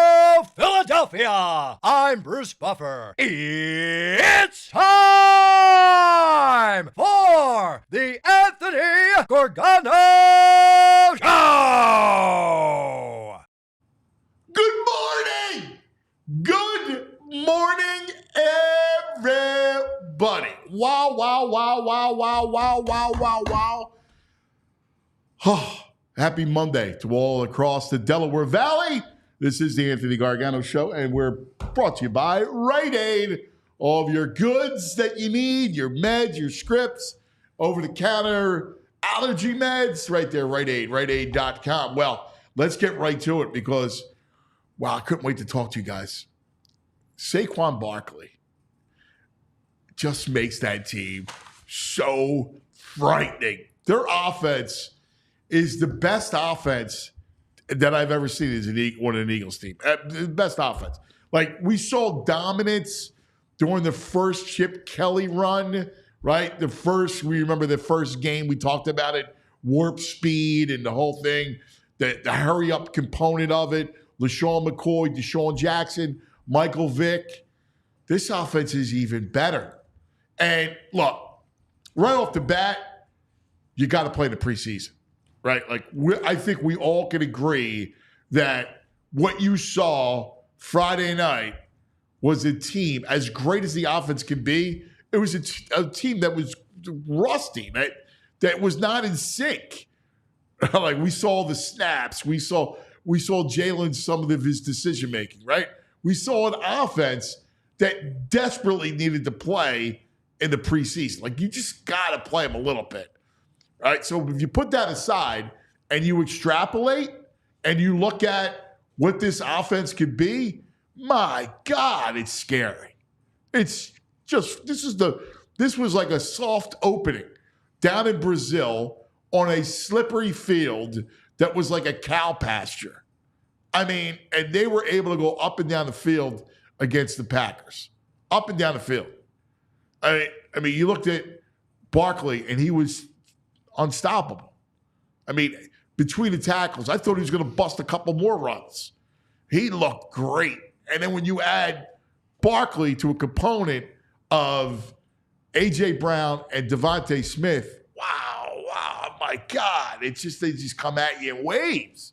Hello, Philadelphia! I'm Bruce Buffer. It's time for the Anthony Gorgano Show! Good morning! Good morning, everybody. Wow, wow, wow, wow, wow, wow, wow, wow, wow. Oh, happy Monday to all across the Delaware Valley. This is the Anthony Gargano Show, and we're brought to you by Rite Aid. All of your goods that you need, your meds, your scripts, over-the-counter allergy meds, right there, Rite Aid, riteaid.com. Well, let's get right to it because, wow, I couldn't wait to talk to you guys. Saquon Barkley just makes that team so frightening. Their offense is the best offense that I've ever seen as an Eagles team. The best offense. Like, we saw dominance during the first Chip Kelly run, right? We remember the first game, we talked about it, warp speed and the whole thing, the hurry-up component of it, LaShawn McCoy, Deshaun Jackson, Michael Vick. This offense is even better. And look, right off the bat, you got to play the preseason. Right? Like, I think we all can agree that what you saw Friday night was a team, as great as the offense can be, it was a team that was rusty, that was not in sync. Like, we saw the snaps. We saw Jalen, some of his decision-making, right? We saw an offense that desperately needed to play in the preseason. Like, you just got to play them a little bit. All right, so if you put that aside and you extrapolate and you look at what this offense could be, my God, it's scary. It's just this was like a soft opening down in Brazil on a slippery field that was like a cow pasture. I mean, and they were able to go up and down the field against the Packers, up and down the field. I mean, you looked at Barkley and he was unstoppable. I mean, between the tackles, I thought he was going to bust a couple more runs. He looked great. And then when you add Barkley to a component of A.J. Brown and Devontae Smith, wow, my God. It's just, they just come at you in waves.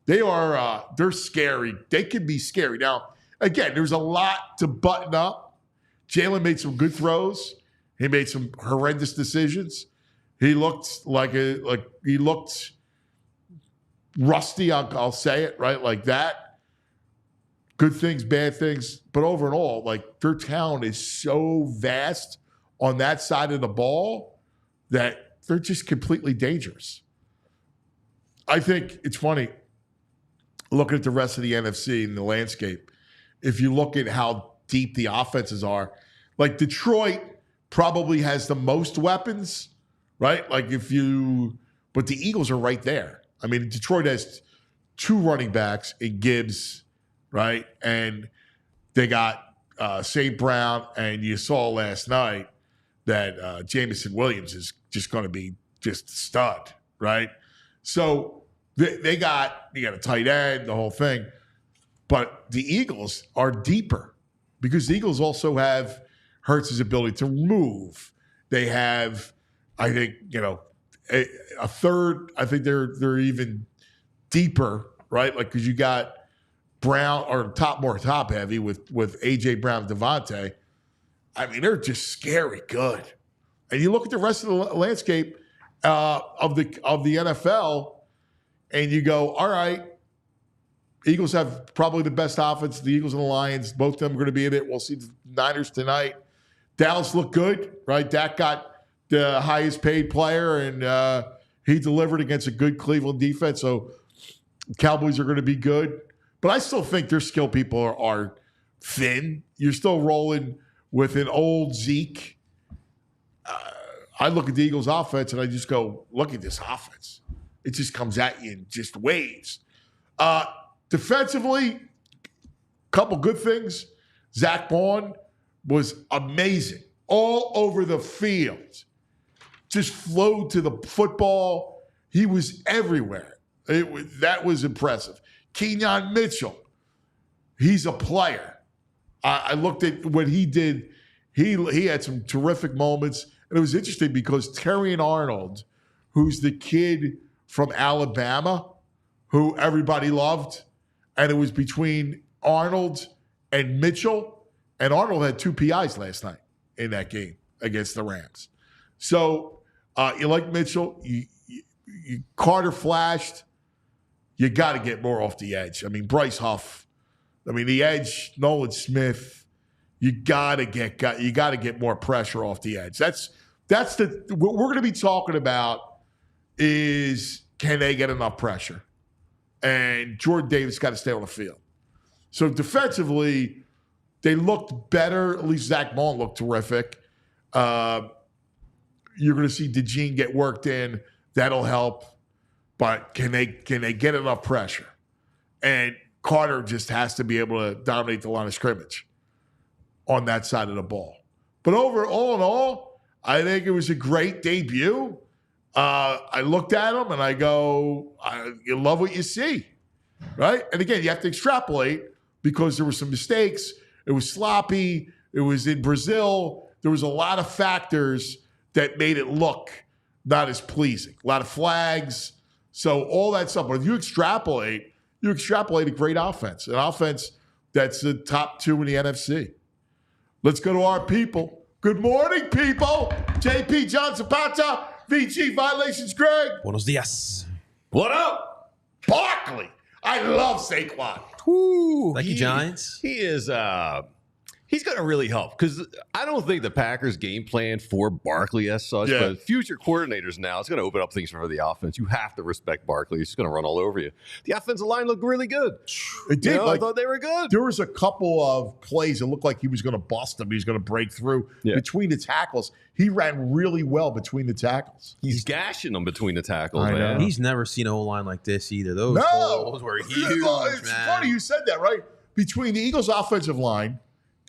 They're scary. They can be scary. Now, again, there's a lot to button up. Jalen made some good throws. He made some horrendous decisions. He looked he looked rusty. I'll say it right like that. Good things, bad things, but overall, like, their talent is so vast on that side of the ball that they're just completely dangerous. I think it's funny looking at the rest of the NFC and the landscape. If you look at how deep the offenses are, like, Detroit probably has the most weapons. Right? Like, but the Eagles are right there. I mean, Detroit has two running backs in Gibbs, right? And they got St. Brown, and you saw last night that Jamison Williams is just going to be just a stud, right? So you got a tight end, the whole thing. But the Eagles are deeper because the Eagles also have Hurts' ability to move. They have, I think, a third. I think they're even deeper, right? Like, because you got Brown or more top heavy with AJ Brown, Devontae. I mean, they're just scary good. And you look at the rest of the landscape of the NFL, and you go, all right, Eagles have probably the best offense. The Eagles and the Lions, both of them are going to be in it. We'll see the Niners tonight. Dallas looked good, right? Dak got the highest paid player, and he delivered against a good Cleveland defense. So Cowboys are going to be good. But I still think their skill people are thin. You're still rolling with an old Zeke. I look at the Eagles' offense, and I just go, look at this offense. It just comes at you in just waves. Defensively, couple good things. Zach Berman was amazing all over the field. Just flowed to the football. He was everywhere. That was impressive. Kenyon Mitchell he's a player. I looked at what he did. He had some terrific moments. And it was interesting because Terrion Arnold, who's the kid from Alabama, who everybody loved, and it was between Arnold and Mitchell, and Arnold had 2 PIs last night in that game against the Rams. So you like Mitchell, Carter flashed. You got to get more off the edge. I mean, Bryce Huff. I mean, the edge, Nolan Smith. You got to get more pressure off the edge. That's what we're going to be talking about is can they get enough pressure? And Jordan Davis got to stay on the field. So defensively, they looked better. At least Zach Berman looked terrific. You're going to see DeJean get worked in. That'll help. But can they get enough pressure? And Carter just has to be able to dominate the line of scrimmage on that side of the ball. But all in all, I think it was a great debut. I looked at him and I go, you love what you see, right? And again, you have to extrapolate because there were some mistakes. It was sloppy. It was in Brazil. There was a lot of factors that made it look not as pleasing. A lot of flags. So all that stuff. But if you extrapolate a great offense, an offense that's the top 2 in the NFC. Let's go to our people. Good morning, people. JP John Zapata, VG Violations Greg. Buenos dias. What up? Barkley. I love Saquon. Woo. Thank you, Giants. He is he's going to really help because I don't think the Packers game plan for Barkley as such, but future coordinators now, it's going to open up things for the offense. You have to respect Barkley. He's going to run all over you. The offensive line looked really good. It did. I thought they were good. There was a couple of plays that looked like he was going to bust him. He was going to break through between the tackles. He ran really well between the tackles. He's gashing them between the tackles, I man. know. He's never seen an O-line like this either. Those holes were huge, It's funny you said that, right? Between the Eagles' offensive line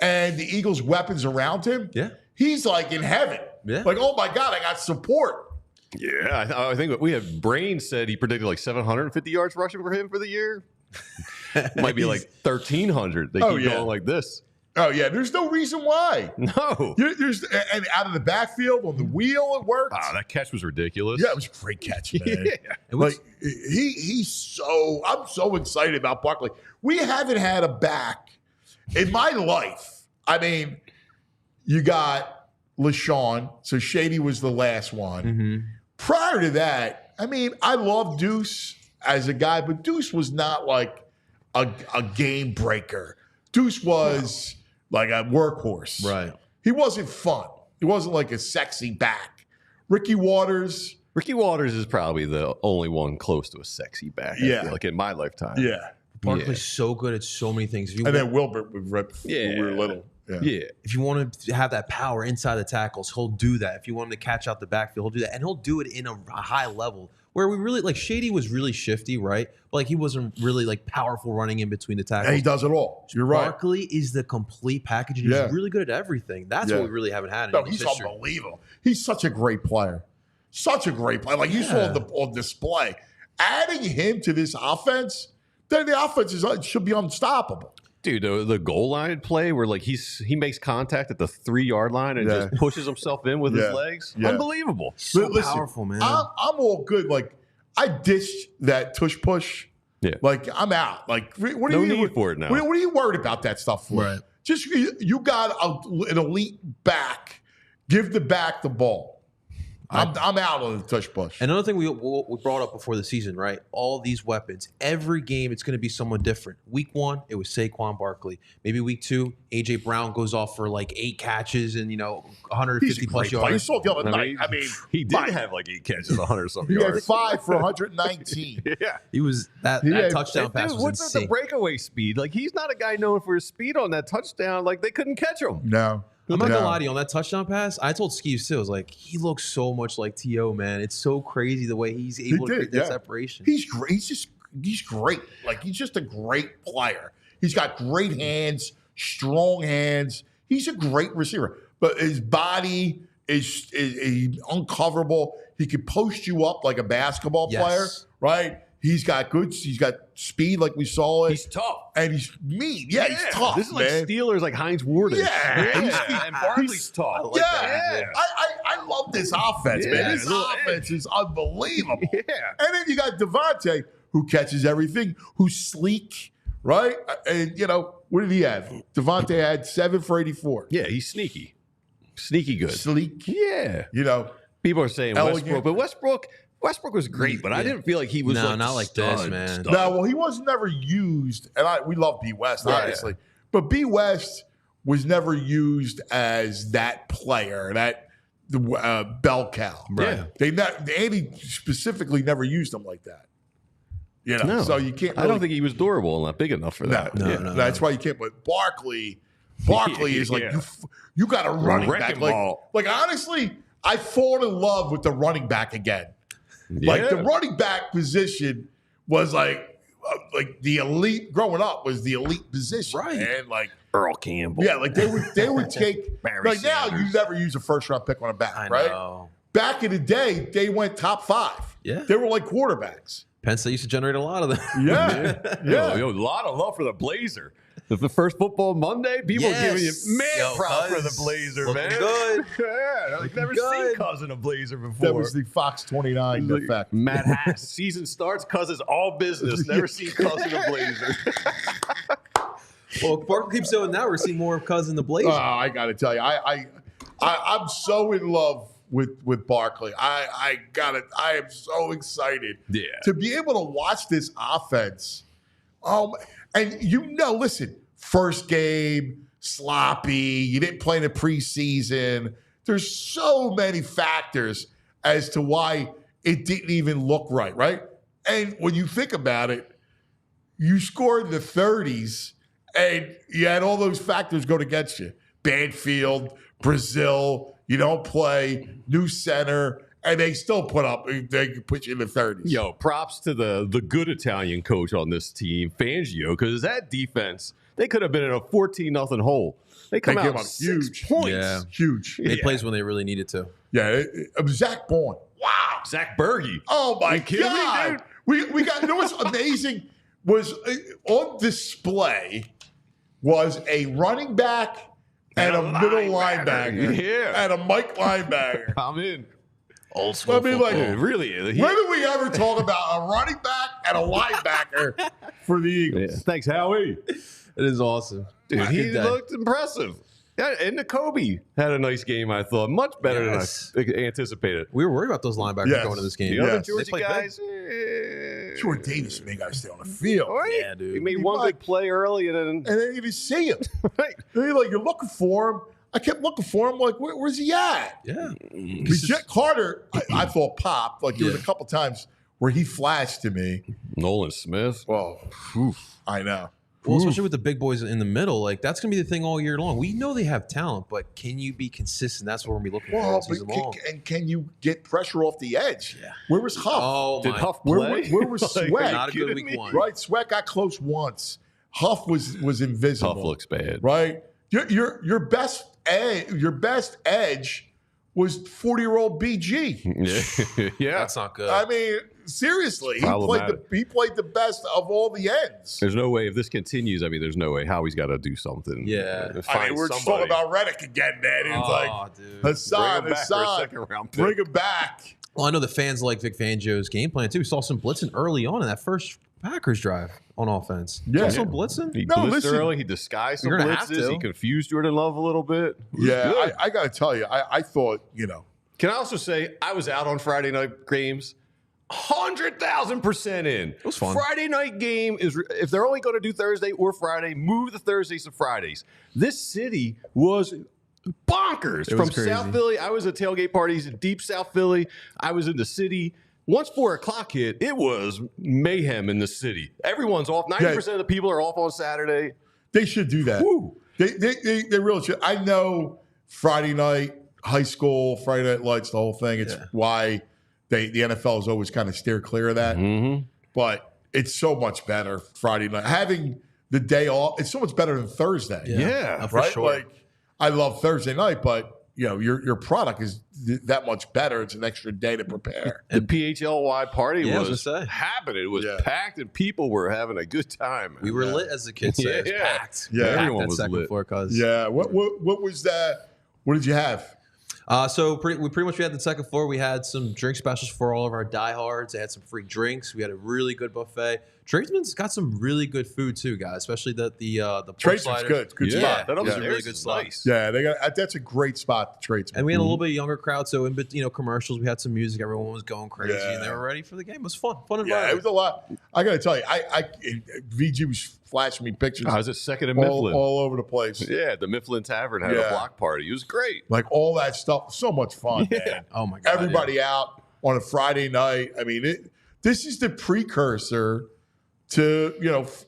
and the Eagles' weapons around him, he's like in heaven. Yeah. Like, oh my God, I got support. Yeah, I think we had Brain said he predicted like 750 yards rushing for him for the year. Might be like 1,300. They keep going like this. Oh, yeah. There's no reason why. No. And out of the backfield on the wheel, it worked. Wow, that catch was ridiculous. Yeah, it was a great catch, man. I'm so excited about Barkley. We haven't had a back in my life. I mean, you got LaShawn, so Shady was the last one. Mm-hmm. Prior to that, I mean, I love Deuce as a guy, but Deuce was not like a game breaker. Deuce was like a workhorse. Right. He wasn't fun. He wasn't like a sexy back. Ricky Waters is probably the only one close to a sexy back. I feel like in my lifetime. Yeah. Barkley's so good at so many things. Then Wilbert when we were little. Yeah. If you want to have that power inside the tackles, he'll do that. If you want him to catch out the backfield, he'll do that. And he'll do it in a high level where we really, like, Shady was really shifty, right? But, like, he wasn't really, like, powerful running in between the tackles. And he does it all. You're right. Barkley is the complete package, and he's really good at everything. That's what we really haven't had in he's history. Unbelievable. He's such a great player. Such a great player. Like, you saw on display. Adding him to this offense, then the offense should be unstoppable. Dude, the goal line play where like he makes contact at the 3-yard line and just pushes himself in with his legs. Yeah. Unbelievable. So powerful, man. I'm all good. Like, I ditched that tush push. Yeah. Like, I'm out. Like, what no need for it now. What are you worried about that stuff for? Right. Just you got an elite back. Give the back the ball. I'm out on the tush push. Another thing we brought up before the season, right? All these weapons. Every game, it's going to be someone different. Week 1, it was Saquon Barkley. Maybe week 2, A.J. Brown goes off for like 8 catches and, 150-plus yards. You saw the other night. I mean, he did have like 8 catches, 100-something yards. He had 5 for 119. Yeah. He was that touchdown pass was what's insane. What's the breakaway speed? Like, he's not a guy known for his speed on that touchdown. Like, they couldn't catch him. No. I'm not gonna lie to you, on that touchdown pass, I told Skeeve still, I was like, he looks so much like T.O., man. It's so crazy the way he's able to get that separation. He's great. He's great. Like, he's just a great player. He's got great hands, strong hands. He's a great receiver. But his body is uncoverable. He could post you up like a basketball player, right? He's got speed like we saw it. He's tough. And he's mean. Yeah, he's tough, This is man. like Steelers, like Heinz Ward. Yeah. And Barkley's tough. I love this offense, man. This offense is unbelievable. Yeah. And then you got Devontae, who catches everything, who's sleek, right? And, what did he have? Devontae had 7 for 84. Yeah, he's sneaky. Sneaky good. Sleek. Yeah. People are saying Elegant. Westbrook, but Westbrook was great, but I didn't feel like he was not like this, man. No, well, he was never used, and we love B. West, obviously, but B. West was never used as that player, the bell cow. Right. Andy specifically never used him like that. So you can't. I don't think he was durable and not big enough for that. No. That's why you can't. But Barkley is like you got a running back. Like honestly, I've fallen in love with the running back again. Like the running back position was like the elite growing up was the elite position, right? And like Earl Campbell, like they would take like now you never use a first round pick on a back, right? Back in the day, they went top 5. Yeah, they were like quarterbacks. Penn State used to generate a lot of them. Yeah. Yo, a lot of love for the Blazer. The first football Monday, people were giving you props for the Blazer, man. Good. Yeah, I've never seen Cousin a Blazer before. That was the Fox 29 effect. Matt Hass, season starts, Cousin's all business. Never seen Cousin a Blazer. Well, Barkley keeps doing that. We're seeing more of Cousin the Blazer. I got to tell you, I'm so in love with Barkley. I am so excited to be able to watch this offense. And listen, first game, sloppy, you didn't play in the preseason. There's so many factors as to why it didn't even look right? And when you think about it, you scored in the 30s and you had all those factors going against you. Bad field, Brazil, you don't play, new center, and they still they put you in the 30s. Yo, props to the good Italian coach on this team, Fangio, because that defense, they could have been in a 14-0 hole. They come out huge points. Yeah. Huge. They plays when they really needed to. Yeah, it was Zach Berman. Wow. Zach Berge. Oh, my God. We got, what's amazing was on display was a running back and a middle linebacker. And a Mike linebacker. I'm in. Old school. I mean, like, really? when did we ever talk about a running back and a linebacker for the Eagles? Yeah. Thanks, Howie. It is awesome. Dude, he looked impressive. Yeah, and N'Kobe had a nice game, I thought. Much better than I anticipated. We were worried about those linebackers going to this game. The other Georgia guys. Jordan Davis may got to stay on the field. Right? Yeah, dude. He made one good play early and then you didn't see him. Right. You're looking for him. I kept looking for him. Like, where's he at? Yeah. Jet Carter, I thought popped. Like, there was a couple times where he flashed to me. Nolan Smith. Well, I know. Well, especially with the big boys in the middle, like that's gonna be the thing all year long. We know they have talent, but can you be consistent? That's what we're gonna be looking for all season long. And can you get pressure off the edge? Yeah. Where was Huff? Oh, did Huff play? Where was Sweat? Not a good week one. Right, Sweat got close once. Huff was invisible. Huff looks bad. Right. Your best edge was 40-year-old BG. Yeah. That's not good. I mean, seriously, he played the best of all the ends. There's no way if this continues. I mean, there's no way Howie's got to do something. Yeah. We're just talking about Reddick again, man. It's dude. Hassan, bring him back. Well, I know the fans like Vic Fangio's game plan too. We saw some blitzing early on in that first Packers drive on offense. Yeah. Saw some blitzing. He blitzed early. He disguised some You're gonna have blitzes. to. He confused Jordan Love a little bit. Yeah, I got to tell you, I thought, Can I also say I was out on Friday night games, 100,000% in. It was fun. Friday night game is if they're only going to do Thursday or Friday, move the Thursdays to Fridays. This city was bonkers. It was From crazy. South Philly, I was at tailgate parties in deep South Philly. I was in the city. Once 4 o'clock hit, it was mayhem in the city. Everyone's off. 90% of the people are off on Saturday. they should do that. Woo. They really should. I know Friday night, high school, Friday Night Lights, the whole thing. It's why the NFL has always kind of steered clear of that. Mm-hmm. But it's so much better Friday night. Having the day off, it's so much better than Thursday. Yeah, for right? sure. Like, I love Thursday night, but, your product is that much better. It's an extra day to prepare. The PHLY party Yeah, I was was gonna say. happening. It was packed, and people were having a good time. We were lit, as the kids say. It was Yeah. packed. Yeah. Packed Everyone that was second lit. floor, cuz. Yeah. What was that? What did you have? So we pretty much had the second floor. We had some drink specials for all of our diehards. They had some free drinks. We had a really good buffet. Tradesman's got some really good food too, guys. Especially the pork Tradesman's sliders. good. Good Yeah, spot. that Yeah. upstairs Really is good spot. nice. Yeah, they got that's a great spot. The Tradesman. And we had a little bit younger crowd, so in commercials, we had some music. Everyone was going crazy, Yeah. and they were ready for the game. It was fun Yeah, environment. it was a lot. I got to tell you, VG was flashing me pictures I was at second in Mifflin. all over the place. Yeah, the Mifflin Tavern had Yeah. a block party. It was great. Like all that stuff, so much fun, man. Oh my god! Everybody out on a Friday night. I mean, this is the precursor to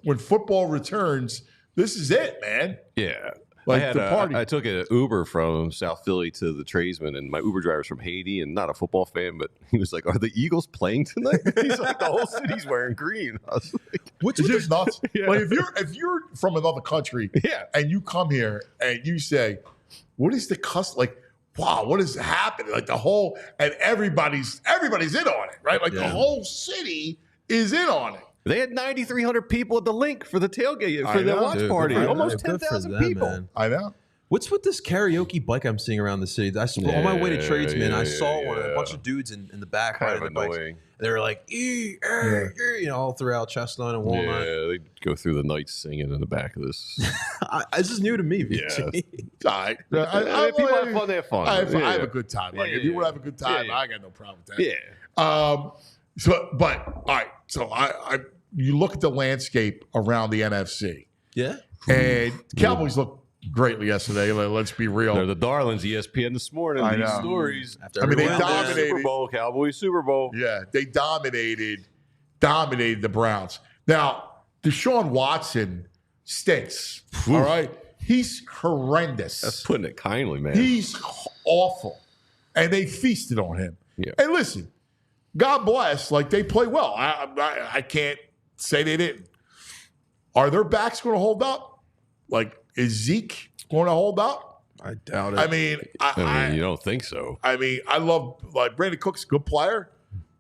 when football returns. This is it, man. Yeah. Like the party. I took an Uber from South Philly to the Tradesman, and my Uber driver's from Haiti and not a football fan, but he was like, "Are the Eagles playing tonight?" He's like, "The whole city's wearing green." I was like, It's just nuts. Yeah. Like if you're from another country, Yeah. and you come here and you say, "What is the custom?" Like, wow, what is happening? Like the whole and everybody's in on it, right? Like the Yeah. whole city is in on it. They had 9,300 people at the link for the tailgate I for the know. watch Dude, party. good for Almost them. Good for 10,000 them, people. man. I know. What's with this karaoke bike I'm seeing around the city? On my way to Tradesman, I saw one, a bunch of dudes in the back Kind riding of their bikes. annoying. They were like, all throughout Chestnut and Walnut. Yeah, they go through the night singing in the back of this. This is new to me, Yeah. VG. It's all right. People have fun, they have fun. I have Yeah. a good time. Like Yeah, if you yeah. want to have a good time, Yeah, yeah. I got no problem with that. Yeah. But all right. So you look at the landscape around the NFC, Yeah. and the Cowboys looked greatly yesterday. Let's be real. They're the darlings. ESPN this morning. I These know. stories. After I mean, they everyone won, dominated. Super Bowl, Cowboys Super Bowl. Yeah, they dominated the Browns. Now, Deshaun Watson stinks. All right, he's horrendous. That's putting it kindly, man. He's awful, and they feasted on him. Yeah. And listen, God bless. Like they play well. I can't say they didn't. Are their backs going to hold up? Like, is Zeke going to hold up? I doubt it. I mean, I mean, you don't think so. I love Brandon Cook's a good player,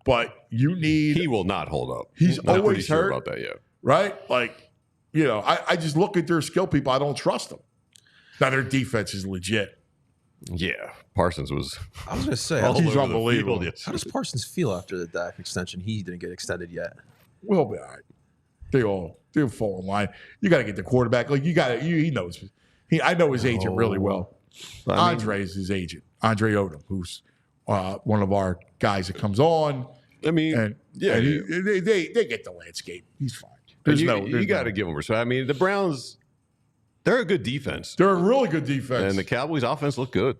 but you need He will not hold up. He's Not pretty always sure hurt. about that yet. right? Like, I just look at their skill people. I don't trust them. Now their defense is legit. Yeah, Parsons was I was going to say, all he's over the unbelievable. field yesterday. how does Parsons feel after the Dak extension? He didn't get extended yet. We'll be all right. They'll fall in line. You got to get the quarterback. Like he knows. I know his agent really well. I mean, Andre's his agent, Andre Odom, who's one of our guys that comes on. I mean, And yeah, and they get the landscape. He's fine. you got to give them respect. I mean, the Browns, they're a good defense, They're a really good defense. and the Cowboys' offense looked good.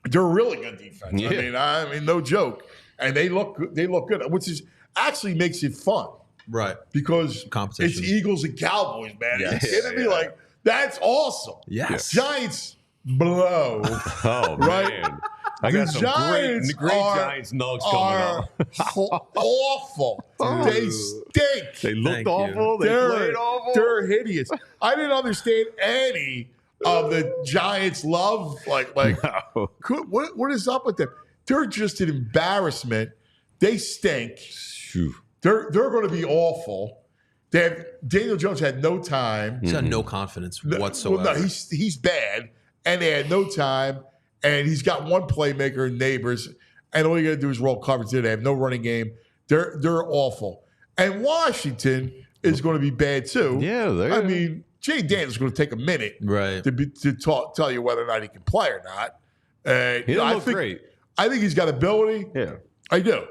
They're a really good defense. Yeah. I mean, no joke. And they look good, which is actually makes it fun Right. because Competition. it's Eagles and Cowboys, man. Yes. Are you kidding me? Yeah. Like that's awesome. Yes. Giants blow. Oh Right? man, I The got some Giants great are- Giants nugs coming up. Awful. They stink. They looked Thank you. awful. They played awful. They're hideous. I didn't understand any of the Giants' love. Like No. what is up with them? They're just an embarrassment. They stink. Phew. They're going to be awful. Daniel Jones had no time. He's got no confidence whatsoever. Well, no, he's bad, and they had no time. And he's got one playmaker, Neighbors, and all you got to do is roll coverage. They have no running game. They're awful. And Washington is going to be bad too. Yeah, I mean, Jay Daniels is going to take a minute Right. to tell you whether or not he can play or not. he didn't look great. I think he's got ability. Yeah. I do.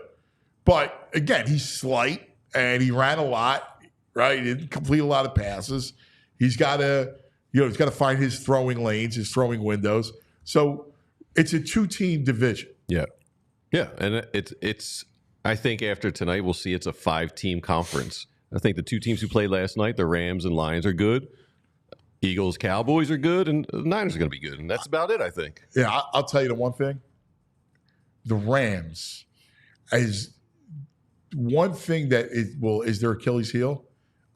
But again, he's slight and he ran a lot, right? He didn't complete a lot of passes. He's got to, he's got to find his throwing lanes, his throwing windows. So it's a 2-team division. Yeah. Yeah. And it's I think after tonight we'll see it's a 5-team conference. I think the 2 teams who played last night, the Rams and Lions, are good. Eagles, Cowboys are good, and the Niners are going to be good. And that's about it, I think. Yeah, I'll tell you the one thing. The Rams is one thing that is their Achilles heel,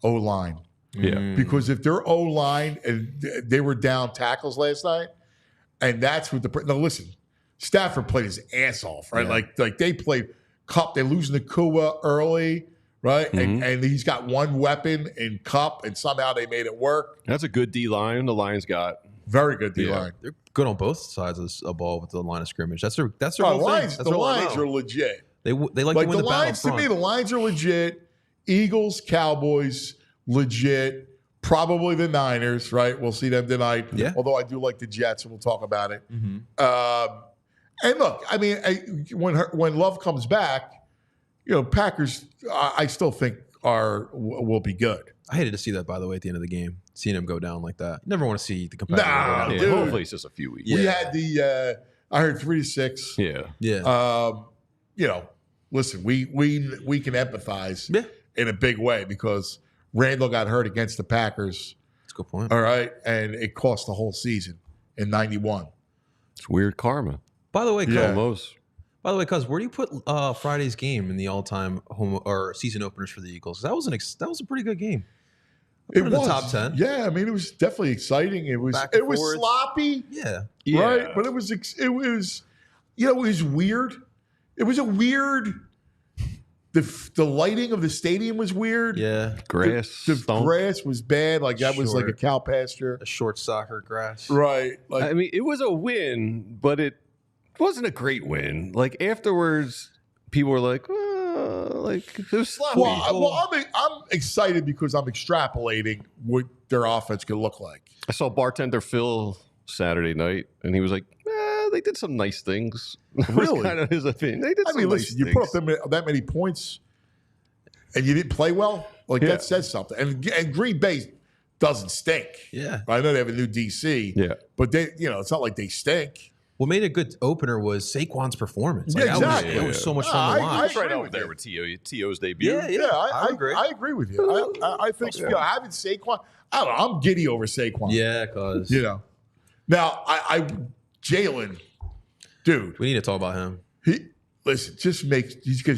O-line. Yeah. Because if their O-line, and they were down tackles last night, And that's what now listen, Stafford played his ass off, right? Yeah. Like they played Cup. They're losing to Kua early, right? And he's got one weapon in Cup, and somehow they made it work. That's a good D line. The Lions got very good D line. They're good on both sides of the ball with the line of scrimmage. That's their Oh, whole Lions, thing. the Lions are legit. They like to Like win the the battle Lions, to front. me, the Lions are legit. Eagles, Cowboys, legit. Probably the Niners, right? We'll see them tonight. Yeah. Although I do like the Jets, and we'll talk about it. And look, I mean, when Love comes back, Packers, I still think will be good. I hated to see that, by the way, at the end of the game, seeing him go down like that. You never want to see the competitor go Nah, down. Yeah, dude. hopefully it's just a few weeks. We had I heard 3-6. Yeah. Yeah. Listen, we can empathize in a big way because Randall got hurt against the Packers. That's a good point. All right, and it cost the whole season in '91. It's weird karma. By the way, Cuz, Almost. where do you put Friday's game in the all-time home or season openers for the Eagles? That was a pretty good game. It was was in the top 10. Yeah, I mean, it was definitely exciting. It was Back and was forwards. sloppy, Yeah. right? But it was weird. It was a weird. The lighting of the stadium was weird. Yeah. Grass. The stump. grass was bad. Like that was like a Short. cow pasture. A short soccer grass. Right. Like I mean, it was a win, but it wasn't a great win. Like afterwards, people were like, it was sloppy. well, I'm excited because I'm extrapolating what their offense could look like. I saw bartender Phil Saturday night, and he was like, they did some nice things. Really? Was kind of his opinion. They did some nice listen, you things. put up that many points and you didn't play well, like that says something. And Green Bay doesn't stink. Yeah. I know they have a new DC. Yeah. But they, it's not like they stink. What made a good opener was Saquon's performance. Yeah, exactly. It was so much I fun to agree. watch. It's right agree over with there you. with T.O.'s debut. Yeah. I agree. I agree with you. I think having Saquon, I don't know, I'm giddy over Saquon. Yeah, because Now Jalen, dude, we need to talk about him. you just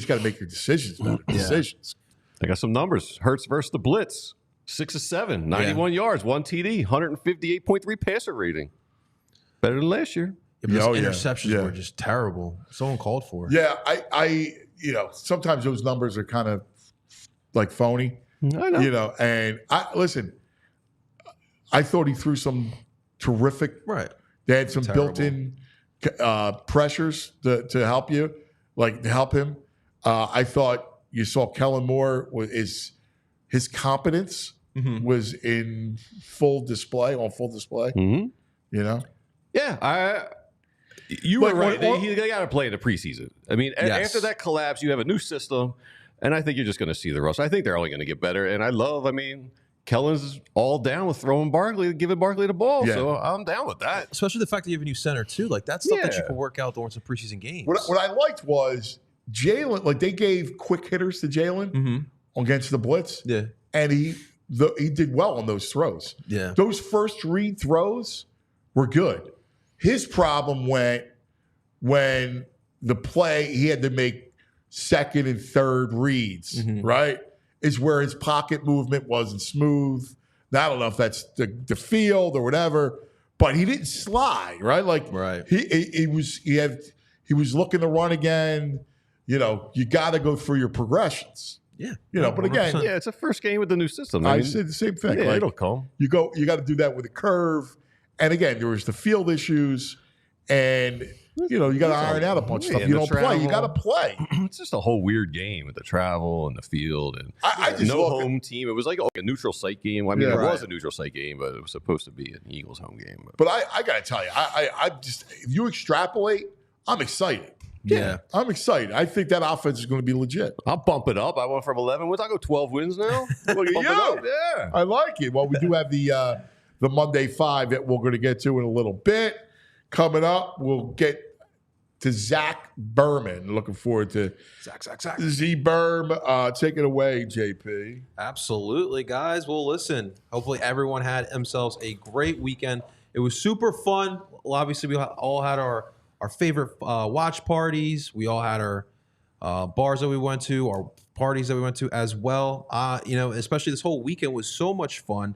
got to make your decisions, man. Decisions. I got some numbers. Hurts versus the Blitz. 6 of 7, 91 yards, 1 TD, 158.3 passer rating. Better than last year. Yeah, but those yeah. interceptions Yeah. were just terrible. Someone called for it. Yeah, I sometimes those numbers are kind of like phony. I know. And I thought he threw some terrific. Right. They had some Terrible. built-in pressures to help you, to help him. I thought you saw Kellen Moore his competence was in full display. Mm-hmm. Yeah, you were right. They got to play in the preseason. I mean, after that collapse, you have a new system, and I think you're just going to see the rust. I think they're only going to get better, and Kellen's all down with throwing Barkley, giving Barkley the ball, so I'm down with that. Especially the fact that you have a new center, too. Like, that's stuff that you can work out during some preseason games. What I liked was Jalen, they gave quick hitters to Jalen against the blitz. Yeah. And he did well on those throws. Yeah. Those first read throws were good. His problem went when the play, he had to make second and third reads, right? Is where his pocket movement wasn't smooth. Now, I don't know if that's the field or whatever, but he didn't slide, right? Right. He was looking to run again. You got to go through your progressions. Yeah. But again, Yeah, it's a first game with the new system. I said the same thing. Yeah, it'll come. You got to do that with a curve. And again, there was the field issues, and you got to iron out a bunch of stuff. and You the don't play, you got travel. to play. It's just a whole weird game with the travel and the field and I just no look at- home team. It was like a neutral site game. I mean, Yeah, it right. was a neutral site game, but it was supposed to be an Eagles home game. But I got to tell you, I just if you extrapolate, I'm excited. Yeah. I'm excited. I think that offense is going to be legit. I'll bump it up. I went from 11 wins. I'll go 12 wins now. Look at Bump it you. up. Yeah. I like it. Well, we do have the Monday 5 that we're going to get to in a little bit. Coming up, we'll get to Zach Berman. Looking forward to Zach. Z-Berm. Take it away, JP. Absolutely, guys. Well, listen, hopefully everyone had themselves a great weekend. It was super fun. Well, obviously, we all had our favorite watch parties. We all had our bars that we went to, our parties that we went to as well. Especially this whole weekend was so much fun.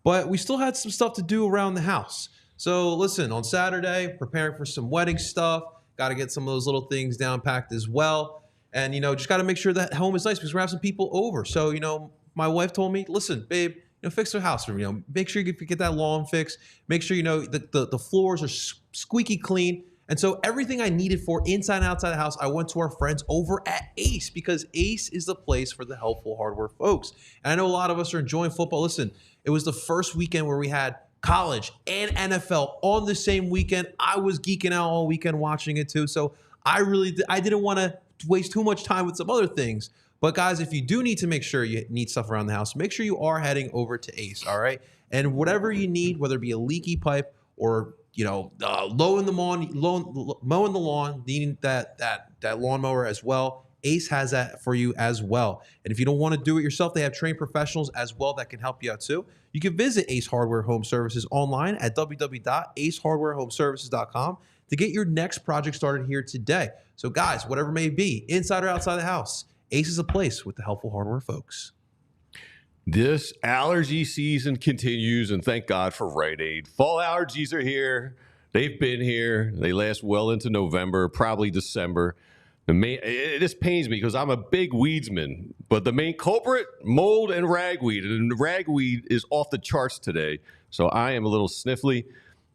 But we still had some stuff to do around the house. So listen, on Saturday, preparing for some wedding stuff. Got to get some of those little things down packed as well. And, just got to make sure that home is nice because we're going to have some people over. So, my wife told me, listen, babe, fix the house for me. Make sure you get that lawn fixed. Make sure, the floors are squeaky clean. And so everything I needed for inside and outside the house, I went to our friends over at Ace because Ace is the place for the helpful hardware folks. And I know a lot of us are enjoying football. Listen, it was the first weekend where we had college and NFL on the same weekend. I was geeking out all weekend watching it too. So I didn't want to waste too much time with some other things. But guys, if you do need to make sure you need stuff around the house, make sure you are heading over to Ace, all right? And whatever you need, whether it be a leaky pipe or mowing the lawn, needing that lawnmower as well, Ace has that for you as well. And if you don't want to do it yourself, they have trained professionals as well that can help you out too. You can visit Ace Hardware Home Services online at www.acehardwarehomeservices.com to get your next project started here today. So guys, whatever it may be, inside or outside the house, Ace is a place with the helpful hardware folks. This allergy season continues, and thank God for Rite Aid. Fall allergies are here. They've been here. They last well into November, probably December. This pains me because I'm a big weedsman, but the main culprit, mold and ragweed. And ragweed is off the charts today, so I am a little sniffly.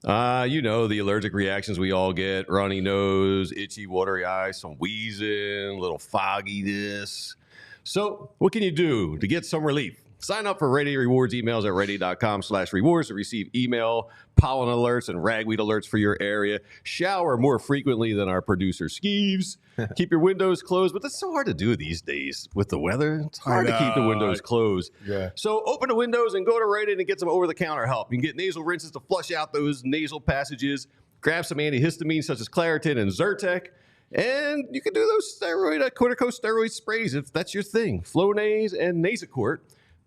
The allergic reactions we all get: runny nose, itchy, watery eyes, some wheezing, a little fogginess. So what can you do to get some relief? Sign up for Rite Aid Rewards emails at riteaid.com/rewards to receive email, pollen alerts, and ragweed alerts for your area. Shower more frequently than our producer Skeeves. Keep your windows closed, but that's so hard to do these days with the weather. It's hard to keep the windows closed. Yeah. So open the windows and go to Rite Aid and get some over-the-counter help. You can get nasal rinses to flush out those nasal passages. Grab some antihistamines such as Claritin and Zyrtec. And you can do those corticosteroid sprays if that's your thing. Flonase and Nasacort.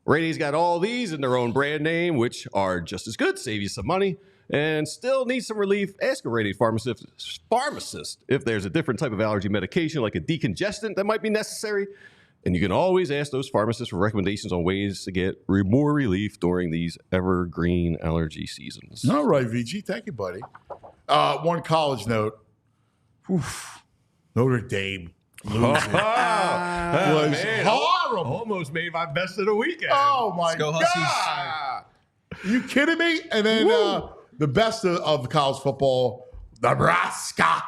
Rite Aid's got all these in their own brand name, which are just as good, save you some money, and still need some relief. Ask a Rite Aid pharmacist if there's a different type of allergy medication, like a decongestant, that might be necessary. And you can always ask those pharmacists for recommendations on ways to get more relief during these evergreen allergy seasons. All right, VG. Thank you, buddy. One college note. Oof. Notre Dame losing was horrible. Almost made my best of the weekend. Oh, my Go God. Huskies. You kidding me? And then the best of college football, Nebraska.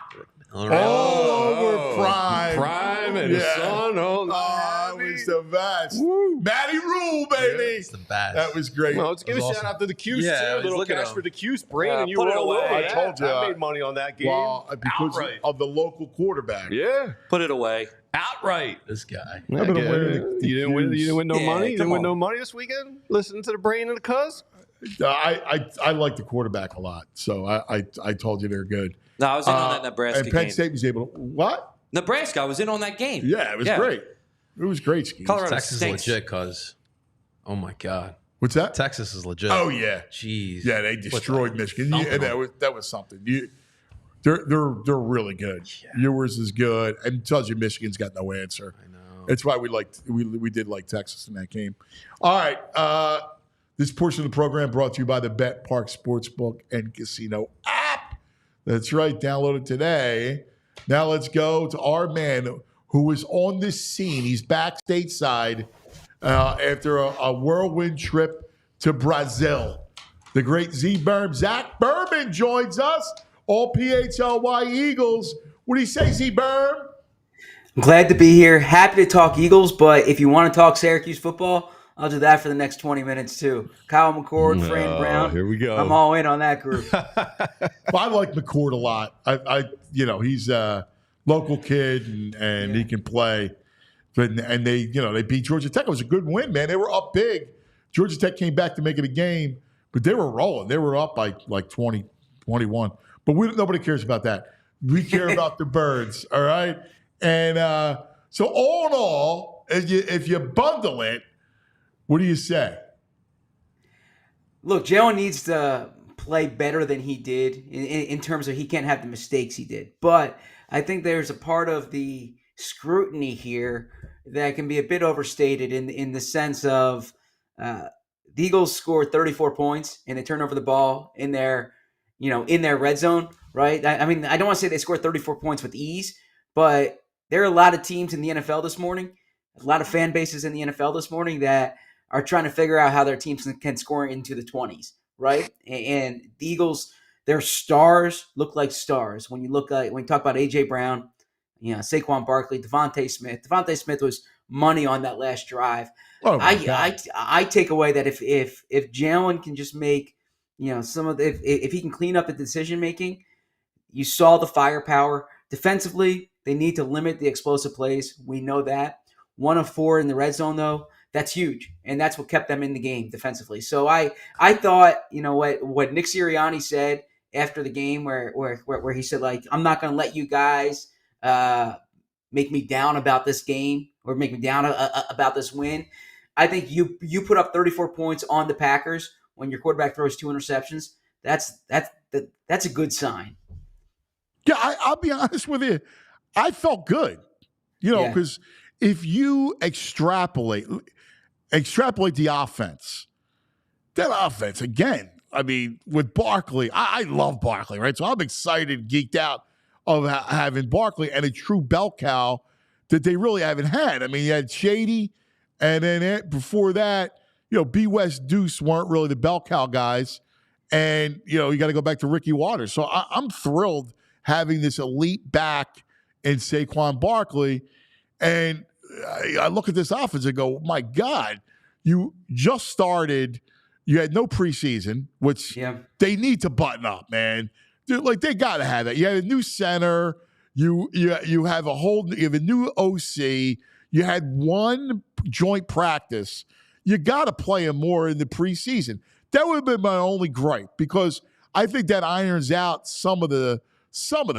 All right. All over Prime. Prime and Yeah. Son. Oh, that was the best. Matty Rule, baby. It's the best. That was great. Well, let's give a shout out to the Cuse, Yeah, I too. was Little looking cash at for the Cuse. Brandon, you put were it all away. over I that. told you. I made money on that game. Well, because Outright. of the local quarterback. Yeah. Put it away. Outright. This guy. I've been aware of the You didn't win. You didn't win no Yeah, money. You come didn't win on. no money this weekend. Listen to the Brain and the Cuz. I like the quarterback a lot, so I told you they're good. No, I was in on that Nebraska and Penn game. State was able to what? Nebraska, I was in on that game. Yeah, it was great. It was great, Ski. Colorado Texas is stinks. legit, cuz. Oh my God. What's that? Texas is legit. Oh yeah, Jeez. yeah. They destroyed Michigan. thumping And that was something. They're really good. Yours is good, and tells you Michigan's got no answer. I know. That's why we did like Texas in that game. All right. This portion of the program brought to you by the Bet Park Sportsbook and Casino app. That's right. Download it today. Now let's go to our man who was on the scene. He's back stateside after a whirlwind trip to Brazil. The great Zach Berman joins us. All PHLY Eagles. What do you say, Z-Berm? Glad to be here. Happy to talk Eagles, but if you want to talk Syracuse football, I'll do that for the next 20 minutes too. Kyle McCord, Fran Brown. Here we go. I'm all in on that group. Well, I like McCord a lot. He's a local kid and he can play. And they beat Georgia Tech. It was a good win, man. They were up big. Georgia Tech came back to make it a game, but they were rolling. They were up by like 20, 21. But nobody cares about that. We care about the birds, all right? And so all in all, if you bundle it, what do you say? Look, Jalen needs to play better than he did in terms of he can't have the mistakes he did. But I think there's a part of the scrutiny here that can be a bit overstated in the sense of the Eagles scored 34 points and they turned over the ball in their in their red zone, right? I mean, I don't want to say they scored 34 points with ease, but there are a lot of teams in the NFL this morning, a lot of fan bases in the NFL this morning that are trying to figure out how their teams can score into the 20s, right? And the Eagles, their stars look like stars. When you talk about AJ Brown, Saquon Barkley, Devontae Smith. Devontae Smith was money on that last drive. Oh my God. I take away that if Jalen can just make some of if he can clean up the decision making, you saw the firepower defensively. They need to limit the explosive plays. We know that. 1 of 4 in the red zone though. That's huge, and that's what kept them in the game defensively. So I thought what Nick Sirianni said after the game, where he said like, I'm not going to let you guys make me down about this game or make me down about this win. I think you put up 34 points on the Packers when your quarterback throws 2 interceptions. That's a good sign. Yeah, I'll be honest with you. I felt good, because if you extrapolate the offense, that offense, again, I mean, with Barkley, I love Barkley, right? So I'm excited, geeked out of having Barkley and a true bell cow that they really haven't had. I mean, you had Shady, and then before that, B. West, Deuce weren't really the bell cow guys. And, you got to go back to Ricky Waters. So I'm thrilled having this elite back in Saquon Barkley. And I look at this offense and go, my God, you just started. You had no preseason, which they need to button up, man. Dude, like, they got to have that. You had a new center. You have a new OC. You had one joint practice. You got to play him more in the preseason. That would have been my only gripe, because I think that irons out some of the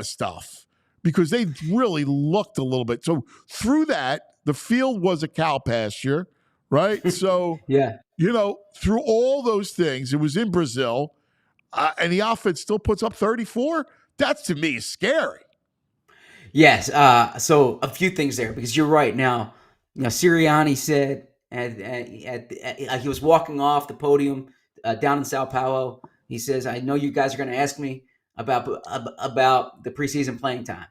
stuff, because they really looked a little bit. So through that, the field was a cow pasture, right? So through all those things, it was in Brazil, and the offense still puts up 34. That to me is scary. Yes. So a few things there, because you're right. Now, Sirianni said, he was walking off the podium down in Sao Paulo. He says, "I know you guys are going to ask me about the preseason playing time,"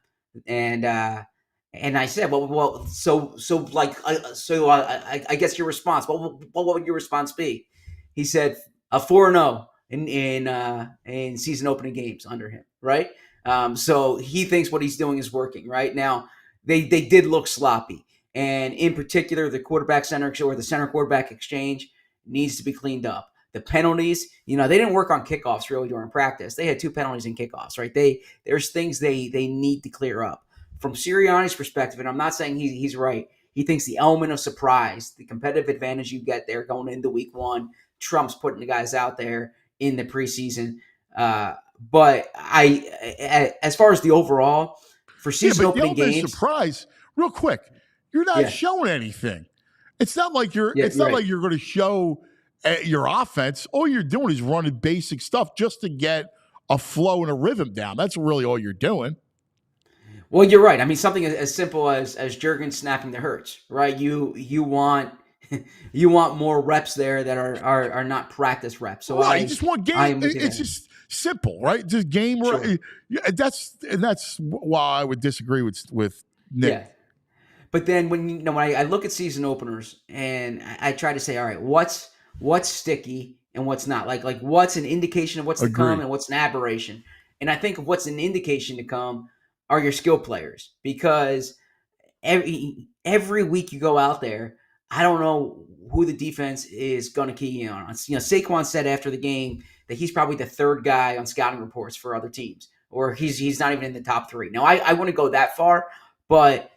and I said, "Well, I guess your response. What would your response be?" He said, "A 4-0 in season opening games under him." Right. So he thinks what he's doing is working. Right now, they did look sloppy, and in particular, the quarterback center or the center quarterback exchange needs to be cleaned up. The penalties, they didn't work on kickoffs really during practice. They had 2 penalties in kickoffs, right? There's things they need to clear up. From Sirianni's perspective, and I'm not saying he's right, he thinks the element of surprise, the competitive advantage you get there going into week 1, trumps putting the guys out there in the preseason. But as far as the overall, for season opening games, surprise, real quick, you're not showing anything. It's not like you're like you're going to show your offense. All you're doing is running basic stuff just to get a flow and a rhythm down. That's really all you're doing. Well, you're right. I mean, something as simple as Jurgen snapping the Hurts, right? You want more reps there that are not practice reps. So right, you just want game. It's just simple, right? Just game. Sure. That's why I would disagree with Nick. Yeah. But then when I look at season openers and I try to say, all right, what's sticky and what's not, like what's an indication of what's to come and what's an aberration. And I think of what's an indication to come are your skill players, because every week you go out there, I don't know who the defense is going to key in on. Saquon said after the game that he's probably the 3rd guy on scouting reports for other teams, or he's not even in the top 3. Now I wouldn't go that far, but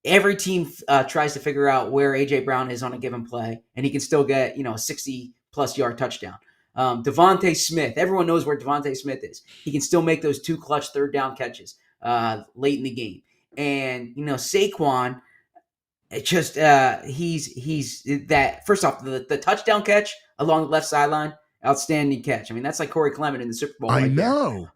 every team tries to figure out where AJ Brown is on a given play, and he can still get a 60+ yard touchdown. Devontae Smith, everyone knows where Devontae Smith is. He can still make those 2 clutch 3rd down catches late in the game. And Saquon, it just he's that. First off, the touchdown catch along the left sideline, outstanding catch. I mean, that's like Corey Clement in the Super Bowl. I know.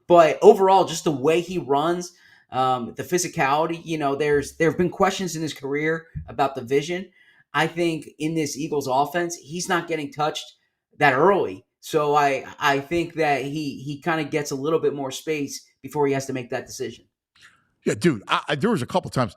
But overall, just the way he runs. The physicality, there have been questions in his career about the vision. I think in this Eagles offense, he's not getting touched that early. So I think that he kind of gets a little bit more space before he has to make that decision. Yeah, dude, there was a couple times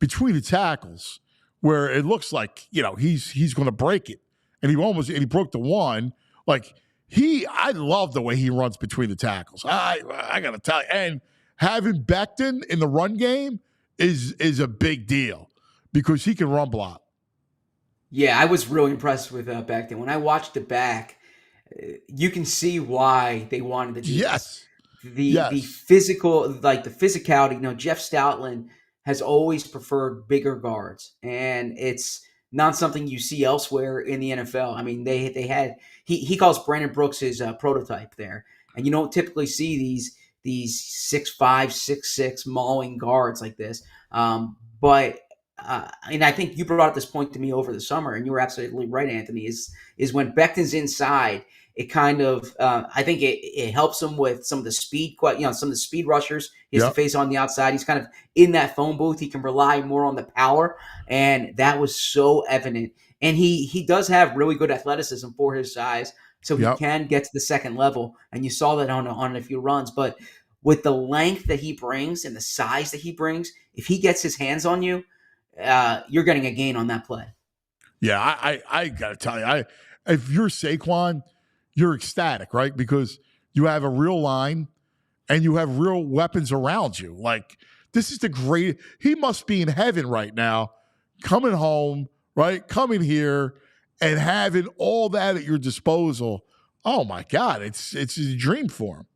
between the tackles where it looks like, he's going to break it. And he broke the one. Like, I love the way he runs between the tackles. I got to tell you. And having Becton in the run game is a big deal because he can run block. Yeah, I was really impressed with Becton. When I watched it back, you can see why they wanted to do Yes. this. The physical, like the physicality. Jeff Stoutland has always preferred bigger guards, and it's not something you see elsewhere in the NFL. I mean, they had he calls Brandon Brooks his prototype there, and you don't typically see these 6'5", 6'6" mauling guards like this. But and I think you brought up this point to me over the summer, and you were absolutely right, Anthony. Is when Becton's inside, it kind of I think it helps him with some of the speed, some of the speed rushers he has to face on the outside. He's kind of in that phone booth. He can rely more on the power, and that was so evident. And he does have really good athleticism for his size, so he can get to the second level. And you saw that on a few runs. But with the length that he brings and the size that he brings, if he gets his hands on you, you're getting a gain on that play. Yeah, I got to tell you, if you're Saquon, you're ecstatic, right? Because you have a real line and you have real weapons around you. Like, this is he must be in heaven right now, coming home, right? Coming here and having all that at your disposal. Oh my God, it's a dream for him.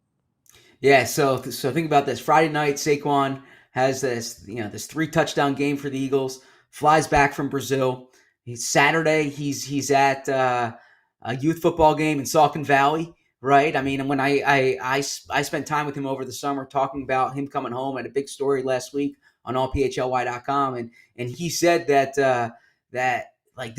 Yeah, so think about this. Friday night, Saquon has this 3-touchdown game for the Eagles, flies back from Brazil. Saturday, he's at a youth football game in Saucon Valley, right? I mean, when I spent time with him over the summer talking about him coming home, at a big story last week on allphly.com, and he said that like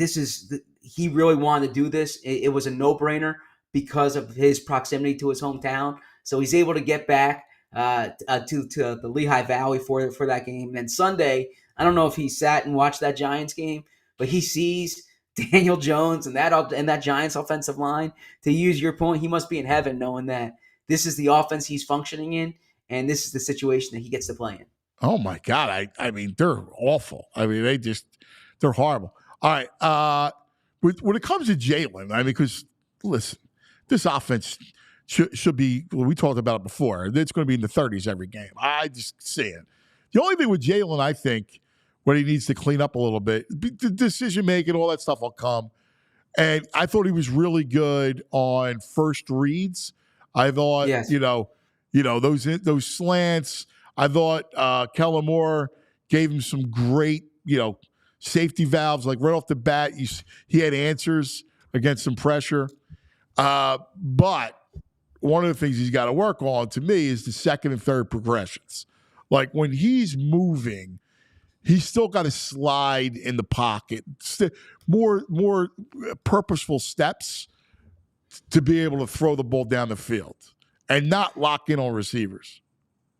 he really wanted to do this. It was a no-brainer because of his proximity to his hometown. So he's able to get back to the Lehigh Valley for that game. And then Sunday, I don't know if he sat and watched that Giants game, but he sees Daniel Jones and that Giants offensive line. To use your point, he must be in heaven knowing that this is the offense he's functioning in, and this is the situation that he gets to play in. Oh my God! I mean, they're awful. I mean, they're horrible. All right, when it comes to Jalen, I mean, because listen, this offense should be. Well, we talked about it before. It's going to be in the 30s every game. I just see it. The only thing with Jalen, I think, what he needs to clean up a little bit, the decision making, all that stuff will come. And I thought he was really good on first reads. I thought, yes. Those slants. I thought Kellen Moore gave him some great, safety valves. Like right off the bat, he had answers against some pressure. But one of the things he's got to work on, to me, is the second and third progressions. Like when he's moving, he's still got to slide in the pocket, more purposeful steps to be able to throw the ball down the field and not lock in on receivers.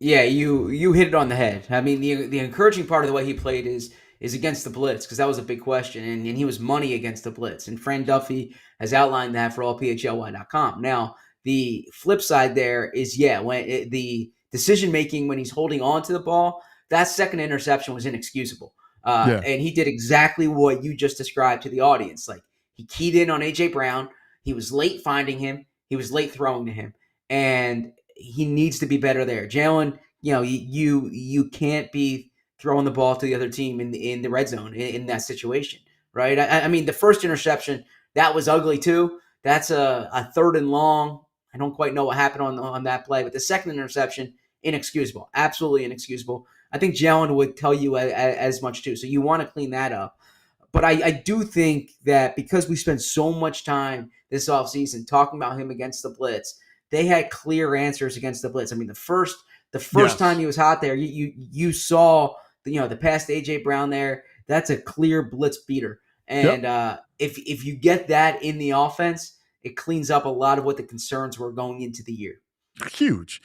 Yeah, you hit it on the head. I mean, the encouraging part of the way he played is against the blitz, because that was a big question, and he was money against the blitz. And Fran Duffy has outlined that for allphly.com. Now, the flip side there is, when the decision-making when he's holding on to the ball, that second interception was inexcusable. And he did exactly what you just described to the audience. Like, he keyed in on A.J. Brown. He was late finding him. He was late throwing to him. And he needs to be better there. Jalen, you can't be throwing the ball to the other team in the red zone in that situation, right? I mean, the first interception, that was ugly too. That's a third and long. I don't quite know what happened on that play, but the second interception, inexcusable, absolutely inexcusable. I think Jalen would tell you as much too. So you want to clean that up. But I do think that because we spent so much time this offseason talking about him against the blitz, they had clear answers against the blitz. I mean, the first time he was hot there, you saw the pass to A.J. Brown there. That's a clear blitz beater. And if you get that in the offense, it cleans up a lot of what the concerns were going into the year. Huge.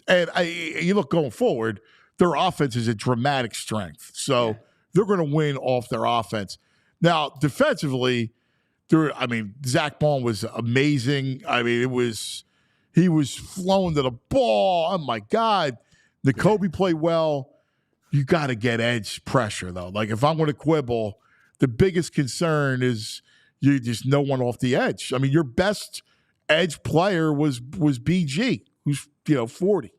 And you look going forward, their offense is a dramatic strength. So they're going to win off their offense. Now, defensively, Zach Berman was amazing. I mean, he was flowing to the ball. Oh my God. Kobe played well. You got to get edge pressure though. Like if I'm going to quibble, the biggest concern is you just no one off the edge. I mean, your best edge player was BG, who's 40.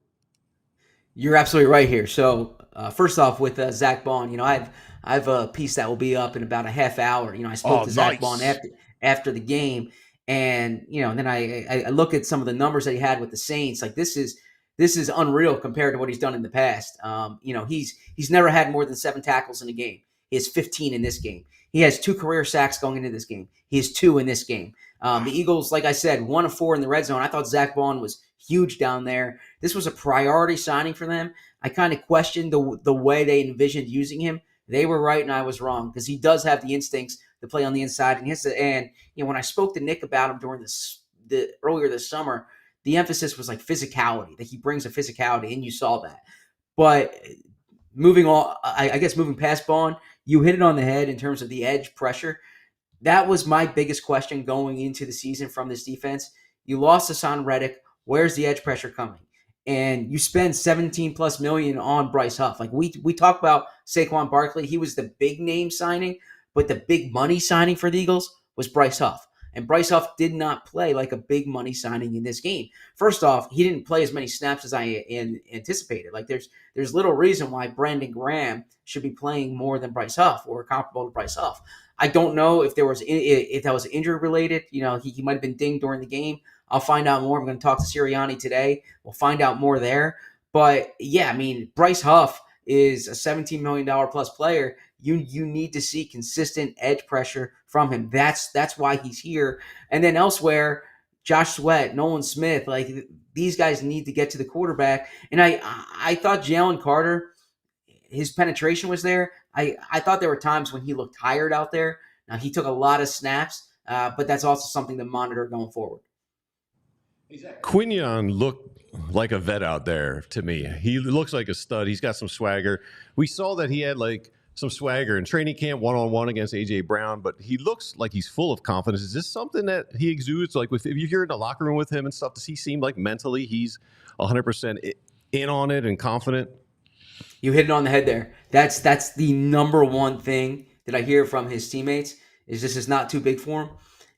You're absolutely right here. So first off, with Zach Berman, I have a piece that will be up in about a half hour. I spoke to Zach Berman after the game, and then I look at some of the numbers that he had with the Saints. Like this is unreal compared to what he's done in the past. He's never had more than 7 tackles in a game. He has 15 in this game. He has 2 career sacks going into this game. He has 2 in this game. The Eagles, like I said, 1 of 4 in the red zone. I thought Zach Berman was huge down there. This was a priority signing for them. I kind of questioned the way they envisioned using him. They were right and I was wrong because he does have the instincts to play on the inside. And when I spoke to Nick about him during earlier this summer, the emphasis was like physicality, that he brings a physicality, and you saw that. But moving on, I guess moving past Berman, you hit it on the head in terms of the edge pressure. That was my biggest question going into the season from this defense. You lost Hassan Reddick. Where's the edge pressure coming? And you spend $17+ million on Bryce Huff. Like we talk about Saquon Barkley. He was the big name signing, but the big money signing for the Eagles was Bryce Huff. And Bryce Huff did not play like a big money signing in this game. First off, he didn't play as many snaps as I anticipated. Like there's little reason why Brandon Graham should be playing more than Bryce Huff or comparable to Bryce Huff. I don't know if that was injury related. He might have been dinged during the game. I'll find out more. I'm going to talk to Sirianni today. We'll find out more there. But yeah, Bryce Huff is a $17 million plus player. You need to see consistent edge pressure from him. That's why he's here. And then elsewhere, Josh Sweat, Nolan Smith, like these guys need to get to the quarterback. And I thought Jalen Carter, his penetration was there. I thought there were times when he looked tired out there. Now he took a lot of snaps, but that's also something to monitor going forward. Quinion looked like a vet out there to me. He looks like a stud. He's got some swagger. We saw that he had like some swagger in training camp one-on-one against A.J. Brown, but he looks like he's full of confidence. Is this something that he exudes? Like if you hear in the locker room with him and stuff, does he seem like mentally he's 100% in on it and confident? You hit it on the head there. That's the number one thing that I hear from his teammates is this is not too big for him.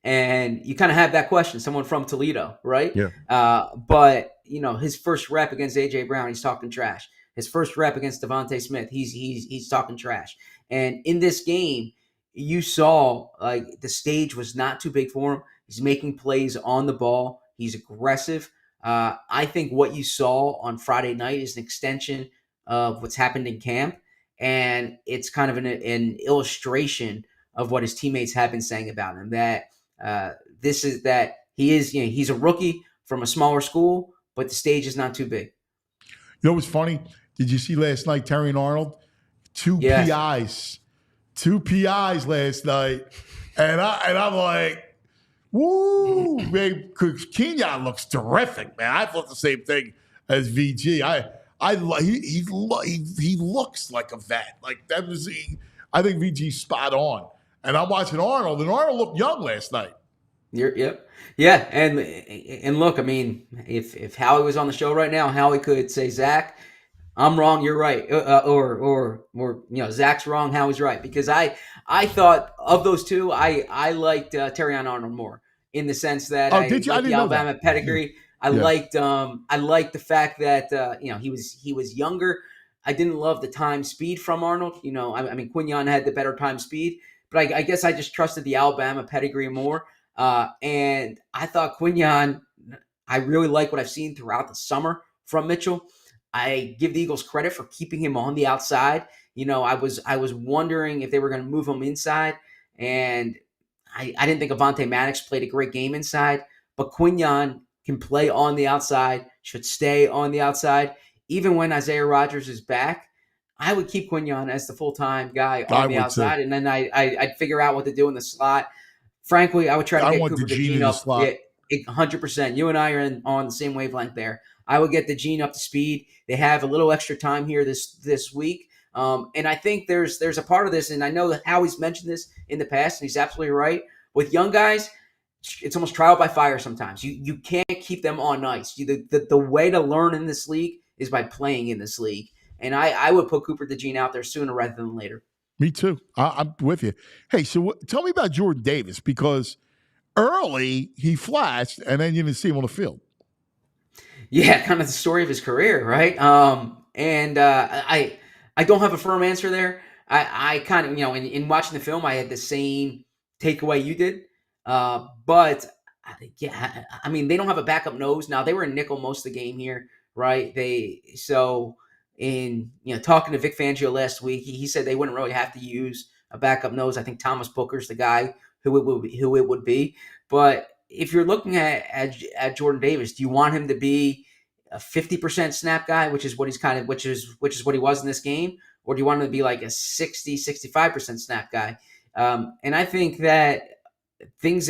And you kind of have that question, someone from Toledo, right? Yeah. But his first rep against A.J. Brown, he's talking trash. His first rep against Devontae Smith, he's talking trash. And in this game, you saw like the stage was not too big for him. He's making plays on the ball. He's aggressive. I think what you saw on Friday night is an extension of what's happened in camp. And it's kind of an illustration of what his teammates have been saying about him, that he's a rookie from a smaller school, but the stage is not too big. You know what's funny? Did you see last night Terry and Arnold? Two PIs last night, and I'm like, woo, man! Kenyon looks terrific, man. I thought the same thing as VG. He looks like a vet. Like that was. I think VG's spot on. And I'm watching Arnold, and Arnold looked young last night. Yep. Yeah, and look, if Howie was on the show right now, Howie could say, Zach, I'm wrong, you're right. Or Zach's wrong, Howie's right. Because I thought of those two, I liked Terrion Arnold more in the sense that I liked the Alabama pedigree. I liked the fact that he was younger. I didn't love the time speed from Arnold. Quinion had the better time speed. But I guess I just trusted the Alabama pedigree more. And I thought Quinion, I really like what I've seen throughout the summer from Mitchell. I give the Eagles credit for keeping him on the outside. I was wondering if they were going to move him inside. And I didn't think Avonte Maddox played a great game inside. But Quinion can play on the outside, should stay on the outside. Even when Isaiah Rodgers is back, I would keep Quinion as the full-time guy on the outside, too. And then I'd figure out what to do in the slot. Frankly, I would try to get Cooper DeJean up 100%. You and I are on the same wavelength there. I would get DeJean up to speed. They have a little extra time here this week. And I think there's a part of this, and I know that Howie's mentioned this in the past, and he's absolutely right. With young guys, it's almost trial by fire sometimes. You can't keep them on ice. The way to learn in this league is by playing in this league. And I would put Cooper DeJean out there sooner rather than later. Me too. I'm with you. Hey, so tell me about Jordan Davis, because early he flashed and then you didn't see him on the field. Yeah, kind of the story of his career, right? I don't have a firm answer there. I kind of, in watching the film, I had the same takeaway you did. But yeah, I mean, they don't have a backup nose now. They were in nickel most of the game here, right? Talking to Vic Fangio last week, he said they wouldn't really have to use a backup nose. I think Thomas Booker's the guy who it would be. But if you're looking at Jordan Davis, do you want him to be a 50% snap guy, which is what he's which is what he was in this game, or do you want him to be like a 65% snap guy? And I think that things,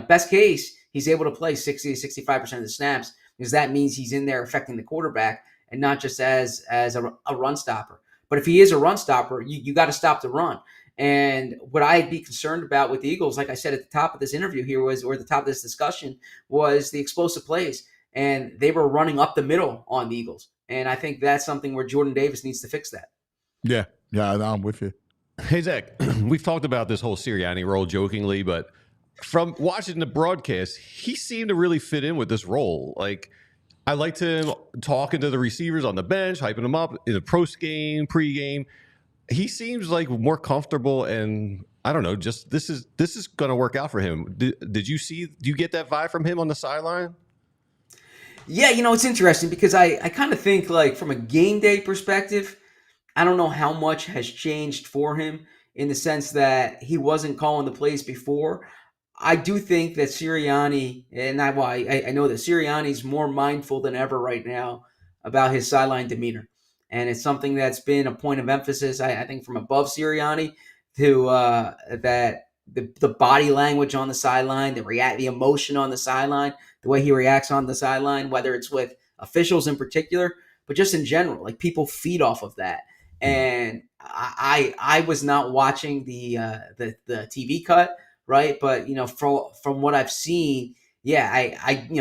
best case, he's able to play 60 to 65% of the snaps, because that means he's in there affecting the quarterback and not just as a run stopper. But if he is a run stopper, you got to stop the run. And what I'd be concerned about with the Eagles, like I said at the top of this interview here, or the top of this discussion, was the explosive plays. And they were running up the middle on the Eagles. And I think that's something where Jordan Davis needs to fix that. Yeah, I'm with you. Hey, Zach, we've talked about this whole Sirianni role jokingly, but from watching the broadcast, he seemed to really fit in with this role. Like, I liked him talking to the receivers on the bench, hyping them up in the post-game, pre-game. He seems like more comfortable, and I don't know, just this is going to work out for him. Do you get that vibe from him on the sideline? Yeah, it's interesting because I kind of think, like, from a game day perspective, I don't know how much has changed for him in the sense that he wasn't calling the plays before. I do think that Sirianni, and I know that Sirianni's more mindful than ever right now about his sideline demeanor. And it's something that's been a point of emphasis, I think, from above Sirianni to that the body language on the sideline, the emotion on the sideline, the way he reacts on the sideline, whether it's with officials in particular, but just in general, like, people feed off of that. And I was not watching the TV cut, right? But from what I've seen, yeah,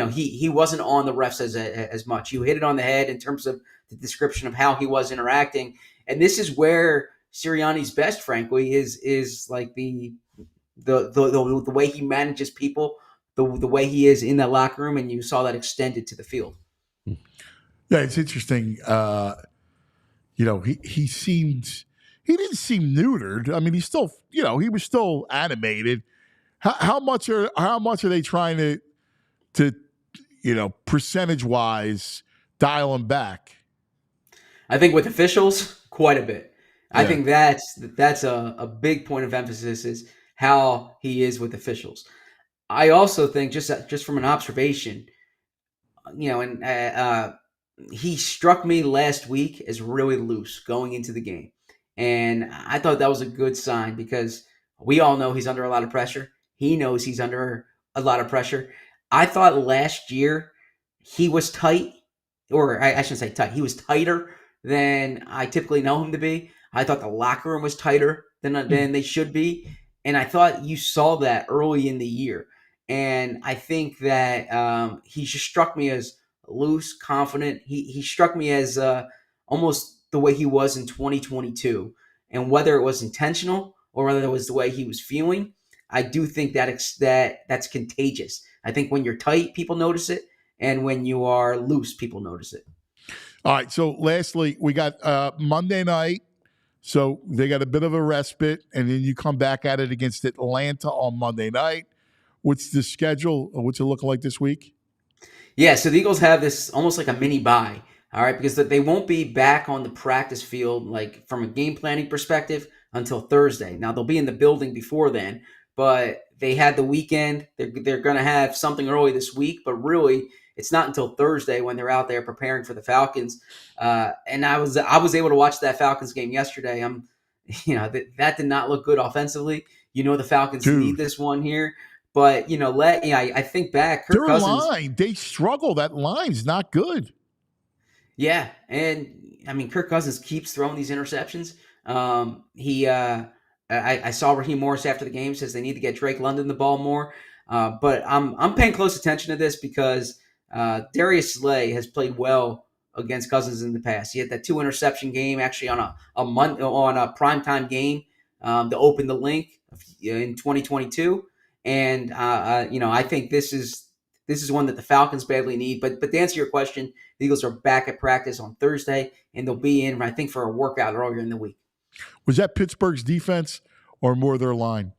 he wasn't on the refs as much. You hit it on the head in terms of the description of how he was interacting, and this is where Sirianni's best, frankly, is like the way he manages people, the way he is in that locker room, and you saw that extended to the field. Yeah, it's interesting. He didn't seem neutered. I mean, he's still, he was still animated. How much are they trying to percentage wise dial him back? I think with officials, quite a bit. Yeah. I think that's a big point of emphasis, is how he is with officials. I also think just from an observation, he struck me last week as really loose going into the game. And I thought that was a good sign, because we all know he's under a lot of pressure. He knows he's under a lot of pressure. I thought last year he was tight, or I shouldn't say tight. He was tighter than I typically know him to be. I thought the locker room was tighter than they should be. And I thought you saw that early in the year. And I think that he just struck me as loose, confident. He struck me as almost the way he was in 2022. And whether it was intentional or whether it was the way he was feeling, I do think that's contagious. I think when you're tight, people notice it. And when you are loose, people notice it. All right. So lastly, we got Monday night. So they got a bit of a respite. And then you come back at it against Atlanta on Monday night. What's the schedule? What's it looking like this week? Yeah, so the Eagles have this almost like a mini bye, all right, because they won't be back on the practice field, like from a game planning perspective, until Thursday. Now, they'll be in the building before then, but they had the weekend. They're going to have something early this week, but really it's not until Thursday when they're out there preparing for the Falcons. And I was able to watch that Falcons game yesterday. That did not look good offensively. The Falcons need this one here. But, I think back. Kirk Cousins, line, they struggle. That line's not good. Yeah. And, Kirk Cousins keeps throwing these interceptions. I saw Raheem Morris after the game says they need to get Drake London the ball more. But I'm paying close attention to this because Darius Slay has played well against Cousins in the past. He had that 2 interception game actually on a primetime game to open the link in 2022. And I think this is one that the Falcons badly need. But to answer your question, the Eagles are back at practice on Thursday, and they'll be in, I think, for a workout earlier in the week. Was that Pittsburgh's defense or more their line?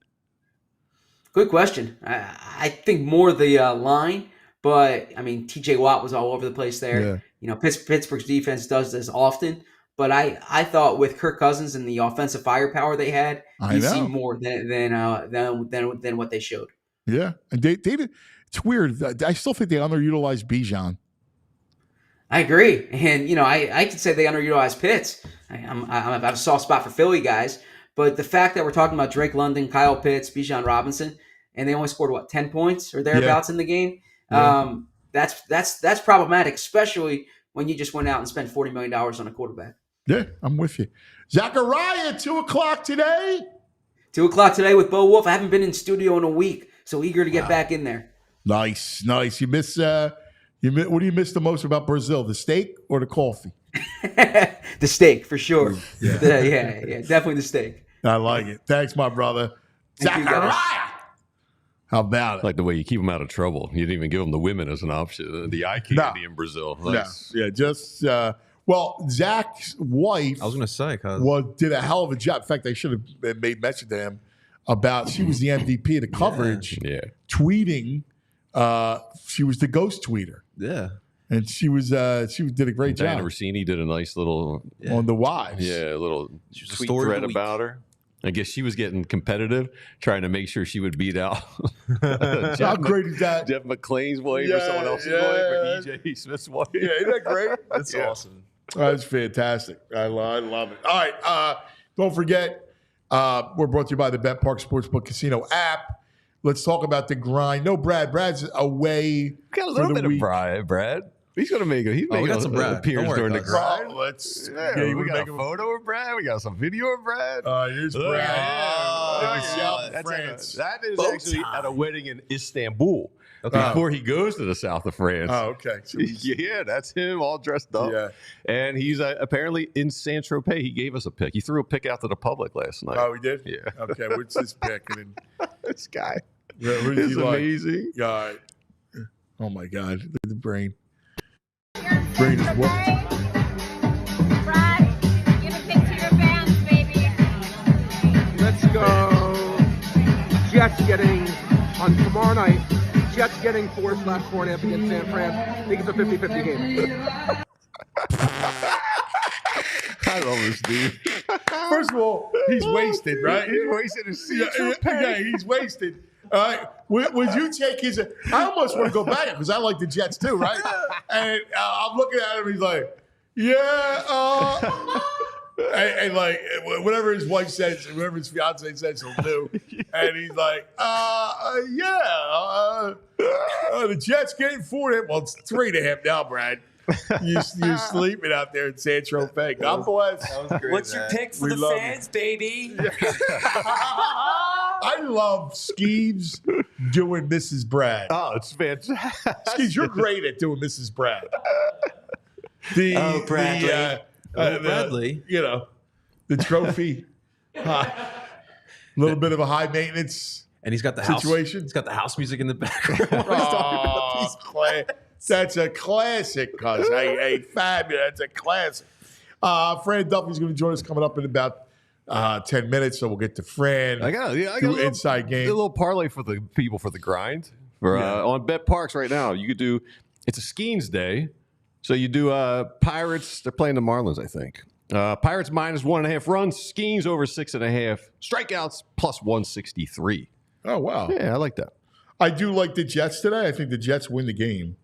Good question. I think more the line, but I mean, TJ Watt was all over the place there. Yeah. Pittsburgh's defense does this often, but I thought with Kirk Cousins and the offensive firepower they had, you see more than what they showed. Yeah, and David, it's weird. I still think they underutilized Bijan. I agree, and I could say they underutilized Pitts. I have a soft spot for Philly guys, but the fact that we're talking about Drake London, Kyle Pitts, Bijan Robinson, and they only scored 10 points or thereabouts in the game. Yeah. That's problematic, especially when you just went out and spent $40 million on a quarterback. Yeah, I'm with you. Zachariah, 2:00 today. 2:00 today with Bo Wolf. I haven't been in studio in a week, so eager to get back in there. Nice. You miss. What do you miss the most about Brazil? The steak or the coffee? The steak, for sure. Yeah, definitely the steak. I like it. Thanks, my brother. Zachariah. How about it? Like the way you keep them out of trouble. You didn't even give them the women as an option. The eye candy in Brazil. Nice. No. Yeah, just Zach's wife. I was going to say, did a hell of a job. In fact, they should have made mention to him about she was the MVP of the coverage. Yeah. Tweeting. She was the ghost tweeter. Yeah. And she did a great job. Diana Rossini did a nice little on the wives. Yeah, a little tweet thread about her. I guess she was getting competitive, trying to make sure she would beat out How great is that? Jeff McClain's wife or someone else's wife, or E.J. Smith's wife. Yeah, isn't that great? That's awesome. That's fantastic. I love it. All right, don't forget, we're brought to you by the Bet Park Sportsbook Casino app. Let's talk about the grind. No, Brad's away. Got a little bit of Brad. He's going to make it. He's making got some Brad. appearance during the grind. We got a photo of Brad. We got some video of Brad. Here's Brad. France. That is actually at a wedding in Istanbul before he goes to the south of France. Oh, okay. So yeah, that's him all dressed up. Yeah. And he's apparently in Saint-Tropez. He gave us a pic. He threw a pic out to the public last night. Oh, he did? Yeah. Okay, what's his pic? This guy. Yeah, it's amazing. God. Oh, my God. The brain. Brain is what? Brad, give a pic to your fans, baby. Let's go. Jets getting, on tomorrow night, Jets getting 4/4.5 against San Fran. I think it's a 50-50 game. I love this dude. First of all, he's wasted, right? He's wasted his seat. Yeah, he's wasted. All right. Would you take his? I almost want to go back because I like the Jets too, right? And I'm looking at him. He's like, yeah. And like whatever his wife says, whatever his fiance says, he'll do. And he's like, yeah. The Jets getting 4.5. Well, it's 3.5 now, Brad. You're sleeping out there in Saint-Tropez. God bless. What's your pick for the fans, baby? I love Skeeves doing Mrs. Brad. Oh, it's fantastic. Skeeves, you're great at doing Mrs. Brad. Bradley. Bradley. The trophy. A little bit of a high maintenance And he's got the situation. He's got the house music in the background. That's a classic, cuz. Hey, fabulous. That's a classic. Fran Duffy's going to join us coming up in about 10 minutes, so we'll get to Fran. I got a inside game. A little parlay for the people for the grind. On Bet Parks right now, you could do. It's a Skeens day, so you do Pirates. They're playing the Marlins, I think. Pirates minus 1.5 runs. Skeens over 6.5 strikeouts plus 163. Oh wow! Yeah, I like that. I do like the Jets today. I think the Jets win the game.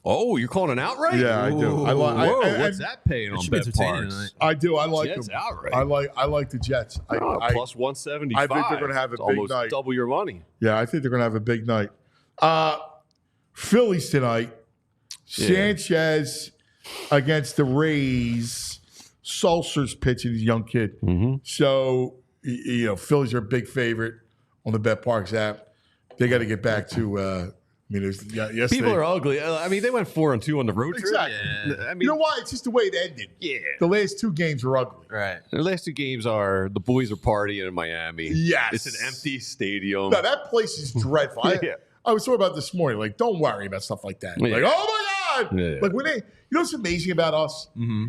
Oh, you're calling an outright? Yeah, I do. What's that paying on Bet Parks? I do. I like Jets them. outright. I like the Jets. Plus 175. I think they're going to have a big almost night. Double your money. Yeah, I think they're going to have a big night. Phillies tonight. Yeah. Sanchez against the Rays. Sulcer's pitching, he's a young kid. Mm-hmm. So Phillies are a big favorite on the Bet Parks app. They got to get back to. Yesterday. People are ugly. I mean, they went 4-2 on the road trip. Exactly. Yeah. I mean, You know why? It's just the way it ended. Yeah. The last 2 games were ugly. Right. The last 2 games are the boys are partying in Miami. Yes. It's an empty stadium. No, that place is dreadful. Yeah. I was talking about this morning. Like, don't worry about stuff like that. Yeah. Like, oh my God. Yeah. Like when you know what's amazing about us? Mm-hmm.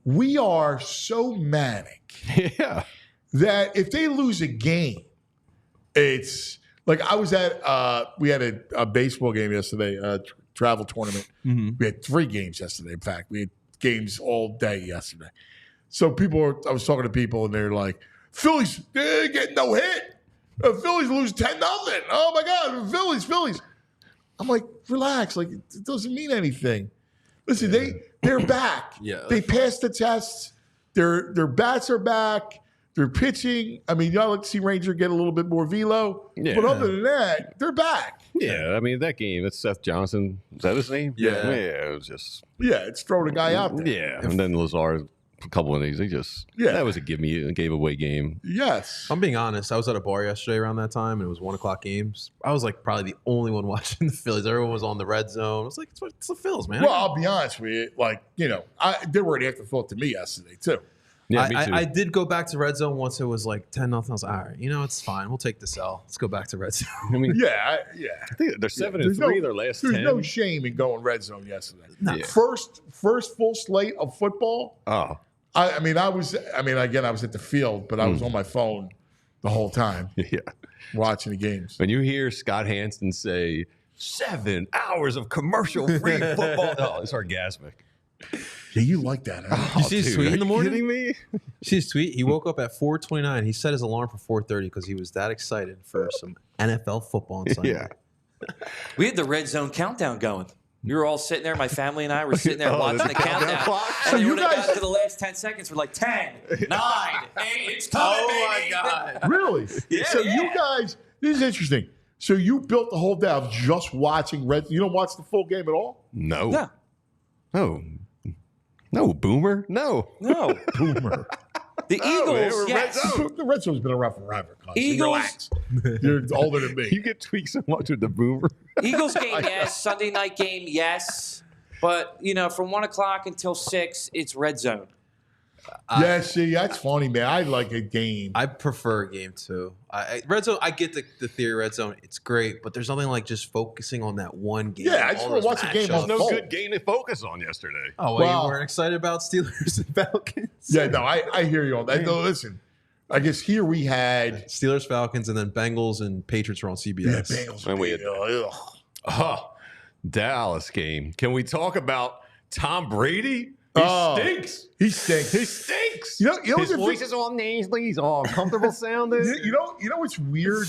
We are so manic Yeah. that if they lose a game, it's like I was at. We had a baseball game yesterday, travel tournament. Mm-hmm. We had 3 games yesterday. In fact, we had games all day yesterday. So I was talking to people, and they're like, "Phillies, they ain't getting no hit. Phillies lose 10-0. Oh my God, Phillies." I'm like, relax. Like it doesn't mean anything. Listen, they're back. Yeah. They passed the tests. Their bats are back. They're pitching. I mean, y'all like to see Ranger get a little bit more velo. Yeah. But other than that, they're back. Yeah. I mean, that game, that's Seth Johnson. Is that his name? Yeah. Yeah. It was just. Yeah, it's throwing a guy out there. Yeah. And then Lazar, a couple of these, that was a gave away game. Yes. I'm being honest. I was at a bar yesterday around that time, and it was 1:00 games. I was like probably the only one watching the Phillies. Everyone was on the red zone. I was like, it's the Phillies, man. Well, I'll be honest with you. Like, they were an afterthought to me yesterday, too. Yeah, me too. I did go back to red zone once it was like 10-0. I was like, all right, it's fine. We'll take this L. Let's go back to red zone. I mean, Yeah. I think they're 7-3 their last 10. There's no shame in going red zone yesterday. No. Yeah. First full slate of football. Oh. I was at the field, but I was on my phone the whole time Yeah. watching the games. When you hear Scott Hansen say 7 hours of commercial-free football, oh, it's orgasmic. Yeah, you like that, huh? You see his tweet in the morning? Kidding me? See his tweet? He woke up at 4:29. He set his alarm for 4:30 because he was that excited for some NFL football on Sunday. Yeah. We had the red zone countdown going. We were all sitting there. My family and I were sitting there watching the countdown. clock? And So then you when it guys- got to the last 10 seconds, we're like 10, 9, 8, it's coming, baby. Really? Yeah, So yeah. you guys, this is interesting. So you built the whole day of just watching red. You don't watch the full game at all? No. No. No. No, Boomer. No. No. Boomer. The they Eagles, were red yes. zone. The red zone's been around forever. Cuz. Eagles- Relax. You're older than me. You get tweaked so much with the Boomer. Eagles game, yes. Sunday night game, yes. But, from 1 o'clock until 6, it's red zone. Yeah, see, that's funny, man. I like a game. I prefer a game too. Red zone, I get the theory. Red zone, it's great, but there's nothing like just focusing on that one game. Yeah, I just all wanna those watch a game matchups. on No Oh. good game to focus on yesterday. Oh, well, Wow. you weren't excited about Steelers and Falcons? Yeah, no, I hear you on that. No, listen, I guess here we had Steelers, Falcons, and then Bengals and Patriots were on CBS. Bengals. And we had- Ugh. Oh, Dallas game. Can we talk about Tom Brady? He stinks. He stinks. He stinks. You know His what's voice is all nasally. He's all uncomfortable sounding. You know what's weird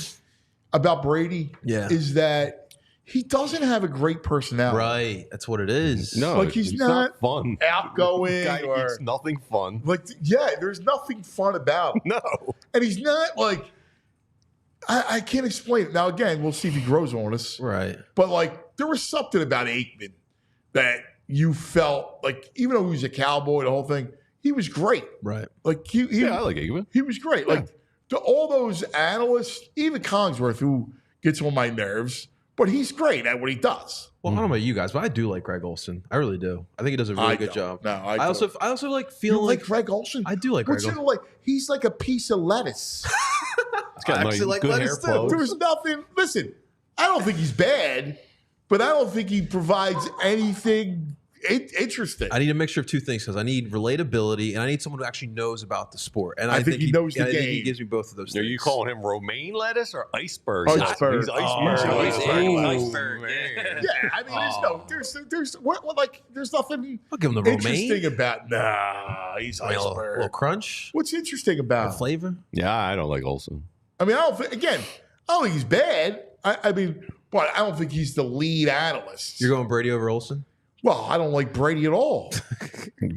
about Brady? Yeah. Is that he doesn't have a great personality. Right, that's what it is. No, Like, he's not fun. Outgoing Guy or eats nothing fun. like, yeah, there's nothing fun about him. No. And he's not like, I can't explain it. Now, again, we'll see if he grows on us. Right. But like, there was something about Aikman that you felt like, even though he was a cowboy, the whole thing, he was great. Right. Like he Yeah, I like Aikman. he was great. Like all those analysts, even Collinsworth, who gets on my nerves, but he's great at what he does. Well, I don't know about you guys, but I do like Greg Olson. I really do. I think he does a really I good don't. job. No, I also like feeling You like like Greg Olson? I do like Greg What's it Olson. like? He's like a piece of lettuce. He's got I nice, actually like good lettuce hair too. flow. There's nothing. Listen, I don't think he's bad, but I don't think he provides anything interesting. I need a mixture of two things because I need relatability and I need someone who actually knows about the sport. And I think he knows the I think he game. gives me both of those Are things. you calling him romaine lettuce or iceberg? Iceberg. He's Oh, iceberg. he's iceberg. Man. Yeah, I mean, there's nothing I'll give him the interesting romaine. about. Nah, he's A little iceberg. crunch, What's interesting about the him? flavor. Yeah, I don't like Olsen. I mean, I don't think he's bad. I mean, but I don't think he's the lead analyst. You're going Brady over Olsen? Well, I don't like Brady at all.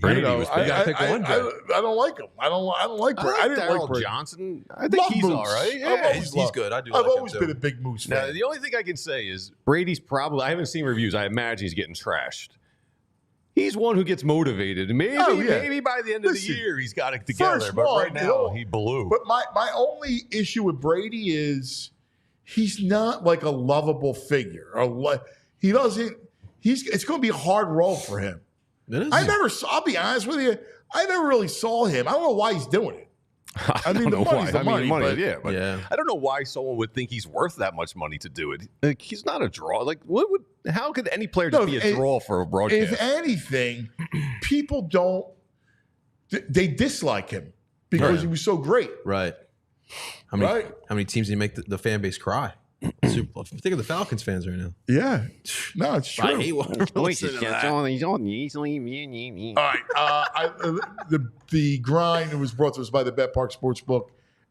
Brady was bad. You gotta pick one guy. I don't like him. I don't like Brady. I didn't like Darryl Brady. Johnson. I think Love he's Moose. all right. I've Yeah, always he's good. I do I've like him, always too. been a big Moose Now, fan. the only thing I can say is Brady's probably, I haven't seen reviews. I imagine he's getting trashed. He's one who gets motivated. Maybe maybe by the end of the year he's got it together. But right now he blew. But my only issue with Brady is he's not like a lovable figure. He doesn't. It's going to be a hard role for him. I'll be honest with you. I never really saw him. I don't know why he's doing it. I mean, the money's the money. But I don't know why someone would think he's worth that much money to do it. Like, he's not a draw. Like, how could any player just be a draw for a broadcast? If anything, people don't. They dislike him because he was so great. Right. How many teams do you make the fan base cry? Think of the Falcons fans right now. Yeah. No, it's true. I hate one. All right. The grind was brought to us by the BetPark Sportsbook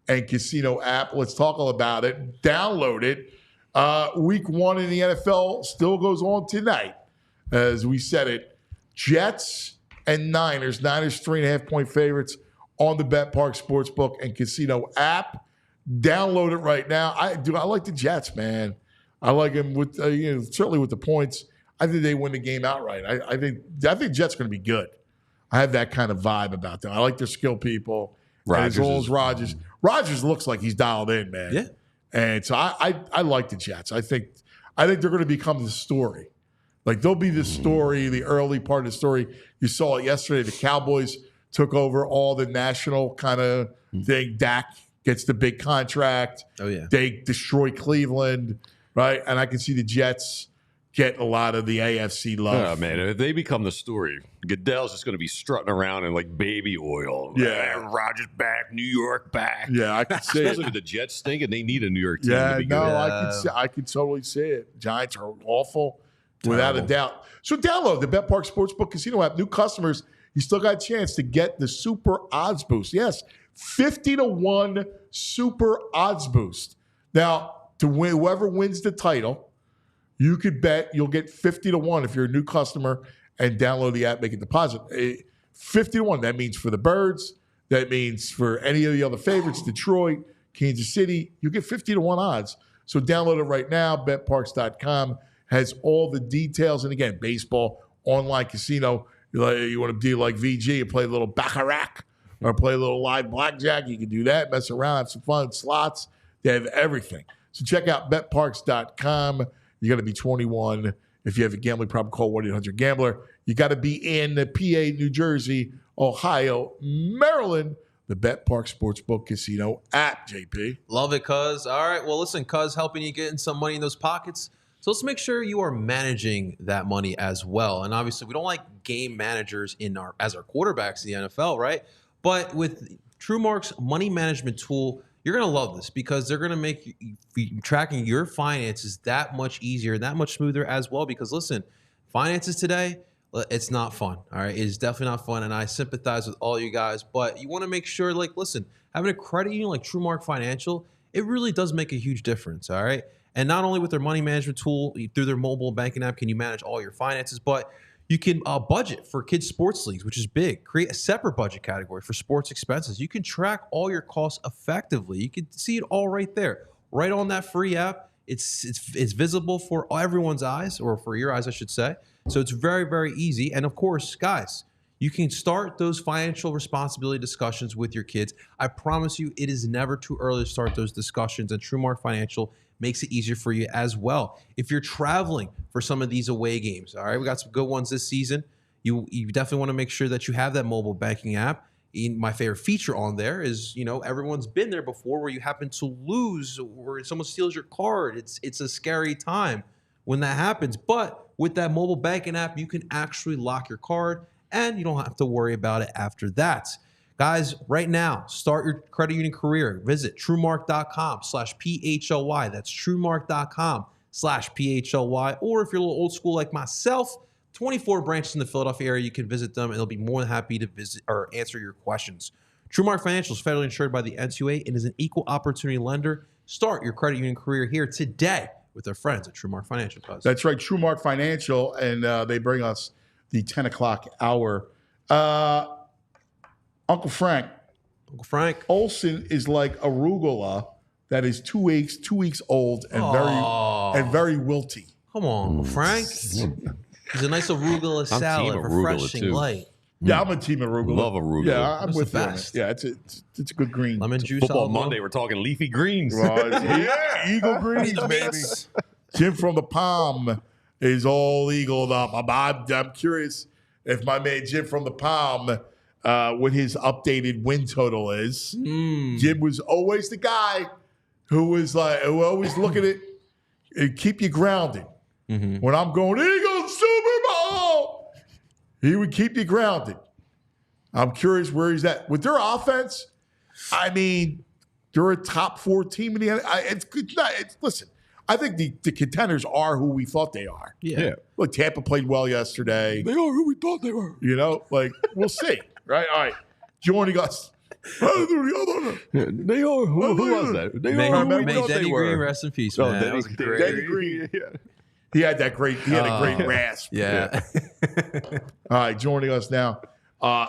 and Casino app. Let's talk all about it. Download it. Week 1 in the NFL still goes on tonight. As we said it, Jets and Niners. Niners 3.5-point favorites on the BetPark Sportsbook and Casino app. Download it right now. I like the Jets, man. I like them with certainly with the points. I think they win the game outright. I think Jets going to be good. I have that kind of vibe about them. I like their skill people. Rodgers looks like he's dialed in, man. Yeah. And so I like the Jets. I think they're going to become the story. Like they'll be the story, the early part of the story. You saw it yesterday. The Cowboys took over all the national kind of thing. Dak gets the big contract. Oh, yeah. They destroy Cleveland, right? And I can see the Jets get a lot of the AFC love. Oh, man. If they become the story, Goodell's just going to be strutting around in like baby oil. Yeah. Rodgers back, New York back. Yeah, I can see Especially it. with the Jets stink and they need a New York team Yeah, to be no, good. I can totally see it. Giants are awful, without a doubt. So download the BetPark Sportsbook Casino app. New customers, you still got a chance to get the Super Odds Boost. Yes, 50-1 Super Odds Boost. Now, to win, whoever wins the title, you could bet you'll get 50-1 if you're a new customer and download the app, make a deposit. 50-1, that means for the Birds. That means for any of the other favorites, Detroit, Kansas City, you get 50-1 odds. So download it right now. BetParks.com has all the details. And again, baseball, online casino. You want to do like VG and play a little baccarat or play a little live blackjack. You can do that, mess around, have some fun. Slots, they have everything. So check out BetParks.com. You got to be 21. If you have a gambling problem, call 1-800-GAMBLER. You got to be in the PA, New Jersey, Ohio, Maryland, the BetPark Sportsbook Casino app, JP. Love it, cuz. All right. Well, listen, cuz helping you get in some money in those pockets. So let's make sure you are managing that money as well. And obviously, we don't like game managers as our quarterbacks in the NFL, right? But with TrueMark's money management tool, you're going to love this because they're going to make tracking your finances that much easier, that much smoother as well. Because listen, finances today, it's not fun. All right. It is definitely not fun. And I sympathize with all you guys, but you want to make sure, like, listen, having a credit union like TrueMark Financial, it really does make a huge difference. All right. And not only with their money management tool, through their mobile banking app, can you manage all your finances, but you can budget for kids' sports leagues, which is big. Create a separate budget category for sports expenses. You can track all your costs effectively. You can see it all right there, right on that free app. It's visible for everyone's eyes, or for your eyes, I should say. So it's very, very easy. And of course, guys, you can start those financial responsibility discussions with your kids. I promise you, it is never too early to start those discussions, and TrueMark Financial makes it easier for you as well. If you're traveling for some of these away games, all right, we got some good ones this season. You definitely want to make sure that you have that mobile banking app. My favorite feature on there is, everyone's been there before where you happen to lose or someone steals your card. It's a scary time when that happens. But with that mobile banking app, you can actually lock your card and you don't have to worry about it after that. Guys, right now, start your credit union career. Visit TrueMark.com/PHLY. That's TrueMark.com/PHLY. Or if you're a little old school like myself, 24 branches in the Philadelphia area, you can visit them and they'll be more than happy to visit or answer your questions. TrueMark Financial is federally insured by the NCUA and is an equal opportunity lender. Start your credit union career here today with our friends at TrueMark Financial. That's right, TrueMark Financial, and they bring us the 10 o'clock hour. Uncle Frank Olsen is like arugula that is 2 weeks old and very wilty. Come on, Uncle Frank. He's a nice arugula I'm salad, team arugula, refreshing, too. light. Yeah, I'm a team arugula. Love arugula. Yeah, I'm That's with the you on best. it. Yeah, it's a good green. Lemon juice. Football olive oil. Monday, we're talking leafy greens. Eagle greens, baby. Jim from the Palm is all eagled up. I'm curious if my man Jim from the Palm, what his updated win total is. Jim was always the guy who was always looking at it, keep you grounded. When I'm going, Eagles Super Bowl, he would keep you grounded. I'm curious where he's at. With their offense, I mean, they're a top 4 team in the listen, I think the contenders are who we thought they are. Yeah. Look, Tampa played well yesterday. They are who we thought they were. We'll see. Right? All right. Joining us. They are. Who was that? They May, are who we may thought Denny they Green were. rest in peace, Oh, man. That was great. Denny Green. He had a great rasp. Yeah. All right, joining us now.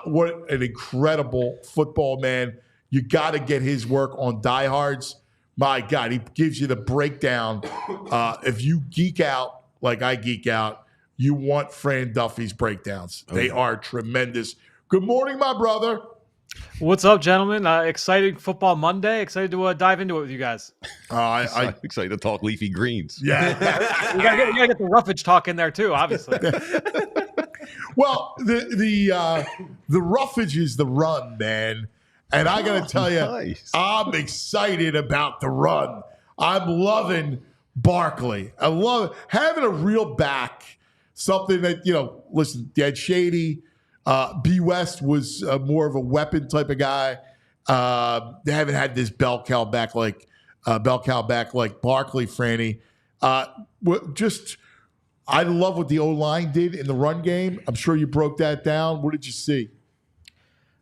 What an incredible football man. You got to get his work on Diehards. My God, he gives you the breakdown. If you geek out like I geek out, you want Fran Duffy's breakdowns. They are tremendous. Good morning, my brother. What's up, gentlemen? Exciting football Monday. Excited to dive into it with you guys. I'm excited to talk leafy greens. Yeah. we gotta get the roughage talk in there too, obviously. Well, the roughage is the run, man. And I got to tell you, nice. I'm excited about the run. I'm loving Barkley. I love having a real back, something that, listen, Dead Shady, B. West was more of a weapon type of guy. They haven't had this bell cow back like Barkley, Franny. I love what the O-line did in the run game. I'm sure you broke that down. What did you see?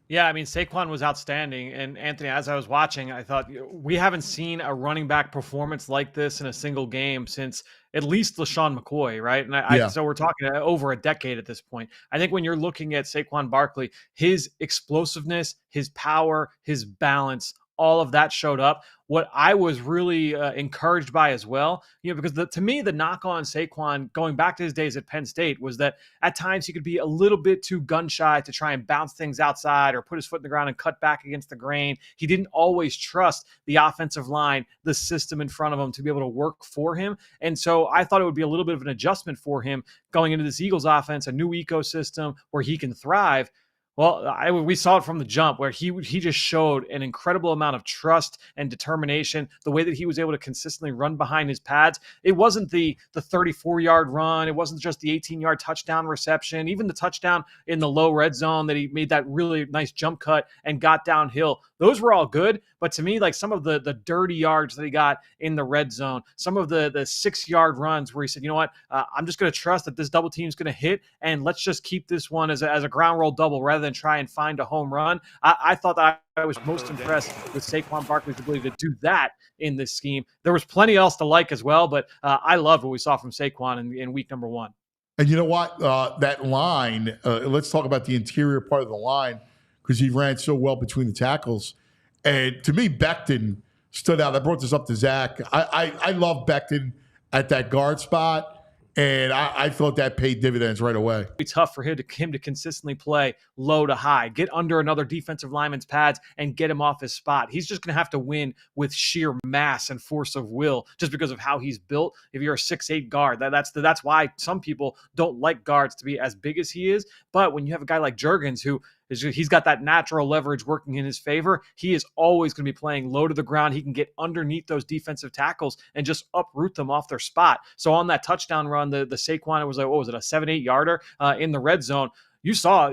Yeah, I mean, Saquon was outstanding. And Anthony, as I was watching, I thought we haven't seen a running back performance like this in a single game since at least LaShawn McCoy, right? And so we're talking over a decade at this point. I think when you're looking at Saquon Barkley, his explosiveness, his power, his balance, all of that showed up. What I was really encouraged by as well, because to me, the knock on Saquon going back to his days at Penn State was that at times he could be a little bit too gun shy to try and bounce things outside or put his foot in the ground and cut back against the grain. He didn't always trust the offensive line, the system in front of him to be able to work for him. And so I thought it would be a little bit of an adjustment for him going into this Eagles offense, a new ecosystem where he can thrive. Well, we saw it from the jump where he just showed an incredible amount of trust and determination. The way that he was able to consistently run behind his pads. It wasn't the 34-yard run. It wasn't just the 18-yard touchdown reception. Even the touchdown in the low red zone that he made that really nice jump cut and got downhill. Those were all good. But to me, like some of the dirty yards that he got in the red zone, some of the 6-yard runs where he said, you know what, I'm just going to trust that this double team is going to hit, and let's just keep this one as a ground roll double rather than try and find a home run. I thought that I was most impressed with Saquon Barkley's ability to do that in this scheme. There was plenty else to like as well, but I loved what we saw from Saquon in week number 1. And you know what? That line, let's talk about the interior part of the line because he ran so well between the tackles. And to me, Becton stood out. I brought this up to Zach. I love Becton at that guard spot. And I thought that paid dividends right away. It'd be tough for him to consistently play low to high, get under another defensive lineman's pads and get him off his spot. He's just going to have to win with sheer mass and force of will just because of how he's built. If you're a 6'8" guard, that's why some people don't like guards to be as big as he is. But when you have a guy like Juergens who he's got that natural leverage working in his favor, he is always going to be playing low to the ground. He can get underneath those defensive tackles and just uproot them off their spot. So on that touchdown run, the Saquon, it was like, what was it, a 7-8 yarder in the red zone. You saw,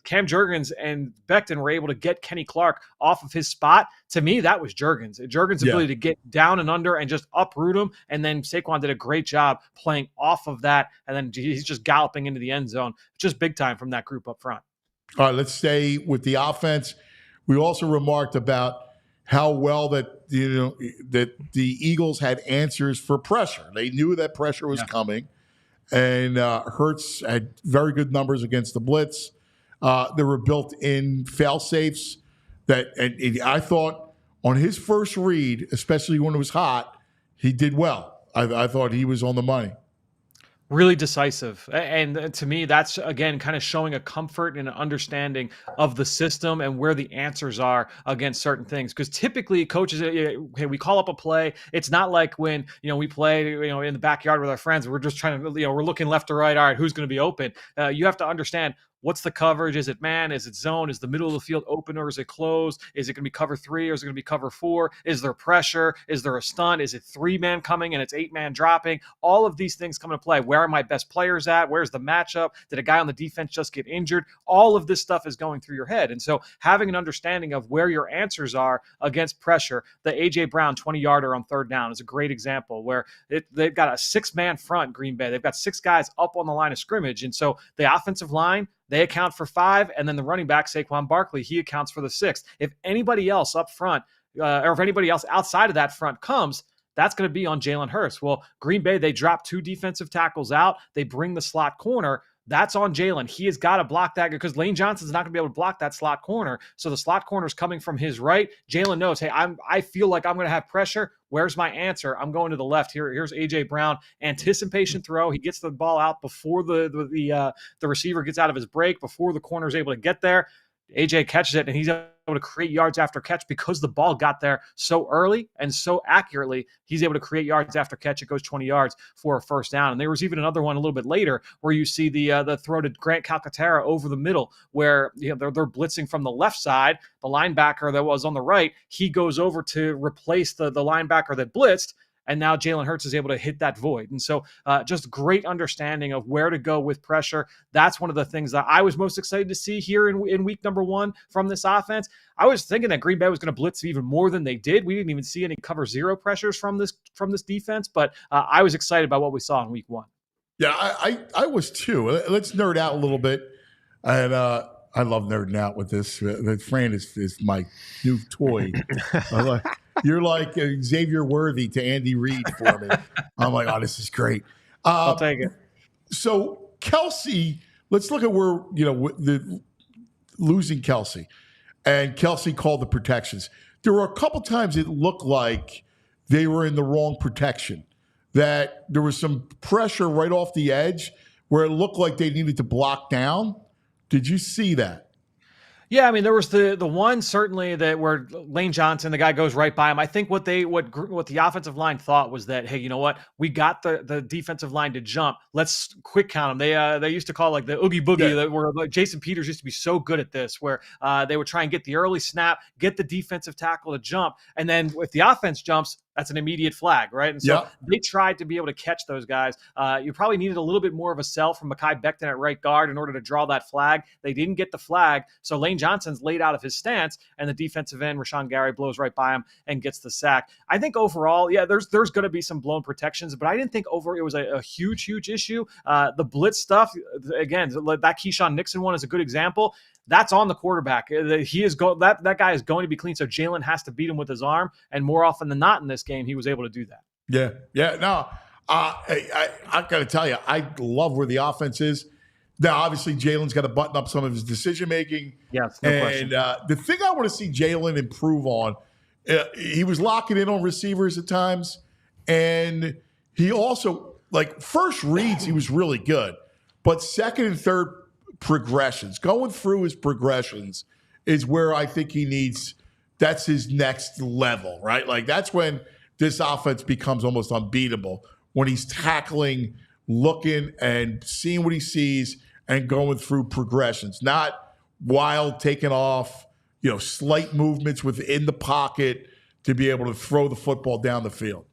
Cam Juergens and Becton were able to get Kenny Clark off of his spot. To me, that was Juergens' ability to get down and under and just uproot him. And then Saquon did a great job playing off of that. And then he's just galloping into the end zone. Just big time from that group up front. All right, let's stay with the offense. We also remarked about how well that the Eagles had answers for pressure. They knew that pressure was coming, and Hurts had very good numbers against the blitz. There were built-in fail-safes and I thought on his first read, especially when it was hot, he did well. I thought he was on the money. really decisive. And to me, that's again kind of showing a comfort and an understanding of the system and where the answers are against certain things. Because typically coaches, okay, we call up a play. It's not like when, we play, in the backyard with our friends, we're just trying to, we're looking left to right. All right, who's going to be open? You have to understand, what's the coverage? Is it man? Is it zone? Is the middle of the field open or is it closed? Is it going to be cover 3 or is it going to be cover 4? Is there pressure? Is there a stunt? Is it 3-man coming and it's 8-man dropping? All of these things come into play. Where are my best players at? Where's the matchup? Did a guy on the defense just get injured? All of this stuff is going through your head. And so having an understanding of where your answers are against pressure, the A.J. Brown 20-yarder on 3rd down is a great example where they've got a 6-man front, Green Bay. They've got 6 guys up on the line of scrimmage. And so the offensive line, they account for 5, and then the running back, Saquon Barkley, he accounts for the 6th. If anybody else up front, or if anybody else outside of that front comes, that's going to be on Jalen Hurts. Well, Green Bay, they drop 2 defensive tackles out. They bring the slot corner. That's on Jalen. He has got to block that because Lane Johnson's not going to be able to block that slot corner. So the slot corner is coming from his right. Jalen knows, hey, I feel like I'm going to have pressure. Where's my answer? I'm going to the left. Here's A.J. Brown. Anticipation throw. He gets the ball out before the receiver gets out of his break, before the corner is able to get there. AJ catches it, and he's able to create yards after catch because the ball got there so early and so accurately. He's able to create yards after catch. It goes 20 yards for a first down. And there was even another one a little bit later where you see the throw to Grant Calcaterra over the middle where they're blitzing from the left side. The linebacker that was on the right, he goes over to replace the linebacker that blitzed. And now Jalen Hurts is able to hit that void. And so just great understanding of where to go with pressure. That's one of the things that I was most excited to see here in week number 1 from this offense. I was thinking that Green Bay was going to blitz even more than they did. We didn't even see any cover 0 pressures from this defense, but I was excited about what we saw in week 1. Yeah, I was too. Let's nerd out a little bit. And I love nerding out with this. Fran is my new toy. You're like Xavier Worthy to Andy Reid for me. I'm like, oh, this is great. I'll take it. So Kelsey, let's look at where, losing Kelsey. And Kelsey called the protections. There were a couple times it looked like they were in the wrong protection, that there was some pressure right off the edge where it looked like they needed to block down. Did you see that? Yeah, I mean, there was the one certainly that where Lane Johnson, the guy goes right by him. I think what the offensive line thought was that, hey, you know what? We got the defensive line to jump. Let's quick count them. They used to call like the oogie boogie, where like Jason Peters used to be so good at this, where they would try and get the early snap, get the defensive tackle to jump, and then if the offense jumps, that's an immediate flag, right? And so they tried to be able to catch those guys. You probably needed a little bit more of a sell from Mekhi Becton at right guard in order to draw that flag. They didn't get the flag, so Lane Johnson's laid out of his stance, and the defensive end, Rashawn Gary, blows right by him and gets the sack. I think overall, there's going to be some blown protections, but I didn't think it was a huge issue. The blitz stuff, again, that Keyshawn Nixon one is a good example. That's on the quarterback. That guy is going to be clean, so Jalen has to beat him with his arm, and more often than not in this game, he was able to do that. Yeah. No, I got to tell you, I love where the offense is. Now, obviously, Jalen's got to button up some of his decision-making. Yes, no question. The thing I want to see Jalen improve on, he was locking in on receivers at times, and he also, first reads, he was really good, but second and third progressions, going through his progressions is where I think that's his next level, right? Like that's when this offense becomes almost unbeatable, when he's tackling, looking and seeing what he sees and going through progressions, not wild taking off, slight movements within the pocket to be able to throw the football down the field.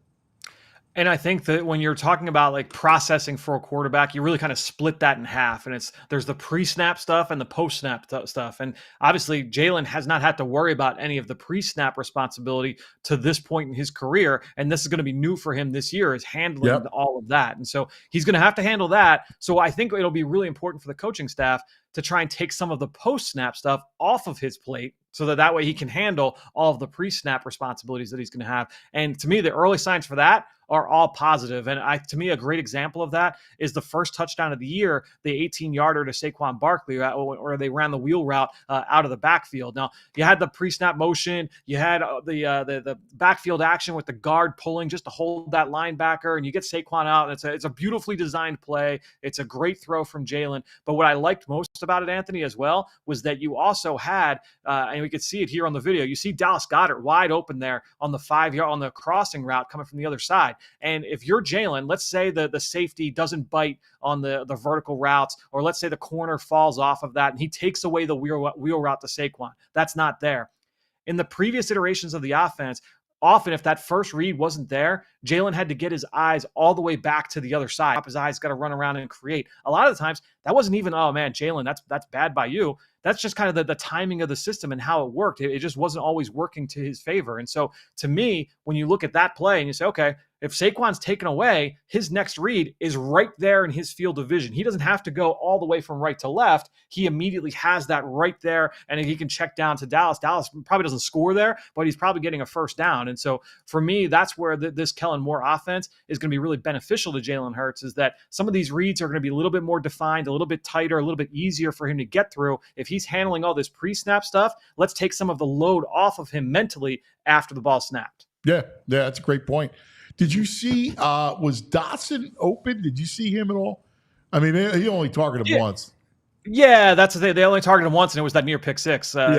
And I think that when you're talking about processing for a quarterback, you really kind of split that in half. And there's the pre-snap stuff and the post-snap stuff. And obviously, Jalen has not had to worry about any of the pre-snap responsibility to this point in his career. And this is going to be new for him this year, is handling all of that. And so he's going to have to handle that. So I think it'll be really important for the coaching staff to try and take some of the post-snap stuff off of his plate so that way he can handle all of the pre-snap responsibilities that he's going to have. And to me, the early signs for that are all positive. And to me, a great example of that is the first touchdown of the year, the 18-yarder to Saquon Barkley, or they ran the wheel route out of the backfield. Now, you had the pre-snap motion, you had the backfield action with the guard pulling just to hold that linebacker, and you get Saquon out. And it's a beautifully designed play. It's a great throw from Jalen. But what I liked most about it, Anthony, as well, was that you also had, and we could see it here on the video, you see Dallas Goedert wide open there on the 5-yard, on the crossing route coming from the other side. And if you're Jalen, let's say the safety doesn't bite on the vertical routes, or let's say the corner falls off of that and he takes away the wheel route to Saquon. That's not there. In the previous iterations of the offense, often if that first read wasn't there, Jalen had to get his eyes all the way back to the other side. His eyes got to run around and create. A lot of the times, that wasn't even, oh man, Jalen, that's bad by you. That's just kind of the timing of the system and how it worked. It just wasn't always working to his favor. And so to me, when you look at that play and you say, okay, if Saquon's taken away, his next read is right there in his field of vision. He doesn't have to go all the way from right to left. He immediately has that right there, and he can check down to Dallas. Dallas probably doesn't score there, but he's probably getting a first down. And so for me, that's where this Kellen Moore offense is going to be really beneficial to Jalen Hurts, is that some of these reads are going to be a little bit more defined, a little bit tighter, a little bit easier for him to get through. If he's handling all this pre-snap stuff, let's take some of the load off of him mentally after the ball snapped. Yeah, that's a great point. Did you see, was Dotson open? Did you see him at all? I mean, he only targeted him once. Yeah, that's the thing. They only targeted him once, and it was that near pick six towards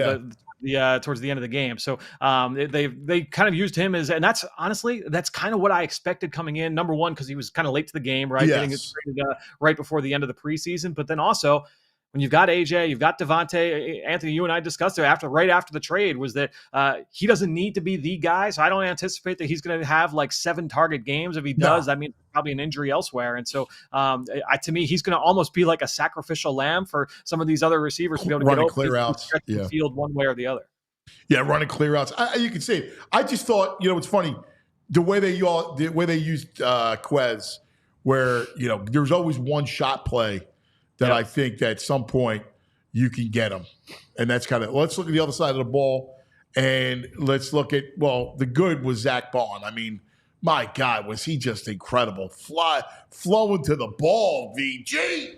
the end of the game. So they kind of used him as, and that's honestly, that's kind of what I expected coming in. Number one, because he was kind of late to the game, right? Yes. Getting it traded, right before the end of the preseason. But then also, when you've got AJ, you've got Devontae, Anthony, you and I discussed it right after the trade, was that he doesn't need to be the guy. So I don't anticipate that he's going to have like 7 target games. If he does, I mean, probably an injury elsewhere. And so to me, he's going to almost be like a sacrificial lamb for some of these other receivers to be able to running get clear outs, the field one way or the other. Yeah, running clear outs. You can see it. I just thought, it's funny the way they used Quez, where there's always one shot play that I think that at some point you can get him. And that's kind of, let's look at the other side of the ball, and let's look at, the good was Zach Berman. I mean, my God, was he just incredible. Flowing to the ball, VG.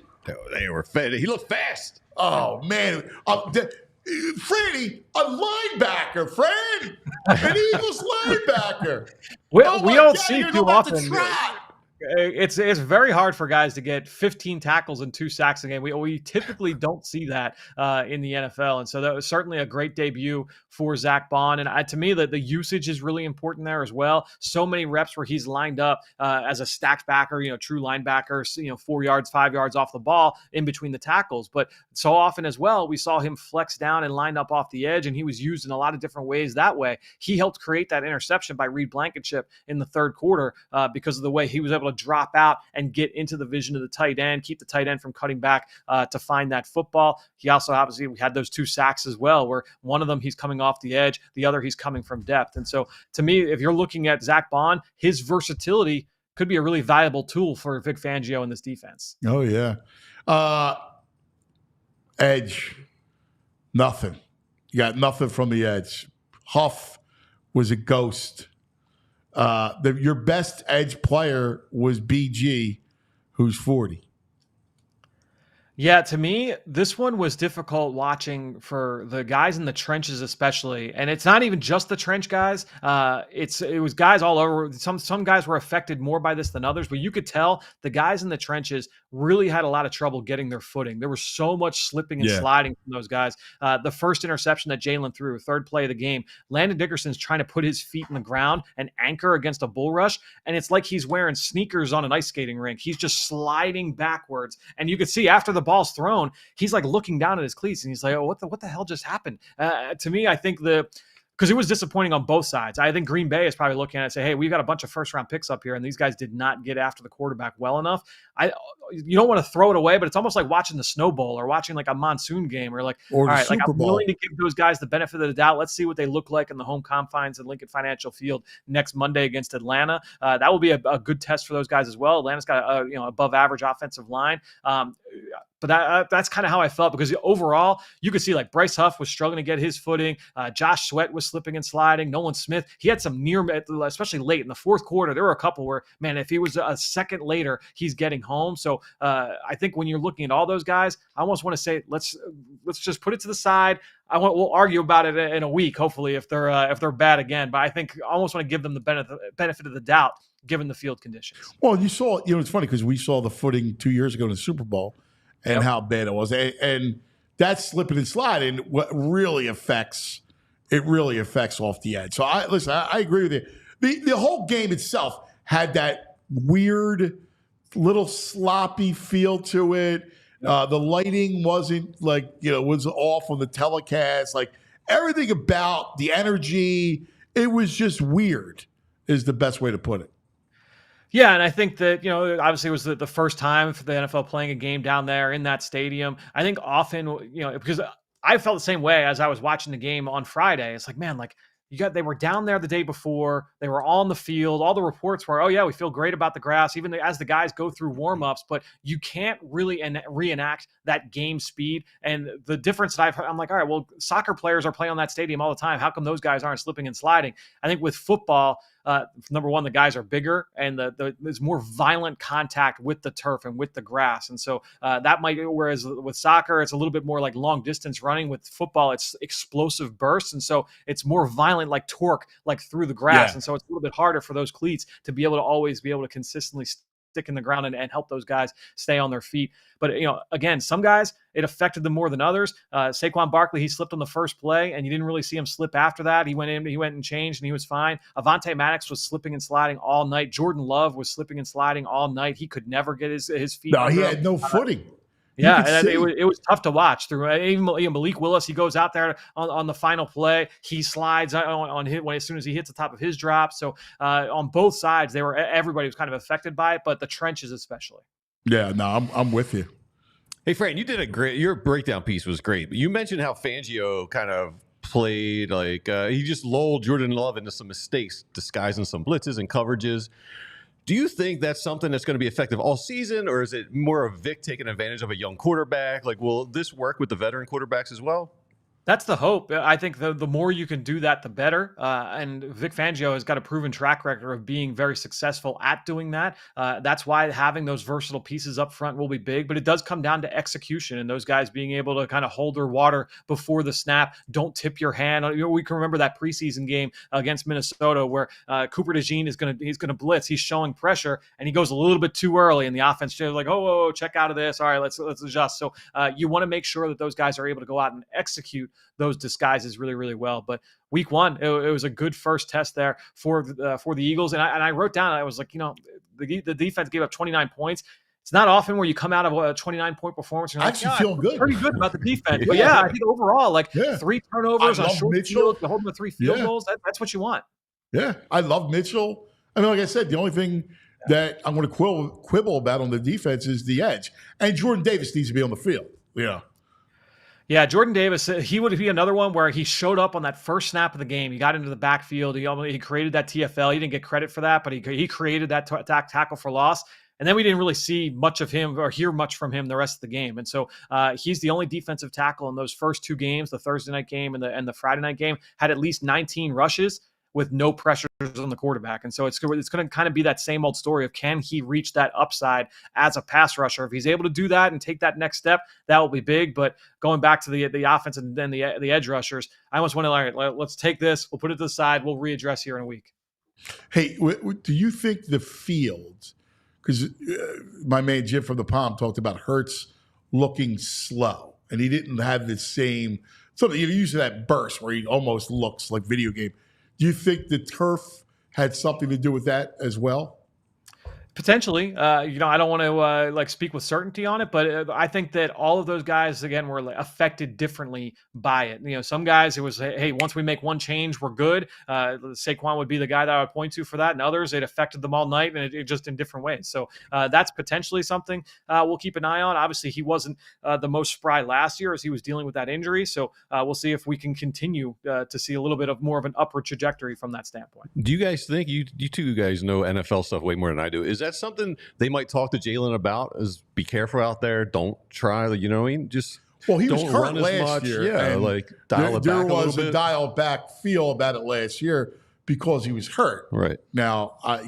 They were fast. He looked fast. Oh, man. Franny, a linebacker, Fran. An Eagles linebacker. We don't see too often. Try. It's very hard for guys to get 15 tackles and 2 sacks a game. We typically don't see that in the NFL. And so that was certainly a great debut for Zach Berman. And to me, the usage is really important there as well. So many reps where he's lined up as a stacked backer, true linebacker, 4 yards, 5 yards off the ball in between the tackles. But so often as well, we saw him flex down and lined up off the edge, and he was used in a lot of different ways that way. He helped create that interception by Reed Blankenship in the third quarter because of the way he was able to drop out and get into the vision of the tight end, keep the tight end from cutting back to find that football. He also obviously had those 2 sacks as well, where one of them he's coming off the edge, the other he's coming from depth. And so to me, if you're looking at Zach Berman, his versatility could be a really valuable tool for Vic Fangio in this defense. Oh, yeah. Edge, nothing. You got nothing from the edge. Huff was a ghost. Your best edge player was BG, who's 40. Yeah, to me, this one was difficult watching for the guys in the trenches especially. And it's not even just the trench guys. It was guys all over. Some guys were affected more by this than others, but you could tell the guys in the trenches really had a lot of trouble getting their footing. There was so much slipping and sliding from those guys. The first interception that Jalen threw, third play of the game, Landon Dickerson's trying to put his feet in the ground and anchor against a bull rush, and it's like he's wearing sneakers on an ice skating rink. He's just sliding backwards, and you could see after the ball's thrown, he's like looking down at his cleats, and he's like, "Oh, what the hell just happened?" To me, I think because it was disappointing on both sides. I think Green Bay is probably looking at it and say, hey, we've got a bunch of first-round picks up here, and these guys did not get after the quarterback well enough. You don't want to throw it away, but it's almost like watching the Snow Bowl or watching like a monsoon game, or like, all right, like I'm willing to give those guys the benefit of the doubt. Let's see what they look like in the home confines at Lincoln Financial Field next Monday against Atlanta. That will be a good test for those guys as well. Atlanta's got a above-average offensive line. But that's kind of how I felt, because overall you could see like Bryce Huff was struggling to get his footing. Josh Sweat was slipping and sliding. Nolan Smith, he had some near, especially late in the fourth quarter. There were a couple where, man, if he was a second later, he's getting home. So I think when you're looking at all those guys, I almost want to say let's just put it to the side. We'll argue about it in a week, hopefully, if they're bad again. But I think I almost want to give them the benefit of the doubt given the field conditions. Well, you saw, it's funny because we saw the footing 2 years ago in the Super Bowl and how bad it was. And that slipping and sliding, what really affects off the edge. So I agree with you. The whole game itself had that weird little sloppy feel to it. The lighting wasn't was off on the telecast. Like everything about the energy, it was just weird is the best way to put it. Yeah, and I think that, obviously it was the first time for the NFL playing a game down there in that stadium. I think often, because I felt the same way as I was watching the game on Friday. It's like, man, they were down there the day before. They were on the field. All the reports were, oh, yeah, we feel great about the grass, even as the guys go through warm-ups. But you can't really reenact that game speed. And the difference that I'm like, all right, well, soccer players are playing on that stadium all the time. How come those guys aren't slipping and sliding? I think with football, number one, the guys are bigger and there's more violent contact with the turf and with the grass. And so that might, whereas with soccer, it's a little bit more like long distance running. With football, it's explosive bursts. And so it's more violent, like torque, like through the grass. Yeah. And so it's a little bit harder for those cleats to be able to always be able to consistently stick in the ground and help those guys stay on their feet. But, again, some guys, it affected them more than others. Saquon Barkley, he slipped on the first play, and you didn't really see him slip after that. He went and changed, and he was fine. Avonte Maddox was slipping and sliding all night. Jordan Love was slipping and sliding all night. He could never get his feet. No, he had no footing. Yeah, and it was tough to watch through. Even Malik Willis, he goes out there on the final play. He slides on hit as soon as he hits the top of his drop. So on both sides, everybody was kind of affected by it, but the trenches especially. Yeah, no, I'm with you. Hey, Fran, you did your breakdown piece was great. But you mentioned how Fangio kind of played he just lulled Jordan Love into some mistakes, disguising some blitzes and coverages. Do you think that's something that's going to be effective all season, or is it more of Vic taking advantage of a young quarterback? Will this work with the veteran quarterbacks as well? That's the hope. I think the more you can do that, the better. And Vic Fangio has got a proven track record of being very successful at doing that. That's why having those versatile pieces up front will be big. But it does come down to execution and those guys being able to kind of hold their water before the snap. Don't tip your hand. We can remember that preseason game against Minnesota where Cooper DeJean he's gonna blitz. He's showing pressure and he goes a little bit too early, and the offense is like, oh, check out of this. All right, let's adjust. So you want to make sure that those guys are able to go out and execute those disguises really, really well. But week one, it was a good first test there for the Eagles. And I wrote down, I was like, the defense gave up 29 points. It's not often where you come out of a 29-point performance and you're actually feel good. Pretty good about the defense. But I think overall, 3 turnovers on short field, you hold them to 3 field goals. That's what you want. Yeah, I love Mitchell. I mean, like I said, the only thing that I'm going to quibble about on the defense is the edge. And Jordan Davis needs to be on the field. Yeah. Yeah, Jordan Davis, he would be another one where he showed up on that first snap of the game. He got into the backfield. He created that TFL. He didn't get credit for that, but he created that tackle for loss. And then we didn't really see much of him or hear much from him the rest of the game. And so he's the only defensive tackle in those first 2 games, the Thursday night game and the Friday night game, had at least 19 rushes with no pressures on the quarterback. And so it's going to kind of be that same old story of, can he reach that upside as a pass rusher? If he's able to do that and take that next step, that will be big. But going back to the offense and then the edge rushers, I almost want to, all right, let's take this. We'll put it to the side. We'll readdress here in a week. Hey, do you think the field, because my man Jim from the Palm talked about Hurts looking slow, and he didn't have the same, something, you're used to that burst where he almost looks like video game. Do you think the turf had something to do with that as well? Potentially, I don't want to speak with certainty on it, but I think that all of those guys, again, were affected differently by it. Some guys, it was, hey, once we make one change, we're good. Saquon would be the guy that I would point to for that, and others, it affected them all night, and it just in different ways. So that's potentially something we'll keep an eye on. Obviously, he wasn't the most spry last year as he was dealing with that injury, so we'll see if we can continue to see a little bit of more of an upward trajectory from that standpoint. Do you guys think, you two guys know NFL stuff way more than I do, is Is that something they might talk to Jalen about? Is be careful out there. Don't try. You know what I mean? Just Well, he was don't hurt run as last much. year. Yeah, and like dial it there back a was little a bit. dial back feel about it last year because he was hurt. Right. Now, I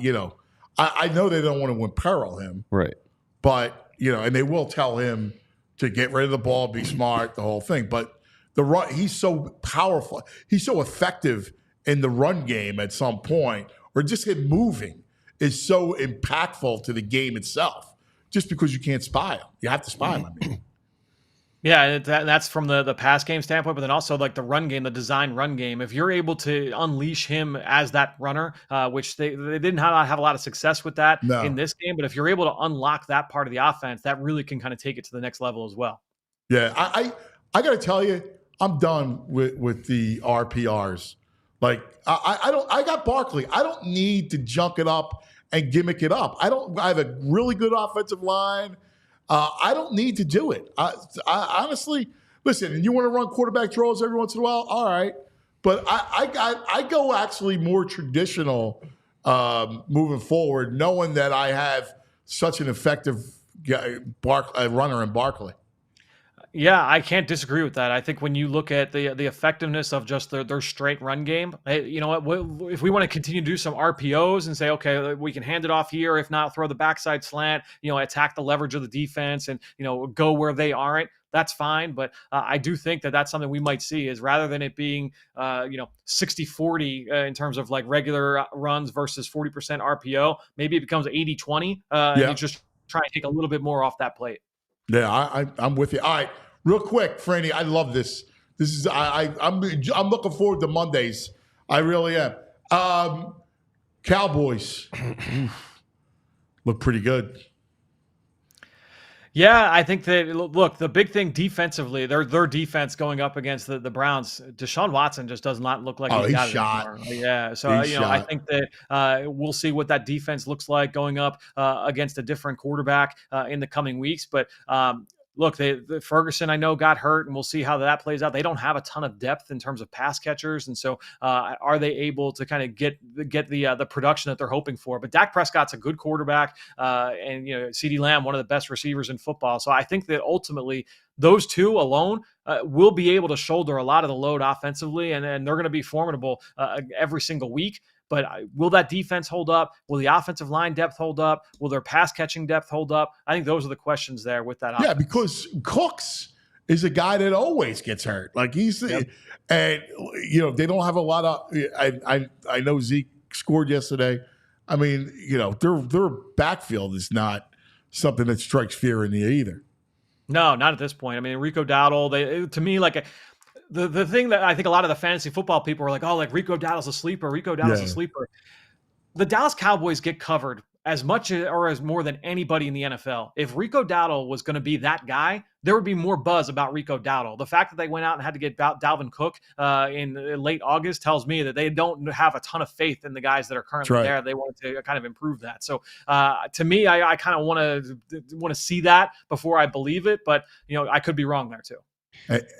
know they don't want to imperil him. Right. But, and they will tell him to get rid of the ball, be smart, the whole thing. But the run, he's so powerful. He's so effective in the run game at some point, or just him moving is so impactful to the game itself. Just because you can't spy him. You have to spy him, I mean. Yeah, that's from the pass game standpoint, but then also like the run game, the design run game. If you're able to unleash him as that runner, which they didn't have a lot of success with that in this game, but if you're able to unlock that part of the offense, that really can kind of take it to the next level as well. Yeah, I got to tell you, I'm done with the RPRs. Like I got Barkley. I don't need to junk it up and gimmick it up. I have a really good offensive line. I don't need to do it. I honestly, listen, and you want to run quarterback draws every once in a while? All right. But I go actually more traditional moving forward, knowing that I have such an effective runner in Barkley. Yeah, I can't disagree with that. I think when you look at the effectiveness of just their straight run game, you know what? If we want to continue to do some RPOs and say, okay, we can hand it off here, if not, throw the backside slant, attack the leverage of the defense, and go where they aren't. That's fine, but I do think that that's something we might see is rather than it being 60-40 in terms of like regular runs versus 40% RPO, maybe it becomes 80-20, and you just try and take a little bit more off that plate. Yeah, I'm with you. All right, real quick, Franny, I love this. This is I'm looking forward to Mondays. I really am. Cowboys look pretty good. Yeah, I think that, look, the big thing defensively, their defense going up against the Browns, Deshaun Watson just does not look like he's got shot. it anymore. Yeah, so I think that we'll see what that defense looks like going up against a different quarterback in the coming weeks. But look, Ferguson, I know, got hurt, and we'll see how that plays out. They don't have a ton of depth in terms of pass catchers, and so are they able to kind of get the production that they're hoping for? But Dak Prescott's a good quarterback, and CeeDee Lamb, one of the best receivers in football. So I think that ultimately those two alone will be able to shoulder a lot of the load offensively, and they're going to be formidable every single week. But will that defense hold up? Will the offensive line depth hold up? Will their pass catching depth hold up? I think those are the questions there with that offense. Yeah, because Cooks is a guy that always gets hurt. Like and they don't have a lot of. I know Zeke scored yesterday. I mean, their backfield is not something that strikes fear in you either. No, not at this point. I mean, Rico Dowdle, to me, like the thing that I think a lot of the fantasy football people are like, oh, like Rico Dowdle's a sleeper. Rico Dowdle's a sleeper. The Dallas Cowboys get covered as much or as more than anybody in the NFL. If Rico Dowdle was going to be that guy, there would be more buzz about Rico Dowdle. The fact that they went out and had to get Dalvin Cook in late August tells me that they don't have a ton of faith in the guys that are currently there. They wanted to kind of improve that. So to me, I kind of want to see that before I believe it, but I could be wrong there too.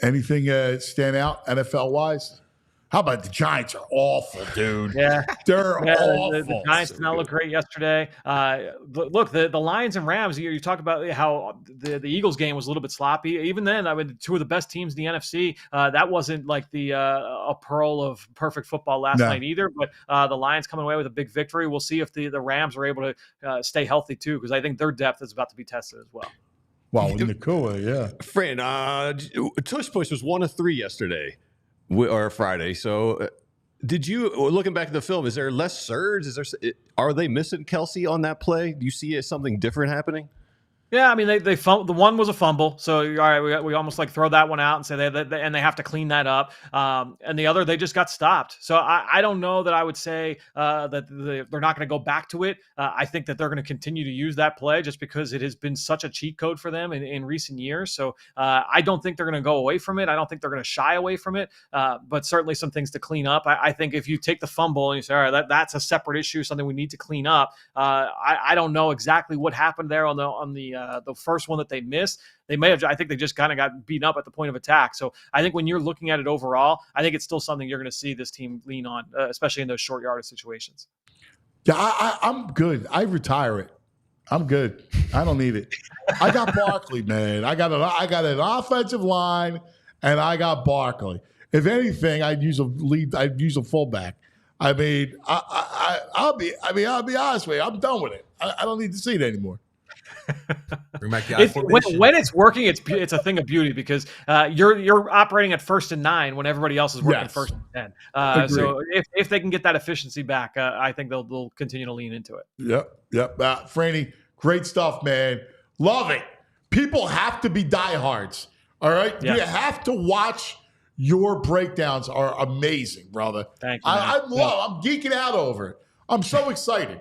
Anything stand out NFL-wise? How about the Giants are awful, dude. Yeah. They're awful. The Giants did not look great yesterday. Look, the Lions and Rams, you talk about how the Eagles game was a little bit sloppy. Even then, two of the best teams in the NFC, that wasn't like a pearl of perfect football last night either. But the Lions coming away with a big victory. We'll see if the Rams are able to stay healthy too, because I think their depth is about to be tested as well. Wow, in Nakua, yeah. Fran, Tush Push was 1 of 3 yesterday or Friday. So did you, looking back at the film, is there less surge? Are they missing Kelsey on that play? Do you see something different happening? Yeah, I mean, the one was a fumble, so all right, we almost like throw that one out and say and they have to clean that up. And the other, they just got stopped. So I don't know that I would say that they're not going to go back to it. I think that they're going to continue to use that play just because it has been such a cheat code for them in recent years. So I don't think they're going to go away from it. I don't think they're going to shy away from it. But certainly some things to clean up. I think if you take the fumble and you say, all right, that's a separate issue, something we need to clean up. I don't know exactly what happened there on the first one that they missed. They may have, I think they just kind of got beaten up at the point of attack. So I think when you're looking at it overall, I think it's still something you're going to see this team lean on, especially in those short yardage situations. Yeah, I'm good. I retire it. I'm good. I don't need it. I got Barkley, man. I got an offensive line, and I got Barkley. If anything, I'd use a fullback. I mean, I'll be honest with you. I'm done with it. I don't need to see it anymore. Bring back the when it's working, it's a thing of beauty because you're operating at 1st and 9 when everybody else is working 1st and 10. So if they can get that efficiency back, I think they'll continue to lean into it. Yep. Franny, great stuff, man. Love it. People have to be diehards. All right, you have to watch. Your breakdowns are amazing, brother. Thank you. I'm geeking out over it. I'm so excited.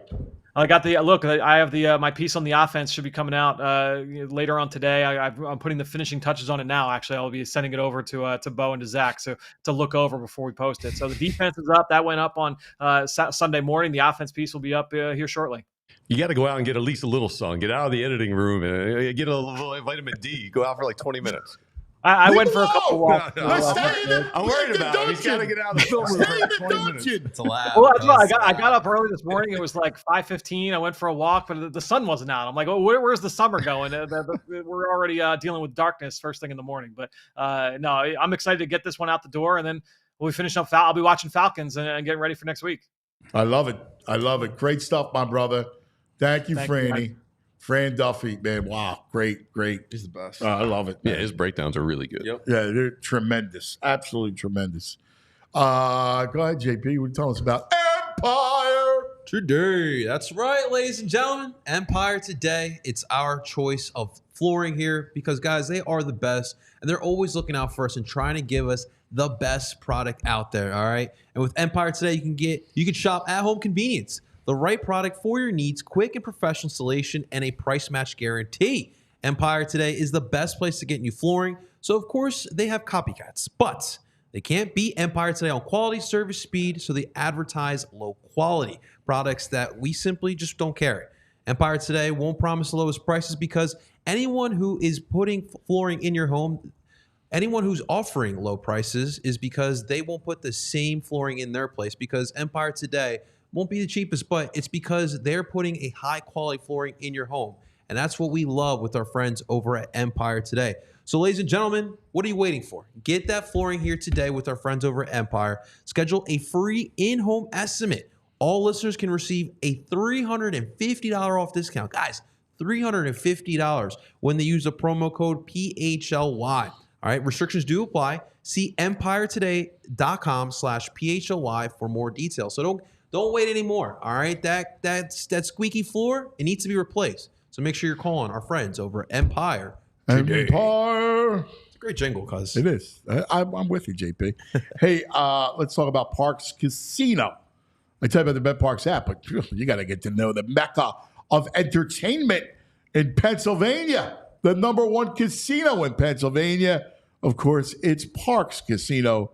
I got the look. I have the my piece on the offense should be coming out later on today. I'm putting the finishing touches on it now. Actually, I'll be sending it over to Bo and to Zach to look over before we post it. So the defense is up. That went up on Sunday morning. The offense piece will be up here shortly. You got to go out and get at least a little sun. Get out of the editing room and get a little vitamin D. Go out for like 20 minutes. I went for a couple walks. I'm worried about him. He's got to get out of the film room for 20 minutes. It's allowed. Well, I got up early this morning. It was like 5:15. I went for a walk, but the sun wasn't out. I'm like, oh, where's the summer going? We're already dealing with darkness first thing in the morning. But no, I'm excited to get this one out the door, and then when we finish up, I'll be watching Falcons and getting ready for next week. I love it. Great stuff, my brother. Thank you, Franny. Fran Duffy, man, wow, great. He's the best. I love it. Man. Yeah, his breakdowns are really good. Yep. Yeah, they're tremendous, absolutely tremendous. Go ahead, JP. What are you telling us about Empire Today? That's right, ladies and gentlemen. Empire Today. It's our choice of flooring here because, guys, they are the best, and they're always looking out for us and trying to give us the best product out there. All right, and with Empire Today, you can shop at home convenience. The right product for your needs, quick and professional installation, and a price match guarantee. Empire Today is the best place to get new flooring. So, of course, they have copycats, but they can't beat Empire Today on quality, service, speed, so they advertise low quality products that we simply just don't carry. Empire Today won't promise the lowest prices because anyone who is putting flooring in your home, anyone who's offering low prices is because they won't put the same flooring in their place because Empire Today won't be the cheapest, but it's because they're putting a high quality flooring in your home. And that's what we love with our friends over at Empire Today. So ladies and gentlemen, what are you waiting for? Get that flooring here today with our friends over at Empire. Schedule a free in-home estimate. All listeners can receive a $350 off discount. Guys, $350 when they use the promo code PHLY. All right, restrictions do apply. See empiretoday.com/PHLY for more details. So don't wait anymore, all right? That squeaky floor, it needs to be replaced. So make sure you're calling our friends over at Empire Today. Empire. It's a great jingle, cuz. It is. I'm with you, JP. Hey, let's talk about Parks Casino. I tell you about the Bet Parks app, but you got to get to know the mecca of entertainment in Pennsylvania. The #1 casino in Pennsylvania. Of course, it's Parks Casino.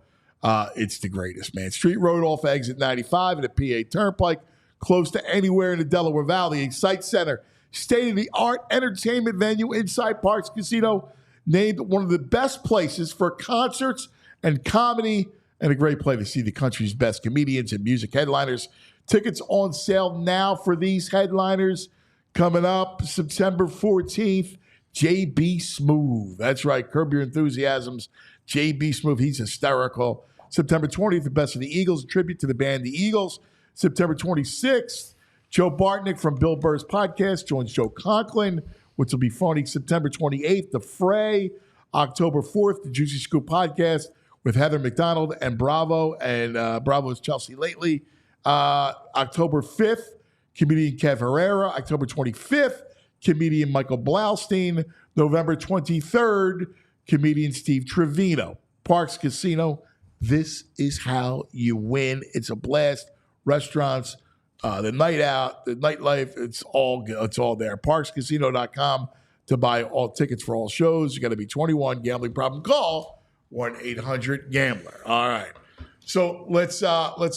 It's the greatest, man. Street Road off exit 95 and the PA Turnpike, close to anywhere in the Delaware Valley. Excite Center, state-of-the-art entertainment venue inside Parks Casino, named one of the best places for concerts and comedy, and a great place to see the country's best comedians and music headliners. Tickets on sale now for these headliners. Coming up September 14th, J.B. Smoove. That's right, Curb Your Enthusiasms. J.B. Smoove, he's hysterical. September 20th, the Best of the Eagles, a tribute to the band The Eagles. September 26th, Joe Bartnick from Bill Burr's podcast joins Joe Conklin, which will be funny. September 28th, The Fray. October 4th, the Juicy Scoop podcast with Heather McDonald and Bravo, and Bravo's Chelsea Lately. October 5th, comedian Kev Herrera. October 25th, comedian Michael Blaustein. November 23rd, comedian Steve Trevino. Parks Casino, this is how you win. It's a blast. Restaurants, the night out, the nightlife, it's all good. It's all there. ParksCasino.com to buy all tickets for all shows. You got to be 21. Gambling problem? Call 1-800-GAMBLER. All right. So let's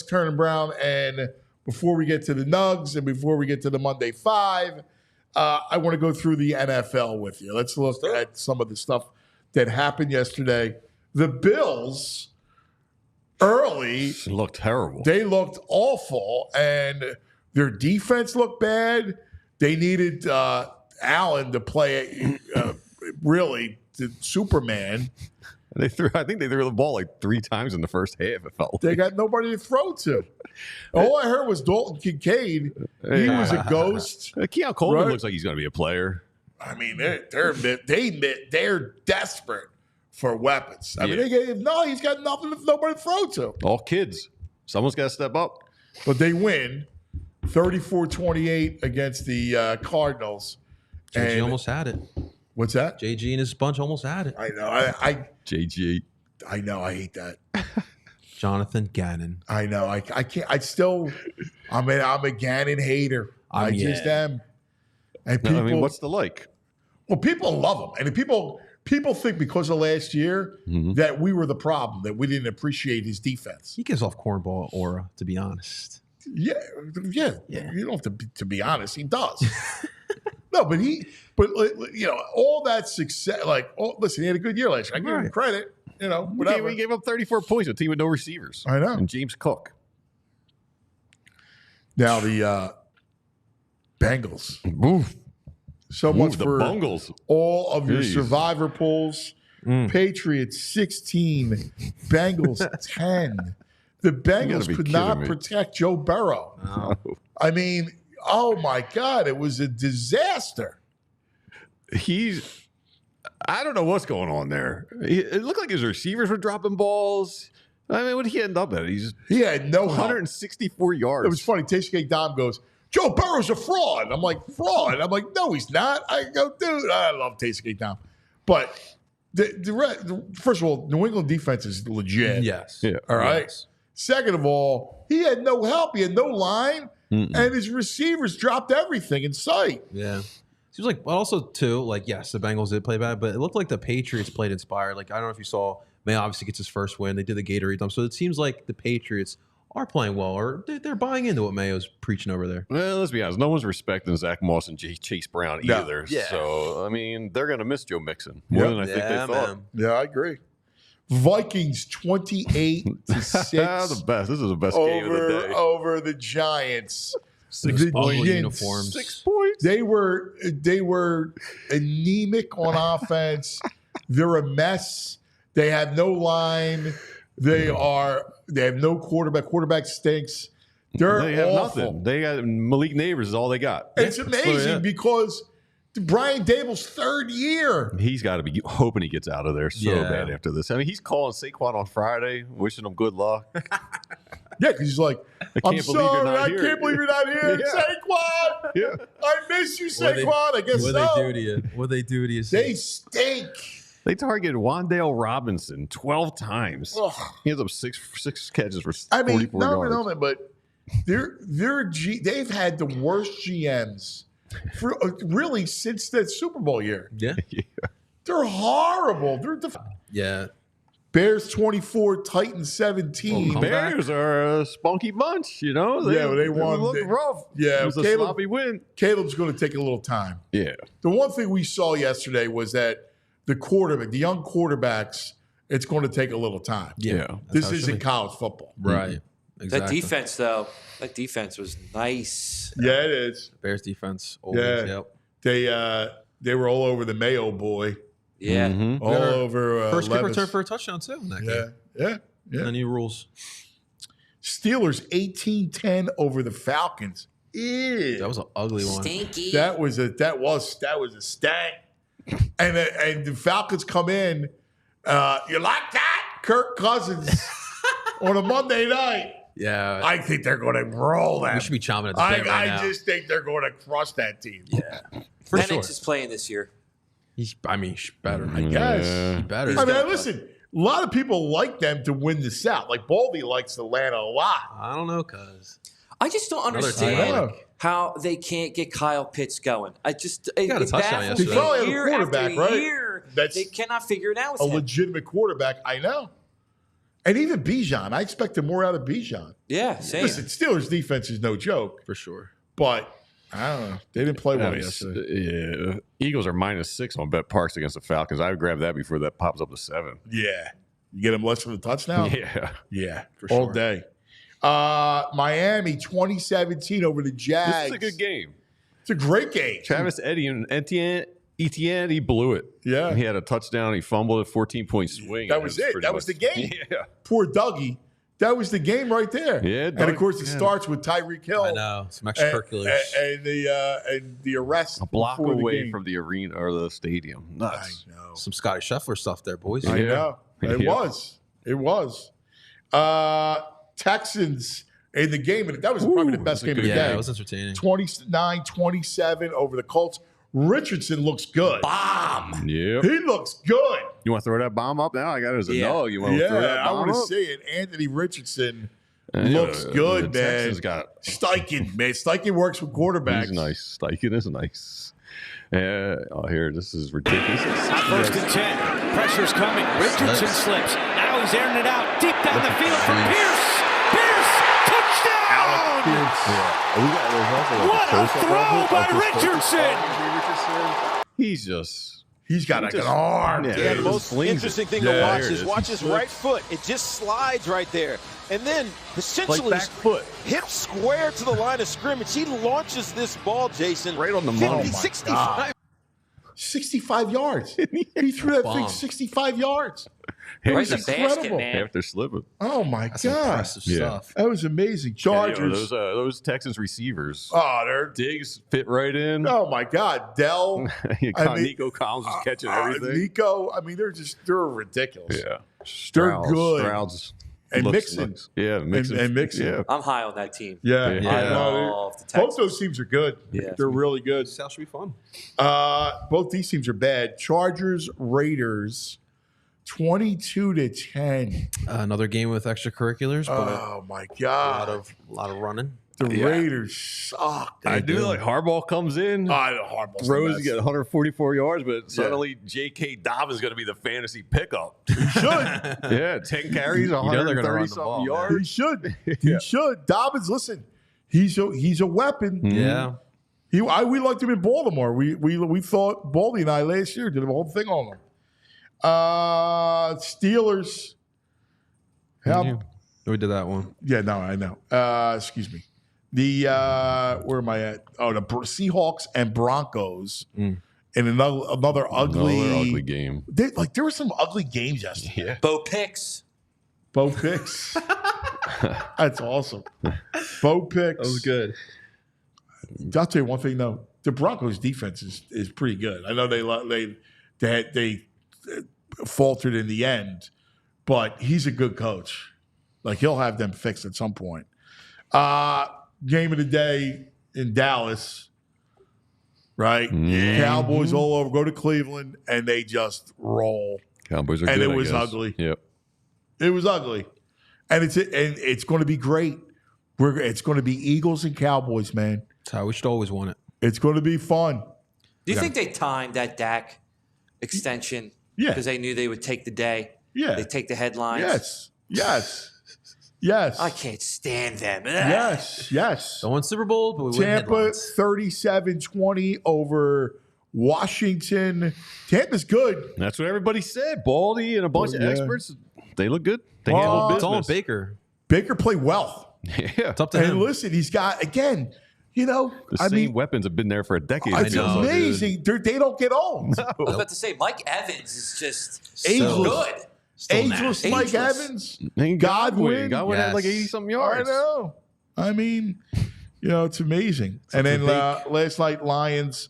turn around, and before we get to the Nugs and before we get to the Monday Five, I want to go through the NFL with you. Let's look at some of the stuff that happened yesterday. The Bills early looked terrible. They looked awful, and their defense looked bad. They needed Allen to play really the Superman. I think they threw the ball like 3 times in the first half. It felt They like. got nobody to throw to. All I heard was Dalton Kincaid. He was a ghost. Keon Coleman Right. looks like he's going to be a player. I mean, they're desperate for weapons. I mean, Yeah. he's got nobody to throw to. All kids. Someone's got to step up. But they win 34-28 against the Cardinals. JG And- almost had it. What's that? JG and his bunch almost had it. I know. JG. I know. I hate that. Jonathan Gannon. I know. I can't. I'm a Gannon hater. I just am. And people, I mean, what's the like? Well, people love him, and people think because of last year that we were the problem, that we didn't appreciate his defense. He gives off cornball aura, to be honest. Yeah. You don't have to be honest. He does. No, but all that success. Listen, he had a good year last year. I give him credit. Whatever. He gave up 34 points to a team with no receivers. I know. And James Cook. Now the Bengals. Oof. So much the for Bungles. all of your Jeez. survivor polls. Patriots 16, Bengals 10. The Bengals be could kidding not me. protect Joe Burrow. No. I mean, oh my God, it was a disaster. I don't know what's going on there. It looked like his receivers were dropping balls. I mean, what did he end up at? He had no help. 164 yards. It was funny. Tasty Dom goes, Joe Burrow's a fraud. I'm like, fraud? I'm like, no, he's not. I go, dude, I love Tasty Dom. But first of all, New England defense is legit. Yes. Yeah. All right. Yes. Second of all, he had no help. He had no line. And his receivers dropped everything in sight. Yeah. Seems like, but also too, like, yes, the Bengals did play bad, but it looked like the Patriots played inspired. Like, I don't know if you saw, May obviously gets his first win. They did the Gatorade dump. So it seems like the Patriots are playing well, or they're buying into what Mayo's preaching over there. Well, let's be honest. No one's respecting Zach Moss and Chase Brown No. either. Yeah. So, I mean, they're going to miss Joe Mixon more than I think they thought. Man. Yeah, I agree. Vikings 28-6 The best. This is the best game of the day. over the Giants. 6 The ugly Giants. uniforms. 6 points. They were anemic on offense. They're a mess. They have no line. They have no quarterback. Quarterback stinks. They have awful. nothing. They got Malik Neighbors is all they got. It's amazing because Brian Dable's third year. He's got to be hoping he gets out of there so bad after this. I mean, he's calling Saquon on Friday, wishing him good luck. Yeah, because he's like, I'm can't believe you're sorry, not I here." can't believe you're not here. Yeah. Saquon, Yeah. I miss you, What they- Saquon. I guess What so. they do to you? What they do to you? They stink. They targeted Wan'Dale Robinson 12 times. Ugh. He ends up six catches for I mean, 44 no, yards. no, but they've had the worst GMs for really since that Super Bowl year. Yeah. They're horrible. They're Yeah. Bears 24, Titans 17. Well, Bears are a spunky bunch, you know? They won. Looked rough. Yeah, It was a Caleb- sloppy win. Caleb's going to take a little time. Yeah. The one thing we saw yesterday was that the young quarterbacks, it's going to take a little time. Yeah. This isn't college football. Right. Exactly. That defense, though, that defense was nice. Yeah, it is. Bears defense. Always. Yeah. Yep. They were all over the Mayo boy. Yeah. Mm-hmm. All over First kick Levis. return for a touchdown too in that game. Yeah. The new rules. Steelers 18-10 over the Falcons. Ew. That was an ugly one. Stinky. That was a stank. And the Falcons come in. You like that? Kirk Cousins on a Monday night. Yeah. I think they're going to roll them. We should be chomping at the bit right now. I just think they're going to crush that team. Yeah. For Penix sure. is playing this year. He's better. I guess. He better. I mean, listen, a lot of people like them to win the South. Like Baldy likes Atlanta a lot. I don't know, cuz. I just don't Another understand tight end. how they can't get Kyle Pitts going. got a touchdown baffles yesterday. me. He probably had a Year quarterback, after right? year, That's they cannot figure it out with A him. legitimate quarterback, I know. And even Bijan, I expected more out of Bijan. Yeah, same. Listen, Steelers defense is no joke, For sure. but I don't know. They didn't play well yesterday. Yeah. Eagles are -6 on Bet Parks against the Falcons. I would grab that before that pops up to 7. Yeah. You get them less than a touchdown? Yeah. Yeah, For all sure. day. Miami 2017 over the Jags. This is a good game. It's a great game. Travis Etienne, he blew it. Yeah. He had a touchdown. He fumbled a 14-point swing. That was it. That was the game. Yeah. Poor Dougie. That was the game right there. Yeah, and of course it starts with Tyreek Hill. I know, some extracurriculars. And the arrest A block before the away game. from the arena or the stadium. Nuts. I know. Some Scotty Scheffler stuff there, boys. I know. It was. It was. Texans in the game, and that was probably the best game of the day. Yeah, it was entertaining. 29-27 over the Colts. Richardson looks good. Bomb. Yep. He looks good. You want to throw that bomb up now? I got it as a Yeah. no. You want to throw that I bomb want to up? see it. Anthony Richardson Yeah, looks good, the man. Texans got Steichen, man. Steichen works with quarterbacks. He's nice. Steichen is nice. Here, this is ridiculous. First and 10. Pressure's coming. Richardson slips. Now he's airing it out deep down the field for Pierce. Pierce! Touchdown! What a throw by Richardson! He's got like an arm. Yeah, the most interesting thing to watch is watch his right foot. It just slides right there. And then essentially back foot. hip square to the line of scrimmage. He launches this ball, Jason. Right on the 50, money. 65. 65 yards. He threw that thing 65 yards. Right was in the basket, incredible. man. After slipping. Oh, my That's God. impressive stuff. That was amazing. Yeah, Chargers. those Texans receivers. Oh, they're. Diggs fit right in. Oh, my God. Dell. Nico Collins was catching everything. Nico. I mean, they're ridiculous. Yeah. They're good. Stroud's And looks Mixon. nice. Yeah, Mixon. And Mixon. Yeah. I'm high on that team. Yeah. Yeah. I know. love the Both Texans. those teams are good. Yeah. They're really good. That should be fun. Both these teams are bad. Chargers, Raiders, 22-10. Another game with extracurriculars, but Oh my a God! lot of running. The Raiders suck. I do like Harbaugh comes in. Harbaugh's Throws, the you best. get 144 yards, but suddenly J.K. Dobbins is going to be the fantasy pickup. Should. Yeah, 10 carries, they're gonna 130 run the something ball, man. yards. He should. He should. Dobbins, listen, he's a weapon. Yeah. We liked him in Baltimore. We thought Baldy and I last year did a whole thing on him. Steelers. We did that one. Yeah, no, I know. Excuse me. The where am I at? Oh, the Seahawks and Broncos in another ugly game. There were some ugly games yesterday. Yeah. Bo Picks. Bo Picks. That's awesome. Bo Picks. That was good. I'll tell you one thing though. The Broncos defense is pretty good. I know they faltered in the end, but he's a good coach. Like he'll have them fixed at some point. Game of the day in Dallas, right? Cowboys all over. Go to Cleveland and they just roll. Cowboys are And good, it was I guess. ugly. Yep. It was ugly, and it's going to be great. It's going to be Eagles and Cowboys, man. That's how we should always want it. It's going to be fun. Do you think they timed that Dak extension? Yeah. Because they knew they would take the day. Yeah. They take the headlines. Yes. I can't stand them. Yes. Don't win Super Bowl, but we win Tampa headlines. 37-20 over Washington. Tampa's good. That's what everybody said. Baldy and a bunch of experts, they look good. They Well, handle It's all business. Baker. Baker played well. Yeah. It's up to And him. listen, he's got, again, The same weapons have been there for a decade. It's know, dude. amazing. They don't get old. I was about to say, Mike Evans is just Ageless. so good. Ageless Mike Ageless. Evans. And Godwin. Godwin had like Yes. 80-something I yards. know. I mean, it's amazing. And then last night, Lions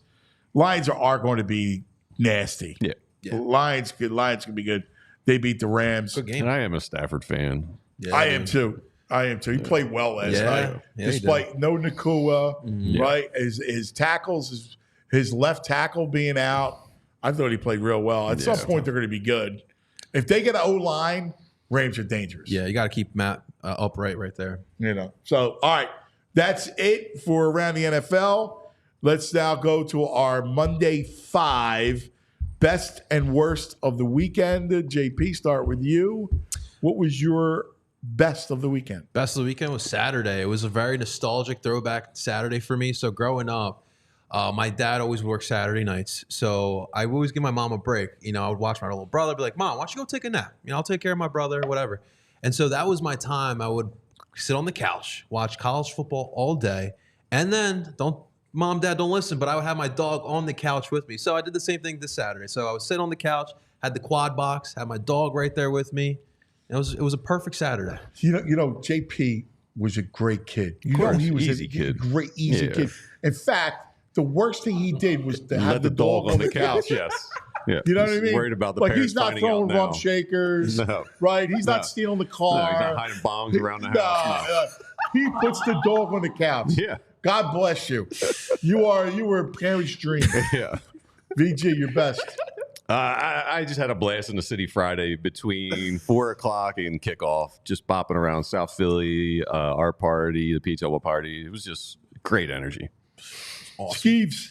are going to be nasty. Yeah. Lions can be good. They beat the Rams. Good game. And I am a Stafford fan. Yeah, I am too. He played well last night. Yeah, he Despite no Nakua, right? His tackles, his left tackle being out, I thought he played real well. At some point, they're going to be good. If they get an O-line, Rams are dangerous. Yeah, you got to keep Matt upright right there. So, all right. That's it for Around the NFL. Let's now go to our Monday 5 best and worst of the weekend. JP, start with you. What was your best of the weekend? Best of the weekend was Saturday. It was a very nostalgic throwback Saturday for me. So growing up, my dad always worked Saturday nights. So I would always give my mom a break. I would watch my little brother, be like, Mom, why don't you go take a nap? I'll take care of my brother, whatever. And so that was my time. I would sit on the couch, watch college football all day. And then don't Mom, Dad, don't listen, but I would have my dog on the couch with me. So I did the same thing this Saturday. So I was sitting on the couch, had the quad box, had my dog right there with me. It was a perfect Saturday. You know, JP was a great kid. He was easy kid. Great, easy kid. In fact, the worst thing he did was to have the dog on the couch. Yes. Yeah. You know what I mean? Worried about the like parents he's not finding throwing out now. rump shakers, No. right? He's not stealing the car. No, he's not hiding bombs around the house. No. He puts the dog on the couch. Yeah. God bless you. You were a parent's dream. Yeah. VG, your best. I just had a blast in the city Friday between 4 o'clock and kickoff, just bopping around South Philly, our party, the PHLY party. It was just great energy. Awesome. Skeeves.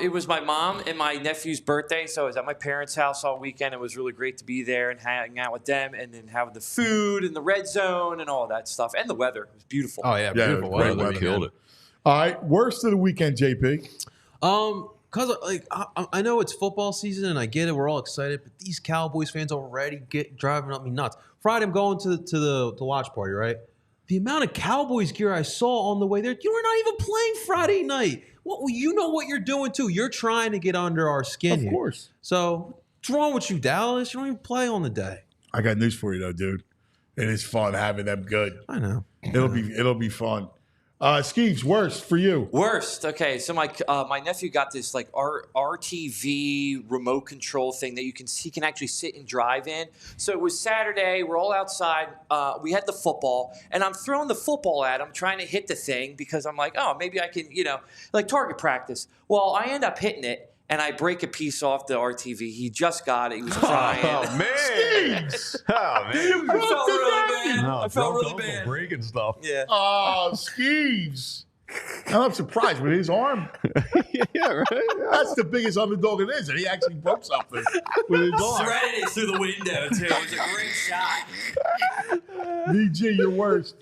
It was my mom and my nephew's birthday, so I was at my parents' house all weekend. It was really great to be there and hang out with them, and then have the food and the red zone and all that stuff, and the weather. It was beautiful. Oh yeah, beautiful great weather. Killed it. All right, worst of the weekend, JP. Cause like I know it's football season and I get it, we're all excited, but these Cowboys fans already driving up me nuts. Friday, I'm going to the watch party, right? The amount of Cowboys gear I saw on the way there, you were not even playing Friday night. Well, you know what you're doing too. You're trying to get under our skin. Of course. So what's wrong with you, Dallas? You don't even play on the day. I got news for you though, dude. It is fun having them good. I know. It'll be fun. Skeeves, worst for you. Worst. Okay, so my nephew got this like RTV remote control thing that he can actually sit and drive in. So it was Saturday. We're all outside. We had the football, and I'm throwing the football at him, trying to hit the thing because I'm like, oh, maybe I can, like target practice. Well, I end up hitting it. And I break a piece off the RTV. He just got it. He was crying. Oh, man. I felt really bad. Breaking stuff. Yeah. Oh, Skeeves. I'm surprised with his arm. Yeah, right. That's the biggest underdog it is, and he actually broke something with his arm. Threaded it through the window, too. It was a great shot. VG, your worst.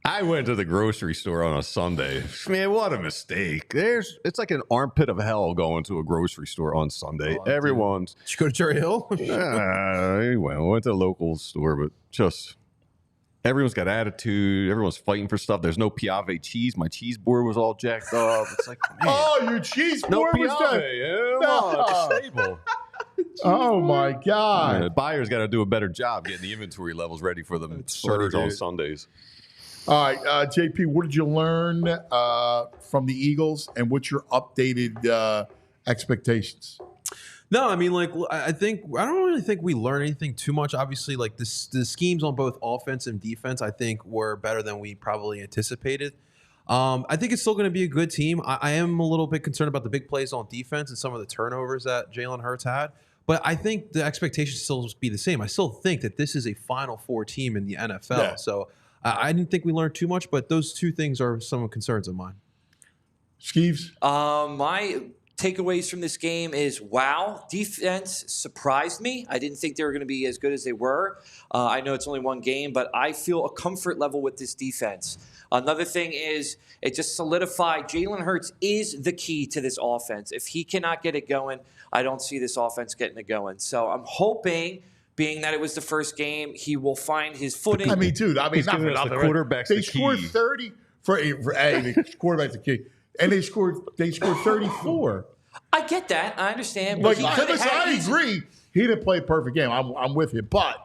I went to the grocery store on a Sunday. Man, what a mistake. It's like an armpit of hell going to a grocery store on Sunday. Everyone's... Did you go to Cherry Hill? Anyway, I went to a local store, but just... Everyone's got attitude. Everyone's fighting for stuff. There's no Piave cheese. My cheese board was all jacked up. It's like, man. Oh, your cheese No board was done. Piave. Yeah, no. It's a staple. Oh, my God. Yeah, the buyer's got to do a better job getting the inventory levels ready for the surge on Sundays. All right, JP, what did you learn from the Eagles, and what's your updated expectations? No, I mean, like, I don't really think we learned anything too much. Obviously, like the schemes on both offense and defense, I think were better than we probably anticipated. I think it's still going to be a good team. I am a little bit concerned about the big plays on defense and some of the turnovers that Jalen Hurts had. But I think the expectations still be the same. I still think that this is a Final Four team in the NFL. Yeah. So I didn't think we learned too much, but those two things are some concerns of mine. Skeeves? My takeaways from this game is, wow, defense surprised me. I didn't think they were going to be as good as they were. I know it's only one game, but I feel a comfort level with this defense. Another thing is it just solidified Jalen Hurts is the key to this offense. If he cannot get it going, I don't see this offense getting it going. So I'm hoping, being that it was the first game, he will find his footing. I mean, dude, not for nothing. The quarterback's They the scored key. 30 the quarterback's the key. And they scored 34. I get that. I understand. But Like, I agree. He didn't play a perfect game. I'm with you. But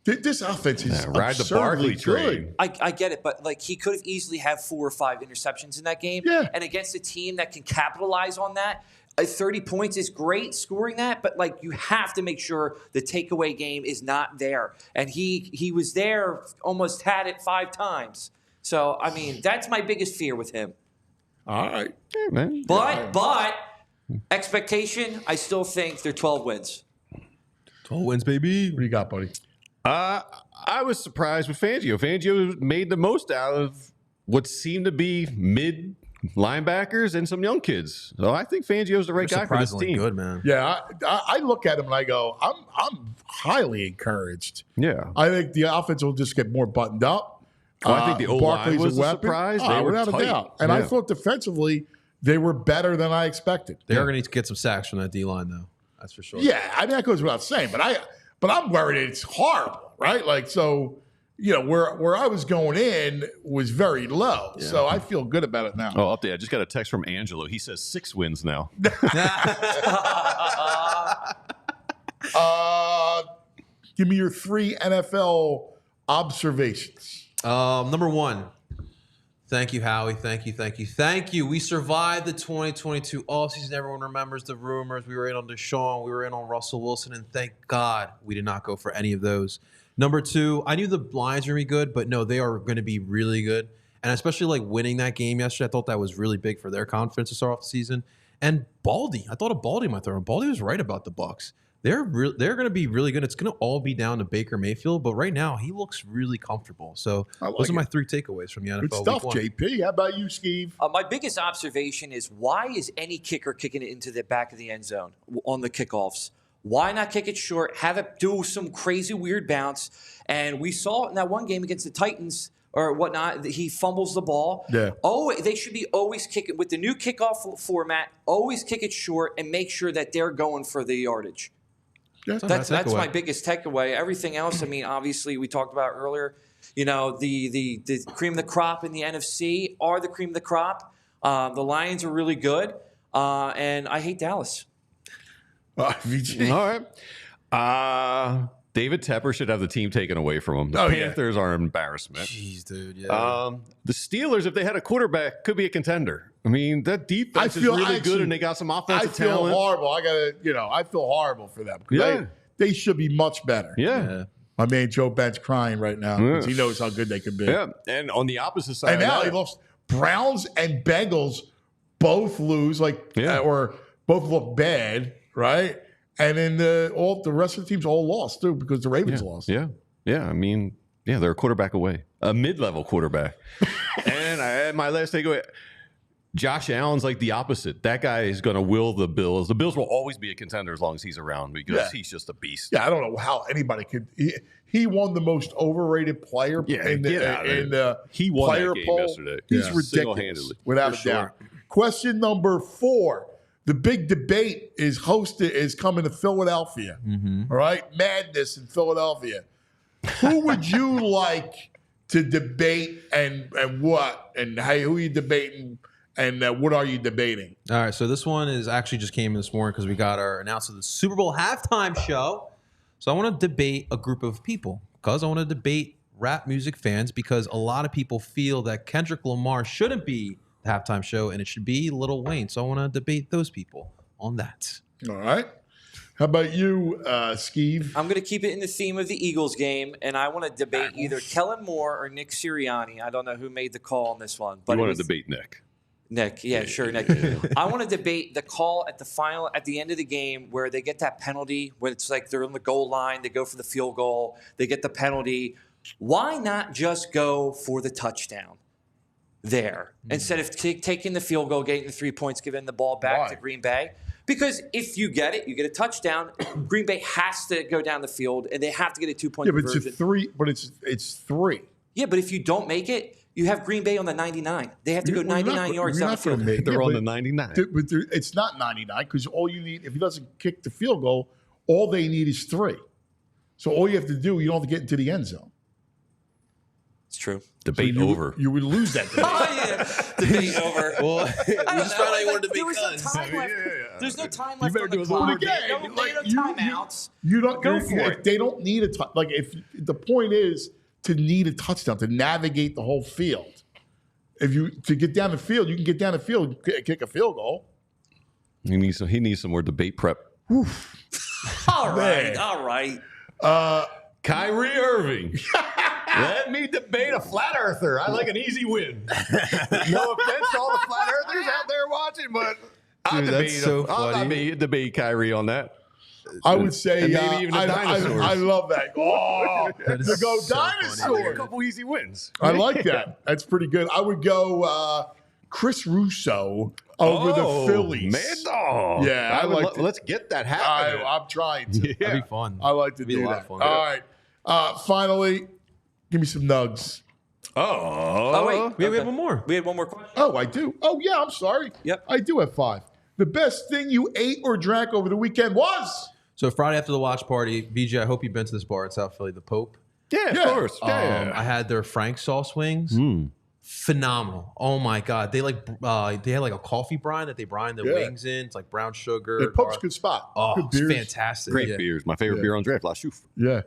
this offense is ride the Barkley train. I get it, but like he could have easily had 4 or 5 interceptions in that game. Yeah. And against a team that can capitalize on that, 30 points is great scoring that, but like you have to make sure the takeaway game is not there. And he was there, almost had it 5 times. So I mean, that's my biggest fear with him. All right. Hey, man. But expectation, I still think they're 12 wins. 12 wins, baby. What do you got, buddy? I was surprised with Fangio. Fangio made the most out of what seemed to be mid linebackers and some young kids. So I think Fangio's the right guy for this team. Good, man. Yeah, I look at him and I go, I'm highly encouraged. Yeah. I think the offense will just get more buttoned up. Well, I think the O-line Barkley's was a a weapon. surprise. They were without a tight. doubt. And I Yeah. thought defensively they were better than I expected. They are going to get some sacks from that D-line, though. That's for sure. Yeah, I mean, that goes without saying. But I'm worried it's horrible, right? Like, so, where I was going in was very low. Yeah. So I feel good about it now. Oh, update. I just got a text from Angelo. He says 6 wins now. Give me your 3 NFL observations. Number 1. Thank you, Howie. Thank you. We survived the 2022 offseason. Everyone remembers the rumors. We were in on Deshaun. We were in on Russell Wilson. And thank God we did not go for any of those. Number 2, I knew the Lions were going to be good, but no, they are going to be really good. And especially like winning that game yesterday, I thought that was really big for their confidence to start off the season. And Baldy, I thought of Baldy in my throw. Baldy was right about the Bucs. They're going to be really good. It's going to all be down to Baker Mayfield, but right now he looks really comfortable. So those are my 3 takeaways from the NFL. Good stuff, JP. How about you, Steve? My biggest observation is, why is any kicker kicking it into the back of the end zone on the kickoffs? Why not kick it short, have it do some crazy weird bounce? And we saw it in that one game against the Titans or whatnot. He fumbles the ball. Yeah. Oh, they should be always kicking with the new kickoff format. Always kick it short and make sure that they're going for the yardage. That's my biggest takeaway. Everything else, I mean, obviously we talked about earlier. The cream of the crop in the NFC are the cream of the crop. The Lions are really good, and I hate Dallas. VG. All right. David Tepper should have the team taken away from him. The Panthers are an embarrassment. Jeez, dude. Yeah. The Steelers, if they had a quarterback, could be a contender. I mean, that defense is really good, and they got some offensive talent. I feel horrible. I feel horrible for them. Yeah. They should be much better. Yeah. My man Joe Ben's crying right now because he knows how good they could be. Yeah. And on the opposite side, and now he lost. Browns and Bengals both lose, or both look bad, right? And then the rest of the teams all lost too because the Ravens lost. Yeah. I mean, they're a quarterback away, a mid-level quarterback. And my last takeaway. Josh Allen's like the opposite. That guy is going to will the Bills. The Bills will always be a contender as long as he's around because he's just a beast. Yeah, I don't know how anybody could. He won the most overrated player in the he won player that game poll yesterday. He's ridiculous, without a doubt. Question number 4. The big debate is coming to Philadelphia. All right, madness in Philadelphia. Who would you like to debate and what? And hey, who are you debating? And what are you debating? All right, so this one is actually just came in this morning because we got our announcement of the Super Bowl halftime show. So I want to debate a group of people because I want to debate rap music fans because a lot of people feel that Kendrick Lamar shouldn't be the halftime show and it should be Lil Wayne. So I want to debate those people on that. All right. How about you, Steve? I'm going to keep it in the theme of the Eagles game, and I want to debate either Kellen Moore or Nick Sirianni. I don't know who made the call on this one. But you want to debate Nick? Nick, yeah, sure, Nick. I want to debate the call at the end of the game where they get that penalty, where it's like they're on the goal line, they go for the field goal, they get the penalty. Why not just go for the touchdown there instead of taking the field goal, getting the 3 points, giving the ball back to Green Bay? Because if you get it, you get a touchdown. Green Bay has to go down the field, and they have to get a 2-point conversion. But it's 3. But it's 3. Yeah, but if you don't make it, you have Green Bay on the 99. They have to go 99 yards down the field. They're on the 99. But it's not 99 because all you need, if he doesn't kick the field goal, all they need is 3. So all you have to do, you don't have to get into the end zone. It's true. Debate over. You would lose that debate. Oh, yeah. Debate over. Well, we just found out you wanted to debate guns. There's no time left better on the do a clock. little No timeouts. You don't go for it. If they don't need a touchdown. Like if the point is to need a touchdown to navigate the whole field. To get down the field, you can get down the field and kick a field goal. He needs some more debate prep. All right. Kyrie Irving. Let me debate a flat earther. I like an easy win. No offense to all the flat earthers out there watching, but I'll debate Kyrie on that. I would say maybe even the dinosaurs. I love that. Oh, to go so dinosaurs. A couple easy wins. I like that. That's pretty good. I would go Chris Russo over the Phillies. Mad dog. Yeah, let's get that happening. I'm trying to. Yeah. That'd be fun. I like to do that. All right. Finally, give me some nugs. Oh, wait. We have one more. We had one more question. Oh, I do. Oh, yeah. I'm sorry. Yep. I do have 5. The best thing you ate or drank over the weekend was? So Friday after the watch party, VJ, I hope you've been to this bar in South Philly, the Pope. Yeah, of course. Yeah. I had their Frank sauce wings. Phenomenal. Oh my God. They had like a coffee brine that they brine the wings in. It's like brown sugar. The Pope's a good spot. Oh, good it's beers. fantastic. Great beers. My favorite beer on draft. La Chouffe. Yeah.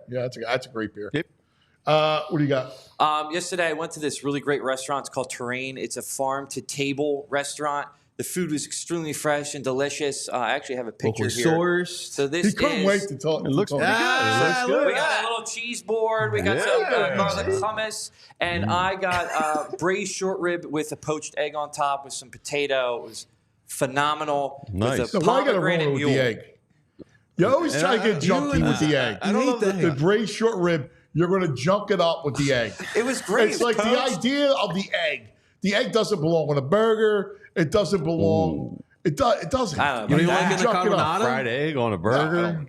That's a great beer. Yep. What do you got? Yesterday, I went to this really great restaurant. It's called Terrain. It's a farm-to-table restaurant. The food was extremely fresh and delicious. I actually have a picture Locally here. sourced. So this He couldn't is. wait to talk. It looks pretty good. We It looks good. got a little cheese board. We got some garlic hummus. And I got braised short rib with a poached egg on top with some potato. It was phenomenal. Nice. With So a why got to pomegranate ruin it with mule. the egg? You always try to get junky with the egg. I don't love The braised short rib, you're going to junk it up with the egg. It was great. It's like the idea of the egg. The egg doesn't belong on a burger. It doesn't belong. It doesn't. I don't know. You don't like in the Junk it up. carbonara? Fried egg on a burger.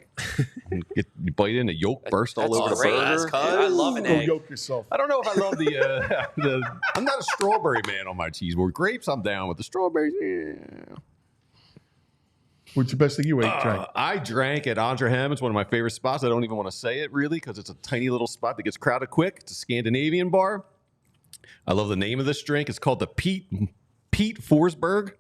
You bite in, the yolk burst all over the great. burger. I love an Go egg. yoke yourself. I don't know if I love the I'm not a strawberry man on my cheese board. Grapes, I'm down with. The strawberries, yeah. What's the best thing you ate, Trey? I drank at Andre Ham. It's one of my favorite spots. I don't even want to say it really because it's a tiny little spot that gets crowded quick. It's a Scandinavian bar. I love the name of this drink. It's called the Pete Forsberg.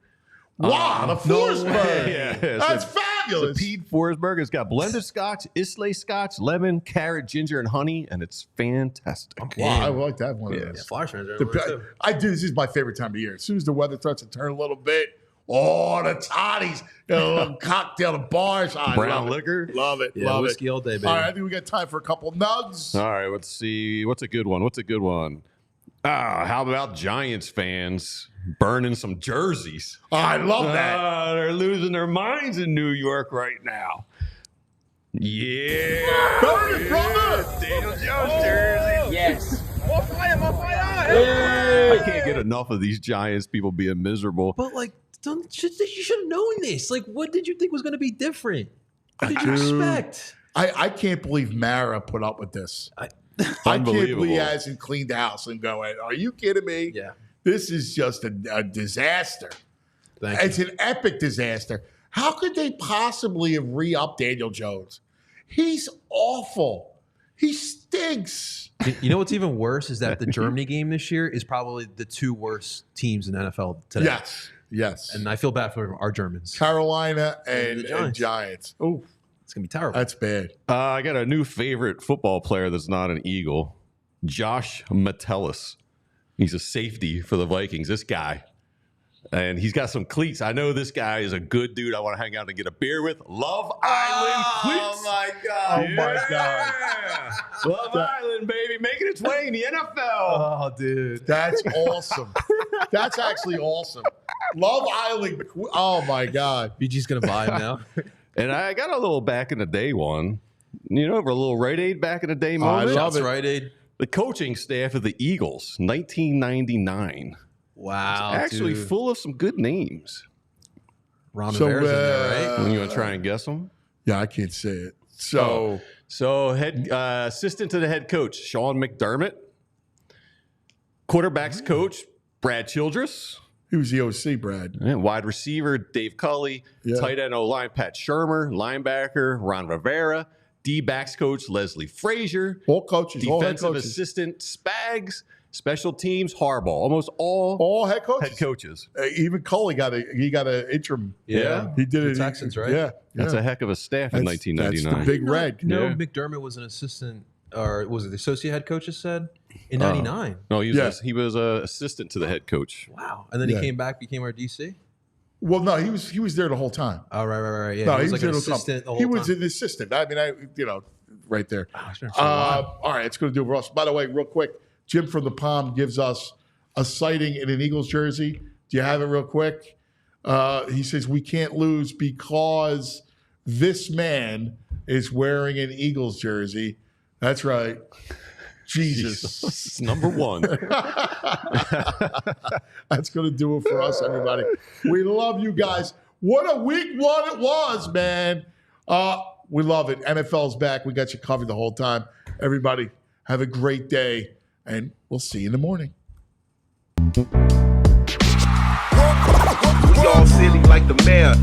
Wow, the Forsberg. Yeah, That's so fabulous. the Pete Forsberg. It's got blended scotch, Islay scotch, lemon, carrot, ginger, and honey, and it's fantastic. Wow, I would like to have one of Yeah, those. Flyers fans are everywhere, too. I do. This is my favorite time of year. As soon as the weather starts to turn a little bit, the toddies, cocktail, the bars. Brown liquor. Love it. Yeah, love whiskey it. all day, baby. All right, I think we got time for a couple nugs. All right, let's see. What's a good one? How about Giants fans burning some jerseys? I love that. They're losing their minds in New York right now. Yeah. Burn it, brother. Daniel Jones jersey. Yes. I can't get enough of these Giants people being miserable. But like, you should have known this. Like, what did you think was going to be different? What did you expect? I can't believe Mara put up with this. I can't believe he hasn't cleaned the house and going, are you kidding me? Yeah. This is just a disaster. It's an epic disaster. How could they possibly have re-upped Daniel Jones? He's awful. He stinks. You know what's even worse is that the Germany game this year is probably the two worst teams in the NFL today. Yes. And I feel bad for our Germans. Carolina and the Giants. Oh, it's going to be terrible. that's bad. I got a new favorite football player that's not an Eagle, Josh Metellus. He's a safety for the Vikings, this guy. And he's got some cleats. I know this guy is a good dude I want to hang out and get a beer with. Love Island cleats. Oh, my God. Oh, my God. Love Island, baby. Making its way in the NFL. Oh, dude. That's awesome. That's actually awesome. Love Island. Oh, my God. BG's going to buy him now. And I got a little back in the day one. You know, a little Rite Aid back in the day moment. I love it. Rite Aid. The coaching staff of the Eagles, 1999. Wow. Actually dude. full of some good names. Ron So, Rivera's in there, right? You want to try and guess them? Yeah, I can't say it. So, head assistant to the head coach, Sean McDermott. Quarterbacks coach, Brad Childress. he was the OC, Brad. And wide receiver, Dave Culley. Yeah. Tight end O-line, Pat Shermer. Linebacker, Ron Rivera. D-backs coach, Leslie Frazier. All coaches, all head Defensive coaches. assistant, Spags. Special teams, Harbaugh. Almost all All head coaches. head coaches. Even Coley got an interim. Yeah. He did The it. Texans, right? Yeah. That's a heck of a staff in That's 1999. the big red. No, Yeah. McDermott was an assistant, or was it the associate head coach? Said in '99. No, he was a assistant to the head coach. Wow. And then Yeah. he came back, became our DC. Well, no, he was there the whole time. Oh, right. Yeah. No, he was like there an the whole time. assistant the whole He was time. an assistant. I mean, right there. Oh, it's been so long. All right, it's going to do it for us. By the way, real quick, Jim from the Palm gives us a sighting in an Eagles jersey. Do you have it real quick? He says, we can't lose because this man is wearing an Eagles jersey. That's right. Jesus. Number one. That's going to do it for us, everybody. We love you guys. What a week one it was, man. We love it. NFL's back. We got you covered the whole time. Everybody, have a great day, and we'll see you in the morning. We all silly like the mayor.